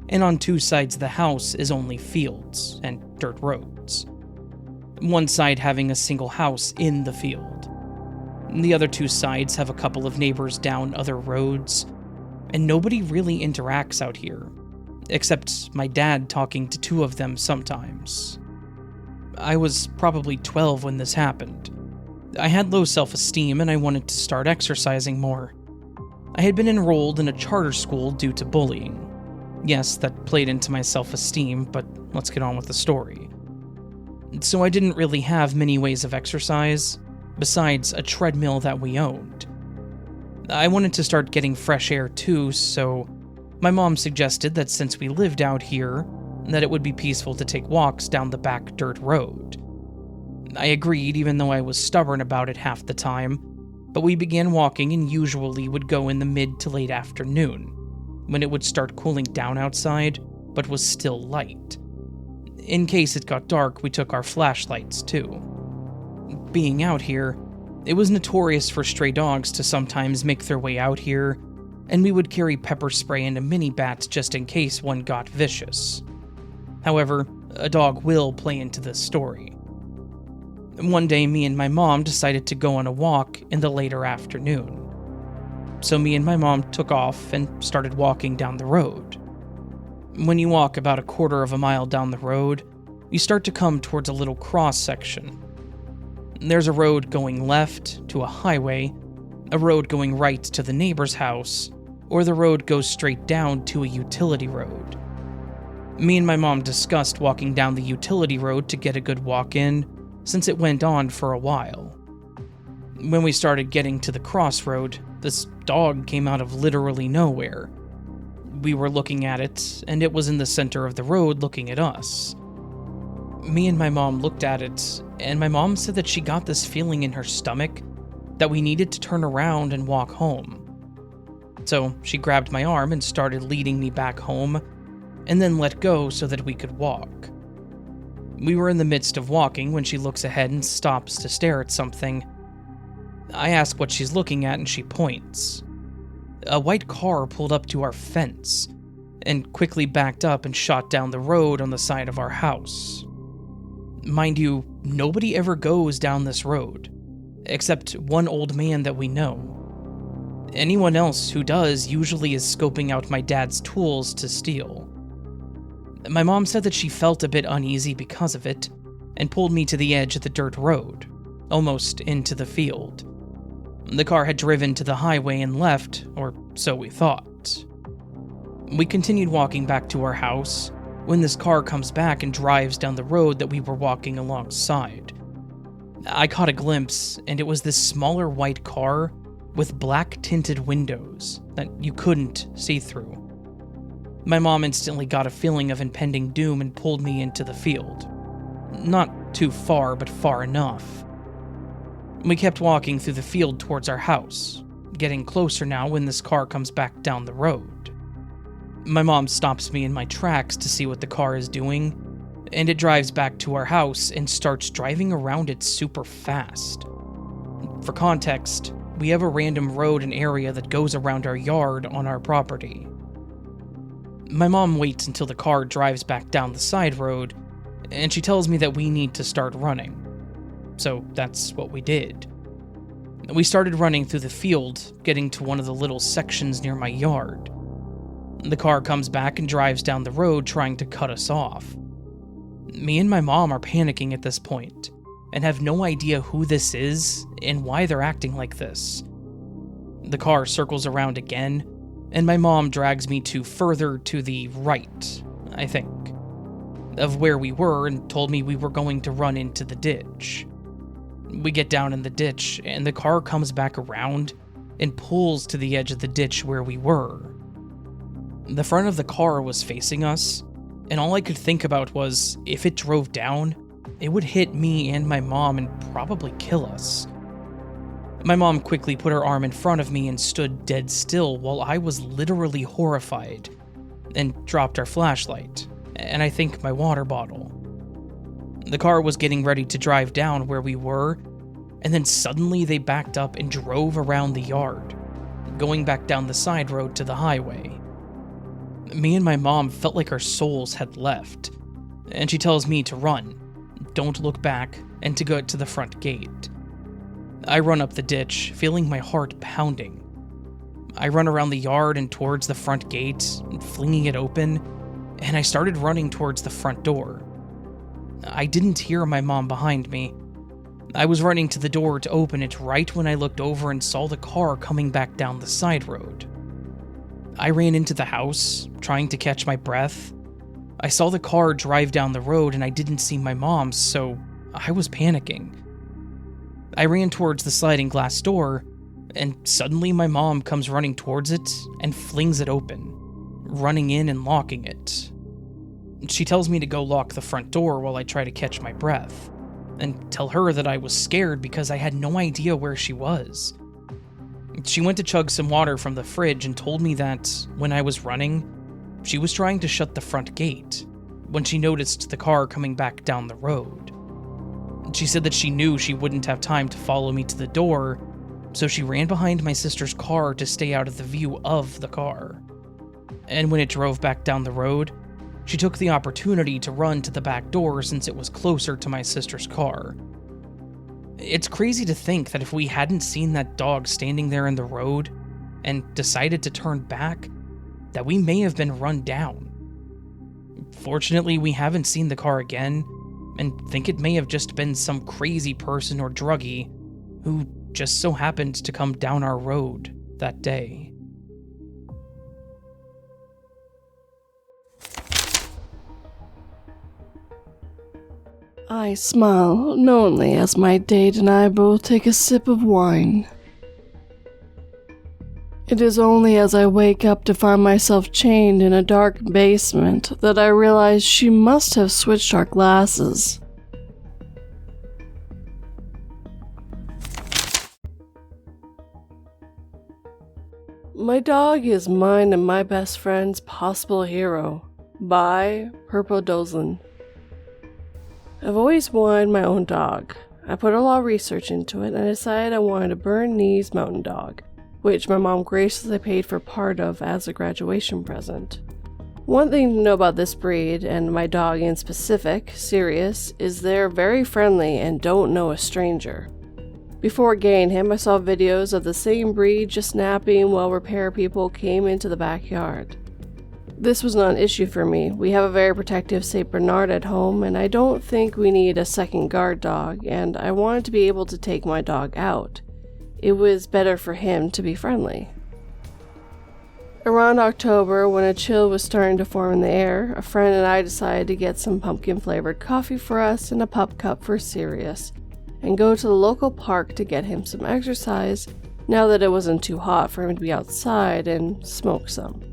and on two sides of the house is only fields and dirt roads. One side having a single house in the field. The other two sides have a couple of neighbors down other roads, and nobody really interacts out here, except my dad talking to two of them sometimes. I was probably 12 when this happened. I had low self-esteem and I wanted to start exercising more. I had been enrolled in a charter school due to bullying. Yes, that played into my self-esteem, but let's get on with the story. So I didn't really have many ways of exercise, besides a treadmill that we owned. I wanted to start getting fresh air too, so my mom suggested that since we lived out here, that it would be peaceful to take walks down the back dirt road. I agreed, even though I was stubborn about it half the time, but we began walking and usually would go in the mid to late afternoon, when it would start cooling down outside, but was still light. In case it got dark, we took our flashlights too. Being out here, it was notorious for stray dogs to sometimes make their way out here, and we would carry pepper spray and a mini bat just in case one got vicious. However, a dog will play into this story. One day, me and my mom decided to go on a walk in the later afternoon. So me and my mom took off and started walking down the road. When you walk about a quarter of a mile down the road, you start to come towards a little cross section. There's a road going left to a highway, a road going right to the neighbor's house, or the road goes straight down to a utility road. Me and my mom discussed walking down the utility road to get a good walk in, since it went on for a while. When we started getting to the crossroad, this dog came out of literally nowhere. We were looking at it, and it was in the center of the road looking at us. Me and my mom looked at it, and my mom said that she got this feeling in her stomach that we needed to turn around and walk home. So she grabbed my arm and started leading me back home, and then let go so that we could walk. We were in the midst of walking when she looks ahead and stops to stare at something. I ask what she's looking at and she points. A white car pulled up to our fence and quickly backed up and shot down the road on the side of our house. Mind you, nobody ever goes down this road, except one old man that we know. Anyone else who does usually is scoping out my dad's tools to steal. My mom said that she felt a bit uneasy because of it, and pulled me to the edge of the dirt road, almost into the field. The car had driven to the highway and left, or so we thought. We continued walking back to our house, when this car comes back and drives down the road that we were walking alongside. I caught a glimpse, and it was this smaller white car with black tinted windows that you couldn't see through. My mom instantly got a feeling of impending doom and pulled me into the field. Not too far, but far enough. We kept walking through the field towards our house, getting closer now when this car comes back down the road. My mom stops me in my tracks to see what the car is doing, and it drives back to our house and starts driving around it super fast. For context, we have a random road and area that goes around our yard on our property. My mom waits until the car drives back down the side road, and she tells me that we need to start running. So that's what we did. We started running through the field, getting to one of the little sections near my yard. The car comes back and drives down the road trying to cut us off. Me and my mom are panicking at this point and have no idea who this is and why they're acting like this. The car circles around again, and my mom drags me further to the right, I think, of where we were and told me we were going to run into the ditch. We get down in the ditch, and the car comes back around and pulls to the edge of the ditch where we were. The front of the car was facing us, and all I could think about was if it drove down, it would hit me and my mom and probably kill us. My mom quickly put her arm in front of me and stood dead still while I was literally horrified, and dropped our flashlight, and I think my water bottle. The car was getting ready to drive down where we were, and then suddenly they backed up and drove around the yard, going back down the side road to the highway. Me and my mom felt like our souls had left, and she tells me to run, don't look back, and to go to the front gate. I run up the ditch, feeling my heart pounding. I run around the yard and towards the front gate, flinging it open, and I started running towards the front door. I didn't hear my mom behind me. I was running to the door to open it right when I looked over and saw the car coming back down the side road. I ran into the house, trying to catch my breath. I saw the car drive down the road and I didn't see my mom, so I was panicking. I ran towards the sliding glass door, and suddenly my mom comes running towards it and flings it open, running in and locking it. She tells me to go lock the front door while I try to catch my breath, and tell her that I was scared because I had no idea where she was. She went to chug some water from the fridge and told me that, when I was running, she was trying to shut the front gate when she noticed the car coming back down the road. She said that she knew she wouldn't have time to follow me to the door, so she ran behind my sister's car to stay out of the view of the car. And when it drove back down the road, she took the opportunity to run to the back door since it was closer to my sister's car. It's crazy to think that if we hadn't seen that dog standing there in the road and decided to turn back, that we may have been run down. Fortunately, we haven't seen the car again, and think it may have just been some crazy person or druggie who just so happened to come down our road that day. I smile knowingly as my date and I both take a sip of wine. It is only as I wake up to find myself chained in a dark basement that I realize she must have switched our glasses. My dog is mine and my best friend's possible hero, by Purple-Doople. I've always wanted my own dog. I put a lot of research into it and I decided I wanted a Bernese mountain dog, which my mom graciously paid for part of as a graduation present. One thing to know about this breed, and my dog in specific, Sirius, is they're very friendly and don't know a stranger. Before getting him, I saw videos of the same breed just napping while repair people came into the backyard. This was not an issue for me. We have a very protective St. Bernard at home, and I don't think we need a second guard dog, and I wanted to be able to take my dog out. It was better for him to be friendly. Around October, when a chill was starting to form in the air, a friend and I decided to get some pumpkin-flavored coffee for us and a pup cup for Sirius, and go to the local park to get him some exercise now that it wasn't too hot for him to be outside and smoke some.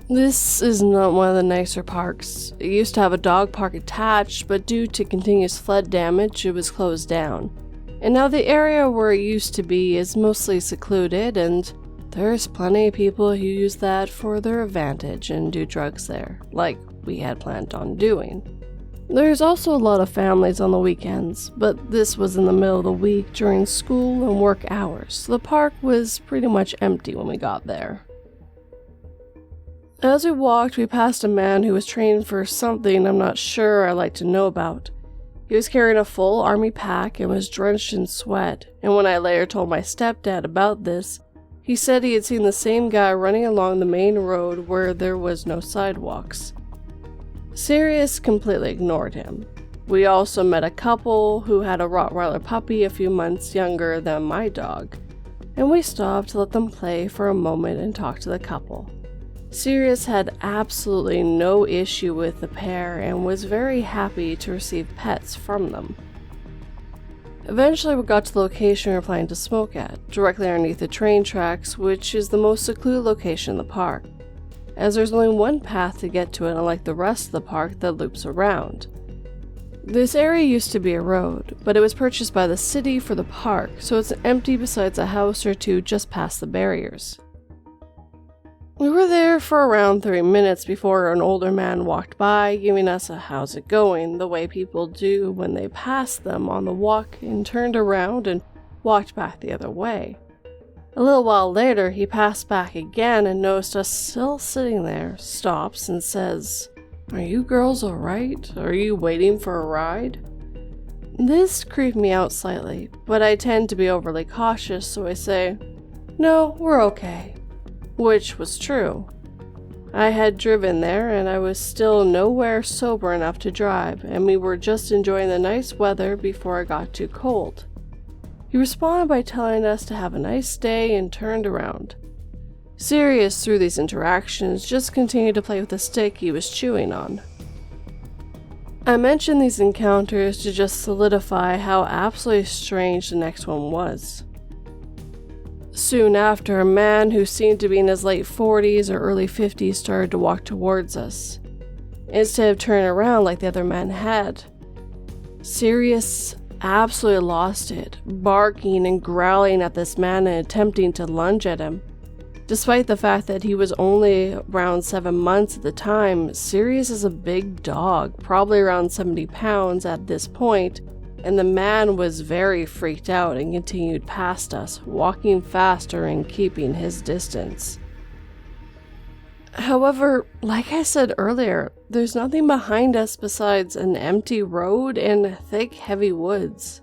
This is not one of the nicer parks. It used to have a dog park attached, but due to continuous flood damage, it was closed down. And now the area where it used to be is mostly secluded, and there's plenty of people who use that for their advantage and do drugs there, like we had planned on doing. There's also a lot of families on the weekends, but this was in the middle of the week during school and work hours, so the park was pretty much empty when we got there. As we walked, we passed a man who was trained for something I'm not sure I'd like to know about. He was carrying a full army pack and was drenched in sweat, and when I later told my stepdad about this, He said he had seen the same guy running along the main road where there was no sidewalks. Sirius completely ignored him. We also met a couple who had a Rottweiler puppy a few months younger than my dog, and we stopped to let them play for a moment and talk to the couple. Sirius had absolutely no issue with the pair and was very happy to receive pets from them. Eventually we got to the location we were planning to smoke at, directly underneath the train tracks, which is the most secluded location in the park, as there's only one path to get to it, unlike the rest of the park that loops around. This area used to be a road, but it was purchased by the city for the park, so it's empty besides a house or two just past the barriers. We were there for around 30 minutes before an older man walked by, giving us a "how's it going," the way people do when they pass them on the walk, and turned around and walked back the other way. A little while later, he passed back again and noticed us still sitting there, stops and says, "Are you girls alright? Are you waiting for a ride?" This creeped me out slightly, but I tend to be overly cautious, so I say, "No, we're okay." Which was true. I had driven there, and I was still nowhere sober enough to drive, and we were just enjoying the nice weather before it got too cold. He responded by telling us to have a nice day and turned around. Sirius, through these interactions, just continued to play with the stick he was chewing on. I mentioned these encounters to just solidify how absolutely strange the next one was. Soon after, a man who seemed to be in his late 40s or early 50s started to walk towards us, instead of turning around like the other man had. Sirius absolutely lost it, barking and growling at this man and attempting to lunge at him. Despite the fact that he was only around 7 months at the time, Sirius is a big dog, probably around 70 pounds at this point, and the man was very freaked out and continued past us, walking faster and keeping his distance. However, like I said earlier, there's nothing behind us besides an empty road and thick, heavy woods.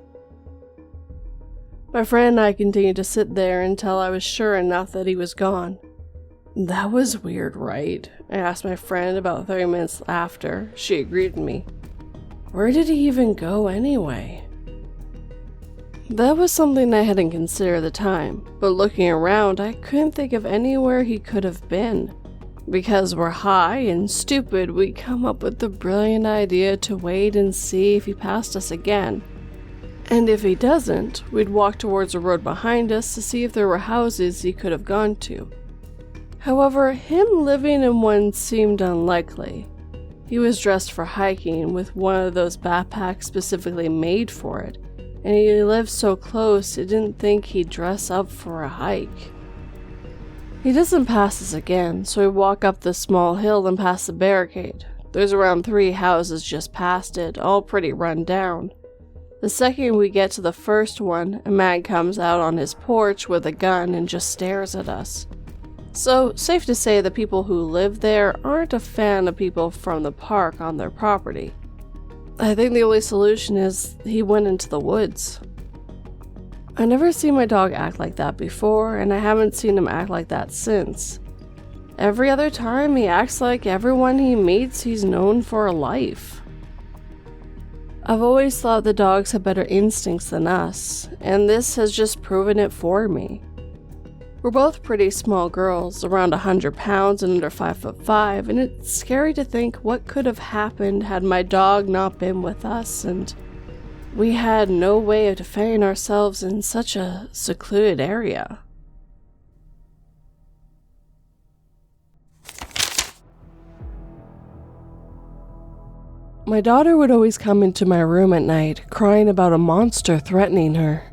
My friend and I continued to sit there until I was sure enough that he was gone. "That was weird, right?" I asked my friend about 30 minutes after. She agreed with me. "Where did he even go anyway?" That was something I hadn't considered at the time, but looking around, I couldn't think of anywhere he could have been. Because we're high and stupid, we come up with the brilliant idea to wait and see if he passed us again. And if he doesn't, we'd walk towards the road behind us to see if there were houses he could have gone to. However, him living in one seemed unlikely. He was dressed for hiking with one of those backpacks specifically made for it, and he lived so close I didn't think he'd dress up for a hike. He doesn't pass us again, so we walk up the small hill and past the barricade. There's around 3 houses just past it, all pretty run down. The second we get to the first one, a man comes out on his porch with a gun and just stares at us. So, safe to say the people who live there aren't a fan of people from the park on their property. I think the only solution is he went into the woods. I never seen my dog act like that before, and I haven't seen him act like that since. Every other time he acts like everyone he meets he's known for life. I've always thought the dogs have better instincts than us, and this has just proven it for me. We're both pretty small girls, around 100 pounds and under 5'5", and it's scary to think what could have happened had my dog not been with us, and we had no way of defending ourselves in such a secluded area. My daughter would always come into my room at night, crying about a monster threatening her.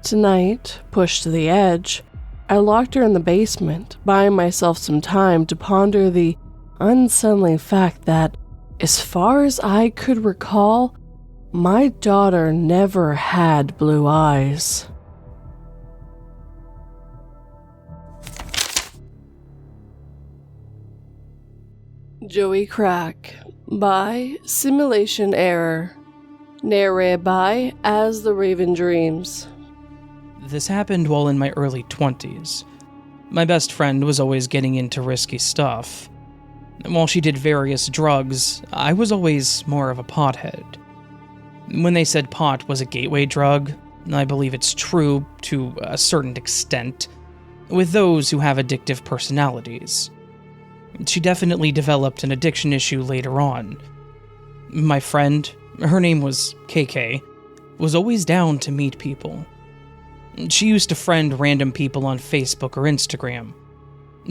Tonight, pushed to the edge, I locked her in the basement, buying myself some time to ponder the unsettling fact that, as far as I could recall, my daughter never had blue eyes. Joey Crack by Simulation Error. Narrated by As the Raven Dreams. This happened while in my early 20s. My best friend was always getting into risky stuff. While she did various drugs, I was always more of a pothead. When they said pot was a gateway drug, I believe it's true to a certain extent, with those who have addictive personalities. She definitely developed an addiction issue later on. My friend, her name was KK, was always down to meet people. She used to friend random people on Facebook or Instagram.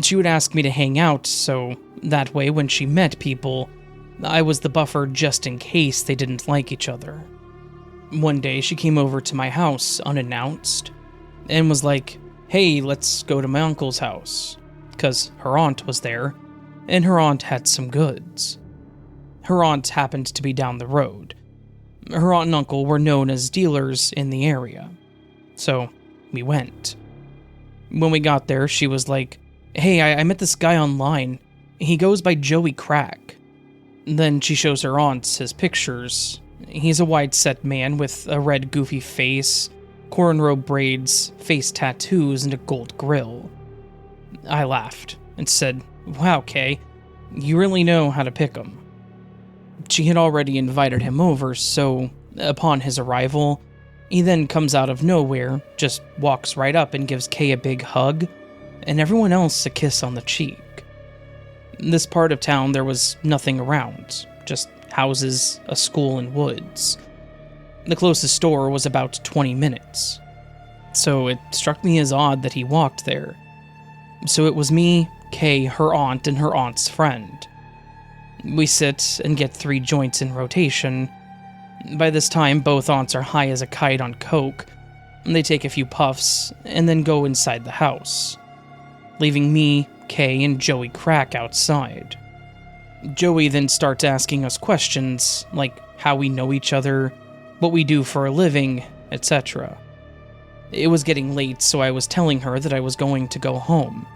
She would ask me to hang out, so that way when she met people, I was the buffer just in case they didn't like each other. One day she came over to my house unannounced and was like, "Hey, let's go to my uncle's house," because her aunt was there, and her aunt had some goods. Her aunt happened to be down the road. Her aunt and uncle were known as dealers in the area. So, we went. When we got there, she was like, "Hey, I met this guy online. He goes by Joey Crack." Then she shows her aunts his pictures. He's a wide-set man with a red goofy face, cornrow braids, face tattoos, and a gold grill. I laughed and said, "Wow, Kay, you really know how to pick 'em." She had already invited him over, so upon his arrival, he then comes out of nowhere, just walks right up and gives Kay a big hug, and everyone else a kiss on the cheek. In this part of town, there was nothing around, just houses, a school, and woods. The closest store was about 20 minutes, so it struck me as odd that he walked there. So it was me, Kay, her aunt, and her aunt's friend. We sit and get 3 joints in rotation. By this time, both aunts are high as a kite on coke. They take a few puffs, and then go inside the house, leaving me, Kay, and Joey Crack outside. Joey then starts asking us questions, like how we know each other, what we do for a living, etc. It was getting late, so I was telling her that I was going to go home.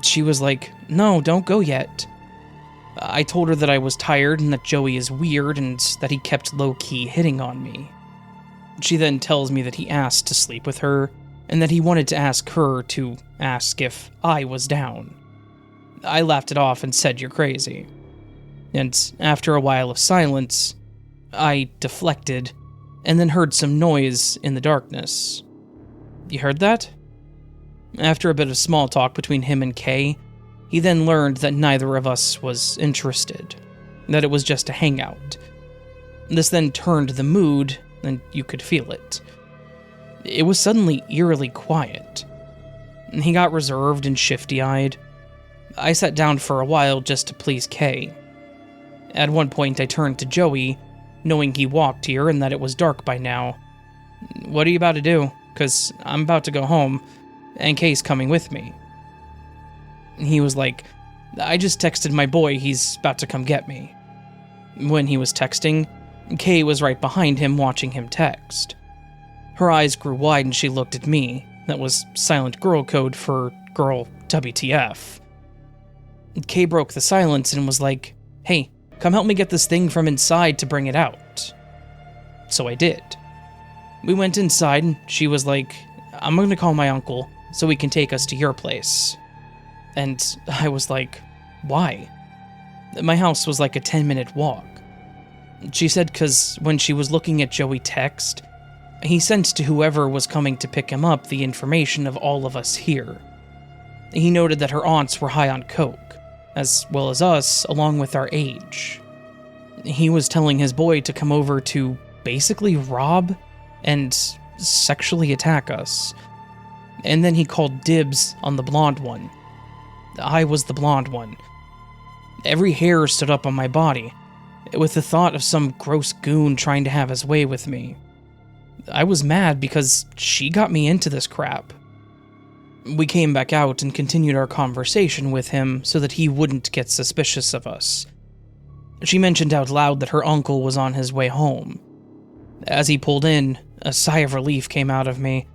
She was like, "No, don't go yet." I told her that I was tired and that Joey is weird and that he kept low-key hitting on me. She then tells me that he asked to sleep with her and that he wanted to ask her to ask if I was down. I laughed it off and said, "You're crazy." And after a while of silence, I deflected and then heard some noise in the darkness. "You heard that?" After a bit of small talk between him and Kay, he then learned that neither of us was interested, that it was just a hangout. This then turned the mood, and you could feel it. It was suddenly eerily quiet. He got reserved and shifty-eyed. I sat down for a while just to please Kay. At one point I turned to Joey, knowing he walked here and that it was dark by now. "What are you about to do? 'Cause I'm about to go home, and Kay's coming with me." He was like, "I just texted my boy, he's about to come get me." When he was texting, Kay was right behind him watching him text. Her eyes grew wide and she looked at me. That was silent girl code for girl WTF. Kay broke the silence and was like, "Hey, come help me get this thing from inside to bring it out." So I did. We went inside and she was like, "I'm gonna call my uncle so he can take us to your place." And I was like, "Why?" My house was like a 10-minute walk. She said because when she was looking at Joey text, he sent to whoever was coming to pick him up the information of all of us here. He noted that her aunts were high on coke, as well as us, along with our age. He was telling his boy to come over to basically rob and sexually attack us. And then he called dibs on the blonde one. I was the blonde one. Every hair stood up on my body, with the thought of some gross goon trying to have his way with me. I was mad because she got me into this crap. We came back out and continued our conversation with him so that he wouldn't get suspicious of us. She mentioned out loud that her uncle was on his way home. As he pulled in, a sigh of relief came out of me.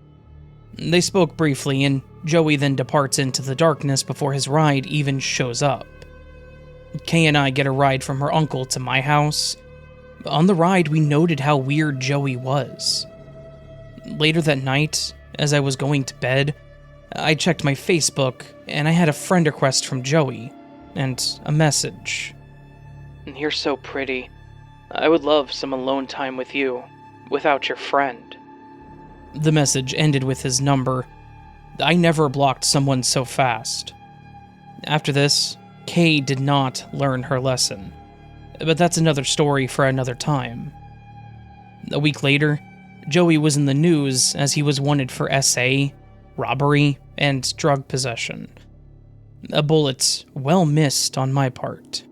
They spoke briefly, and Joey then departs into the darkness before his ride even shows up. Kay and I get a ride from her uncle to my house. On the ride, we noted how weird Joey was. Later that night, as I was going to bed, I checked my Facebook, and I had a friend request from Joey, and a message. "You're so pretty. I would love some alone time with you, without your friend." The message ended with his number. I never blocked someone so fast. After this, Kay did not learn her lesson. But that's another story for another time. A week later, Joey was in the news as he was wanted for SA, robbery, and drug possession. A bullet well missed on my part.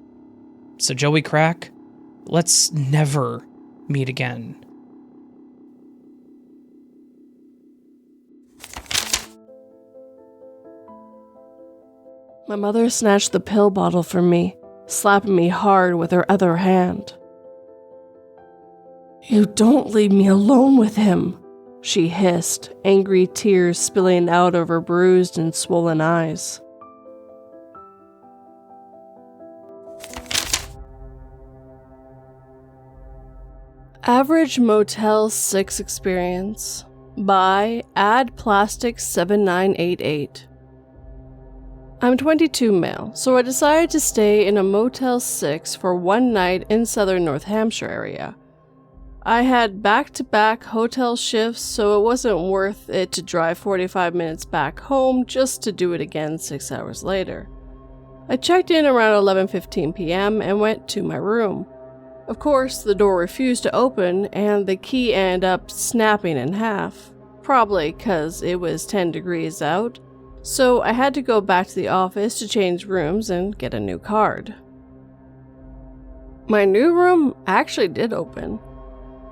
So Joey Crack, let's never meet again. My mother snatched the pill bottle from me, slapping me hard with her other hand. "You don't leave me alone with him," she hissed, angry tears spilling out of her bruised and swollen eyes. Average Motel 6 Experience by AddPlastic7988. I'm 22 male, so I decided to stay in a Motel 6 for one night in southern North Hampshire area. I had back-to-back hotel shifts, so it wasn't worth it to drive 45 minutes back home just to do it again 6 hours later. I checked in around 11:15 p.m. and went to my room. Of course, the door refused to open and the key ended up snapping in half, probably because it was 10 degrees out. So I had to go back to the office to change rooms and get a new card. My new room actually did open.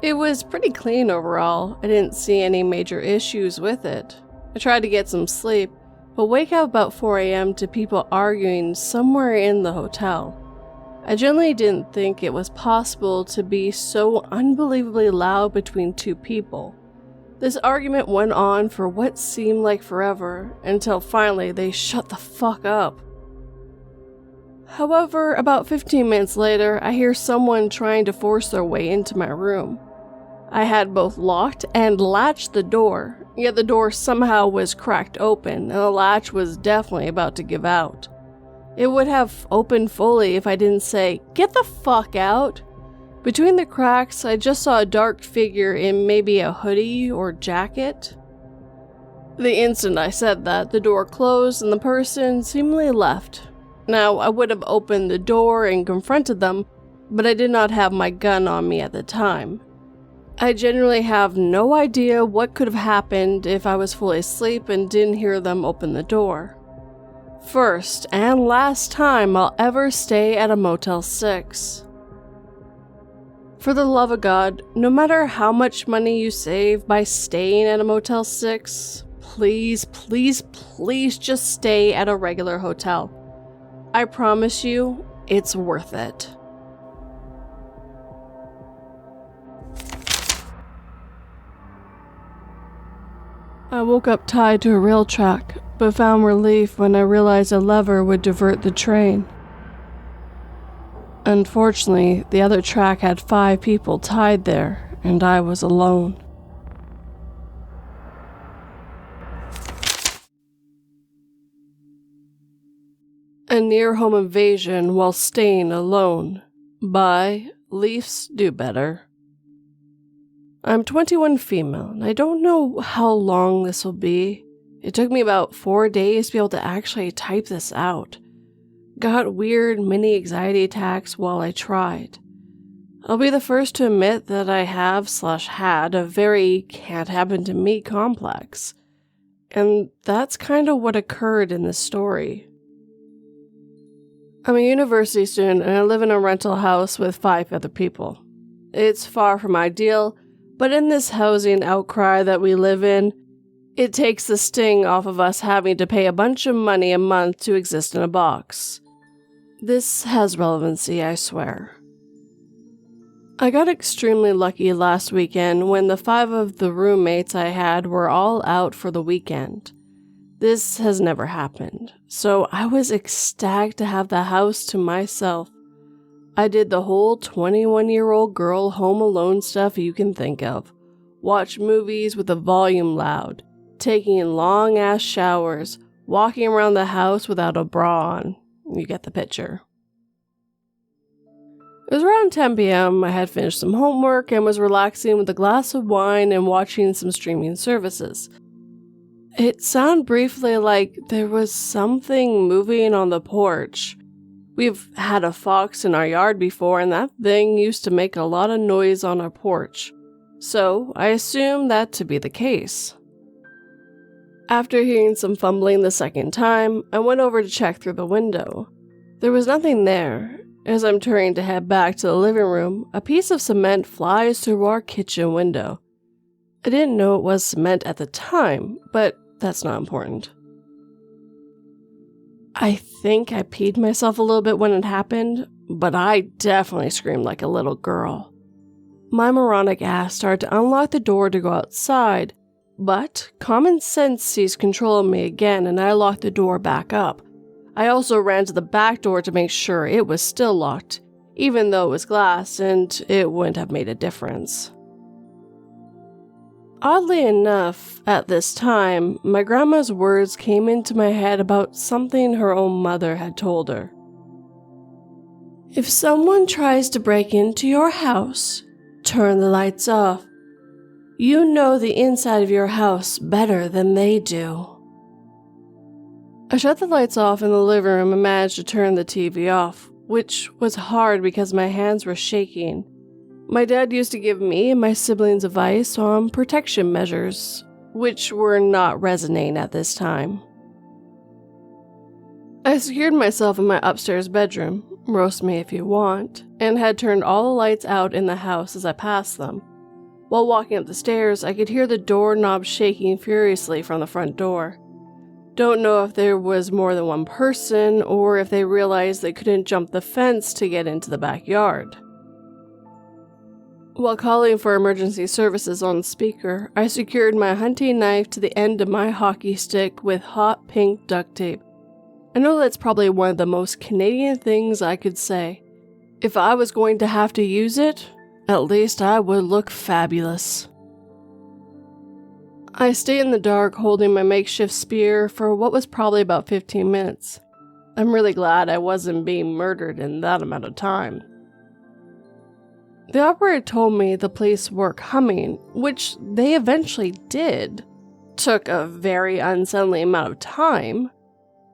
It was pretty clean overall. I didn't see any major issues with it. I tried to get some sleep, but wake up about 4 a.m. to people arguing somewhere in the hotel. I generally didn't think it was possible to be so unbelievably loud between two people. This argument went on for what seemed like forever, until finally they shut the fuck up. However, about 15 minutes later, I hear someone trying to force their way into my room. I had both locked and latched the door, yet the door somehow was cracked open, and the latch was definitely about to give out. It would have opened fully if I didn't say, "Get the fuck out!" Between the cracks, I just saw a dark figure in maybe a hoodie or jacket. The instant I said that, the door closed and the person seemingly left. Now, I would have opened the door and confronted them, but I did not have my gun on me at the time. I genuinely have no idea what could have happened if I was fully asleep and didn't hear them open the door. First and last time I'll ever stay at a Motel 6. For the love of God, no matter how much money you save by staying at a Motel 6, please, please, please just stay at a regular hotel. I promise you, it's worth it. I woke up tied to a rail track, but found relief when I realized a lever would divert the train. Unfortunately, the other track had 5 people tied there, and I was alone. A near-home invasion while staying alone by Leafs-DoBetter. I'm 21 female, and I don't know how long this will be. It took me about 4 days to be able to actually type this out. Got weird mini anxiety attacks while I tried. I'll be the first to admit that I have/had a very can't happen to me complex. And that's kind of what occurred in this story. I'm a university student and I live in a rental house with 5 other people. It's far from ideal, but in this housing outcry that we live in, it takes the sting off of us having to pay a bunch of money a month to exist in a box. This has relevancy, I swear. I got extremely lucky last weekend when the 5 of the roommates I had were all out for the weekend. This has never happened, so I was ecstatic to have the house to myself. I did the whole 21-year-old girl home alone stuff you can think of. Watch movies with the volume loud, taking long-ass showers, walking around the house without a bra on. You get the picture. It was around 10 p.m. I had finished some homework and was relaxing with a glass of wine and watching some streaming services. It sounded briefly like there was something moving on the porch. We've had a fox in our yard before, and that thing used to make a lot of noise on our porch, so I assumed that to be the case. After hearing some fumbling the second time, I went over to check through the window. There was nothing there. As I'm turning to head back to the living room, a piece of cement flies through our kitchen window. I didn't know it was cement at the time, but that's not important. I think I peed myself a little bit when it happened, but I definitely screamed like a little girl. My moronic ass started to unlock the door to go outside, but common sense seized control of me again and I locked the door back up. I also ran to the back door to make sure it was still locked, even though it was glass and it wouldn't have made a difference. Oddly enough, at this time, my grandma's words came into my head about something her own mother had told her. If someone tries to break into your house, turn the lights off. You know the inside of your house better than they do. I shut the lights off in the living room and managed to turn the TV off, which was hard because my hands were shaking. My dad used to give me and my siblings advice on protection measures, which were not resonating at this time. I secured myself in my upstairs bedroom, roast me if you want, and had turned all the lights out in the house as I passed them. While walking up the stairs, I could hear the doorknob shaking furiously from the front door. Don't know if there was more than one person or if they realized they couldn't jump the fence to get into the backyard. While calling for emergency services on the speaker, I secured my hunting knife to the end of my hockey stick with hot pink duct tape. I know that's probably one of the most Canadian things I could say. If I was going to have to use it, at least I would look fabulous. I stayed in the dark holding my makeshift spear for what was probably about 15 minutes. I'm really glad I wasn't being murdered in that amount of time. The operator told me the police were coming, which they eventually did. Took a very unsettling amount of time.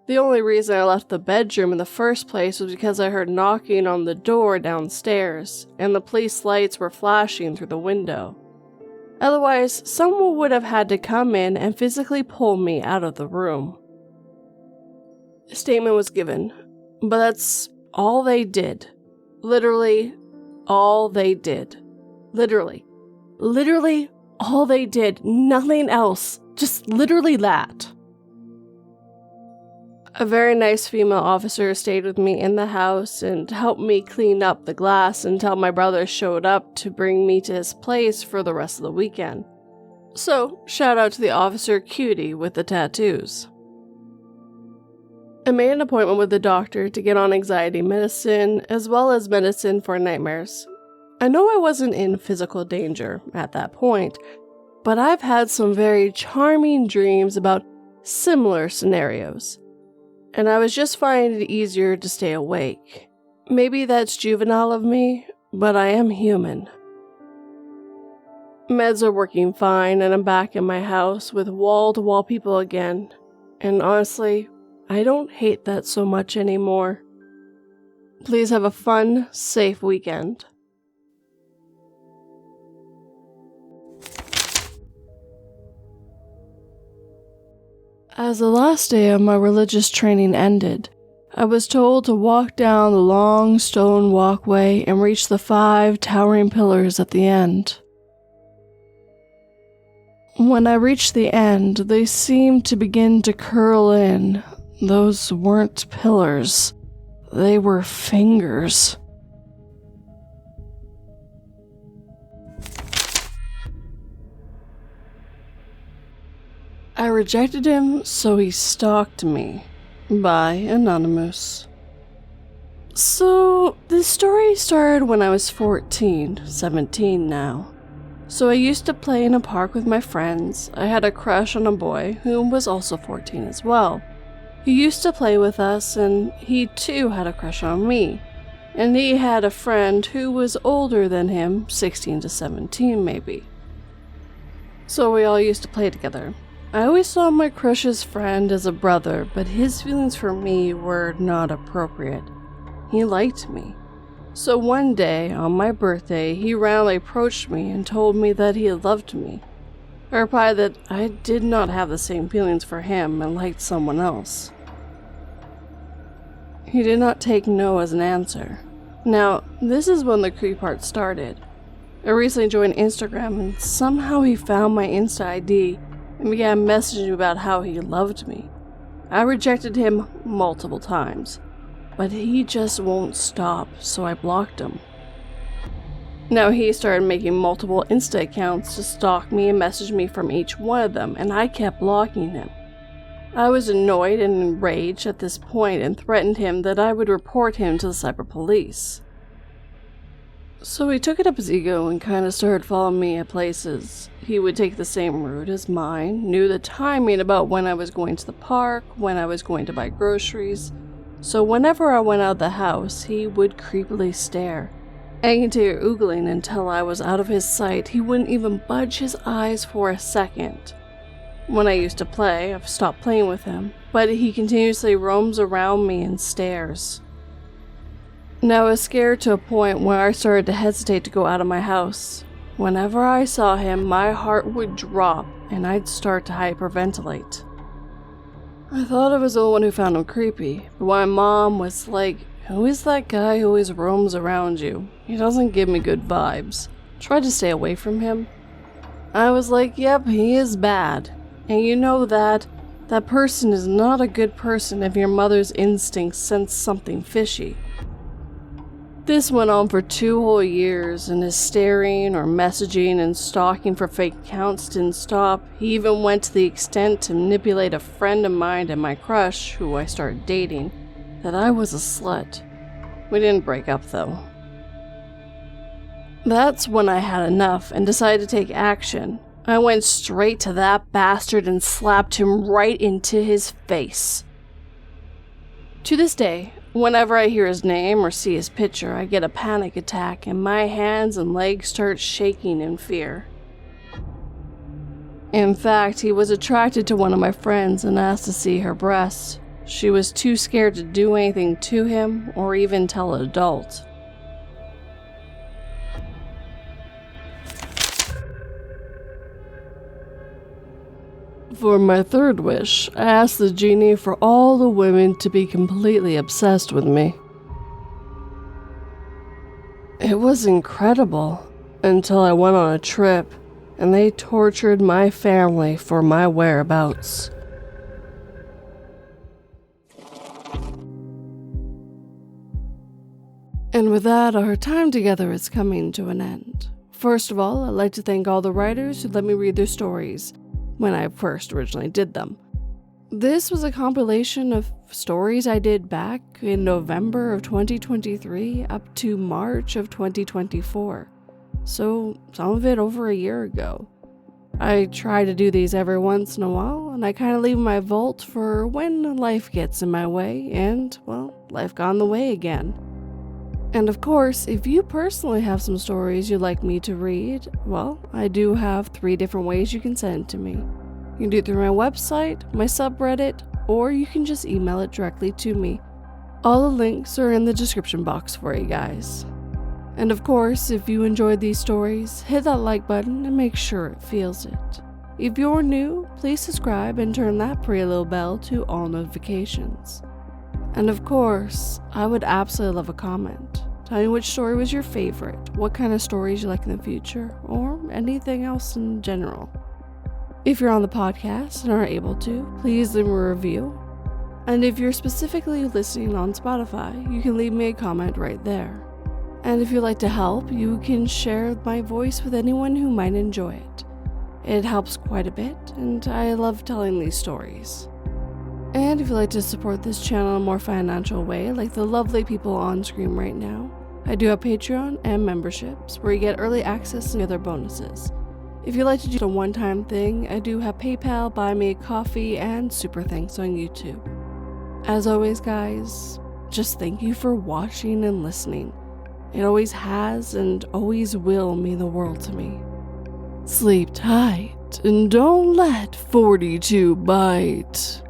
The only reason I left the bedroom in the first place was because I heard knocking on the door downstairs, and the police lights were flashing through the window. Otherwise, someone would have had to come in and physically pull me out of the room. A statement was given, but that's all they did. Literally, all they did. Literally all they did. Nothing else. Just literally that. A very nice female officer stayed with me in the house and helped me clean up the glass until my brother showed up to bring me to his place for the rest of the weekend. So, shout out to the officer cutie with the tattoos. I made an appointment with the doctor to get on anxiety medicine as well as medicine for nightmares. I know I wasn't in physical danger at that point, but I've had some very charming dreams about similar scenarios. And I was just finding it easier to stay awake. Maybe that's juvenile of me, but I am human. Meds are working fine, and I'm back in my house with wall-to-wall people again. And honestly, I don't hate that so much anymore. Please have a fun, safe weekend. As the last day of my religious training ended, I was told to walk down the long stone walkway and reach the 5 towering pillars at the end. When I reached the end, they seemed to begin to curl in. Those weren't pillars. They were fingers. I rejected him, so he stalked me. By Anonymoose. So, this story started when I was 14, 17 now. So I used to play in a park with my friends. I had a crush on a boy who was also 14 as well. He used to play with us, and he too had a crush on me. And he had a friend who was older than him, 16 to 17 maybe. So we all used to play together. I always saw my crush's friend as a brother, but his feelings for me were not appropriate. He liked me. So one day, on my birthday, he randomly approached me and told me that he loved me. I replied that I did not have the same feelings for him and liked someone else. He did not take no as an answer. Now, this is when the creepy part started. I recently joined Instagram and somehow he found my Insta ID and began messaging me about how he loved me. I rejected him multiple times, but he just won't stop, so I blocked him. Now he started making multiple Insta accounts to stalk me and message me from each one of them, and I kept blocking him. I was annoyed and enraged at this point and threatened him that I would report him to the cyber police. So he took it up his ego and kind of started following me at places. He would take the same route as mine, knew the timing about when I was going to the park, when I was going to buy groceries. So whenever I went out of the house, he would creepily stare. I continued oogling until I was out of his sight. He wouldn't even budge his eyes for a second. When I used to play, I've stopped playing with him, but he continuously roams around me and stares. Now I was scared to a point where I started to hesitate to go out of my house. Whenever I saw him, my heart would drop and I'd start to hyperventilate. I thought I was the one who found him creepy, but my mom was like, "Who is that guy who always roams around you? He doesn't give me good vibes. Try to stay away from him." I was like, "Yep, he is bad. And you know that person is not a good person if your mother's instincts sense something fishy." This went on for 2 whole years, and his staring or messaging and stalking for fake accounts didn't stop. He even went to the extent to manipulate a friend of mine and my crush, who I started dating, that I was a slut. We didn't break up though. That's when I had enough and decided to take action. I went straight to that bastard and slapped him right into his face. To this day, whenever I hear his name or see his picture, I get a panic attack and my hands and legs start shaking in fear. In fact, he was attracted to one of my friends and asked to see her breasts. She was too scared to do anything to him or even tell an adult. For my third wish, I asked the genie for all the women to be completely obsessed with me. It was incredible, until I went on a trip, and they tortured my family for my whereabouts. And with that, our time together is coming to an end. First of all, I'd like to thank all the writers who let me read their stories when I first originally did them. This was a compilation of stories I did back in November of 2023 up to March of 2024, so some of it over a year ago. I try to do these every once in a while, and I kind of leave my vault for when life gets in my way, and, well, life got in the way again. And of course, if you personally have some stories you'd like me to read, well, I do have 3 different ways you can send it to me. You can do it through my website, my subreddit, or you can just email it directly to me. All the links are in the description box for you guys. And of course, if you enjoyed these stories, hit that like button and make sure it feels it. If you're new, please subscribe and turn that pretty little bell to all notifications. And of course, I would absolutely love a comment. Tell me which story was your favorite, what kind of stories you like in the future, or anything else in general. If you're on the podcast and are able to, please leave me a review. And if you're specifically listening on Spotify, you can leave me a comment right there. And if you'd like to help, you can share my voice with anyone who might enjoy it. It helps quite a bit, and I love telling these stories. And if you'd like to support this channel in a more financial way, like the lovely people on screen right now, I do have Patreon and memberships where you get early access and other bonuses. If you'd like to do a one-time thing, I do have PayPal, Buy Me a Coffee, and Super Thanks on YouTube. As always, guys, just thank you for watching and listening. It always has and always will mean the world to me. Sleep tight and don't let 42 bite.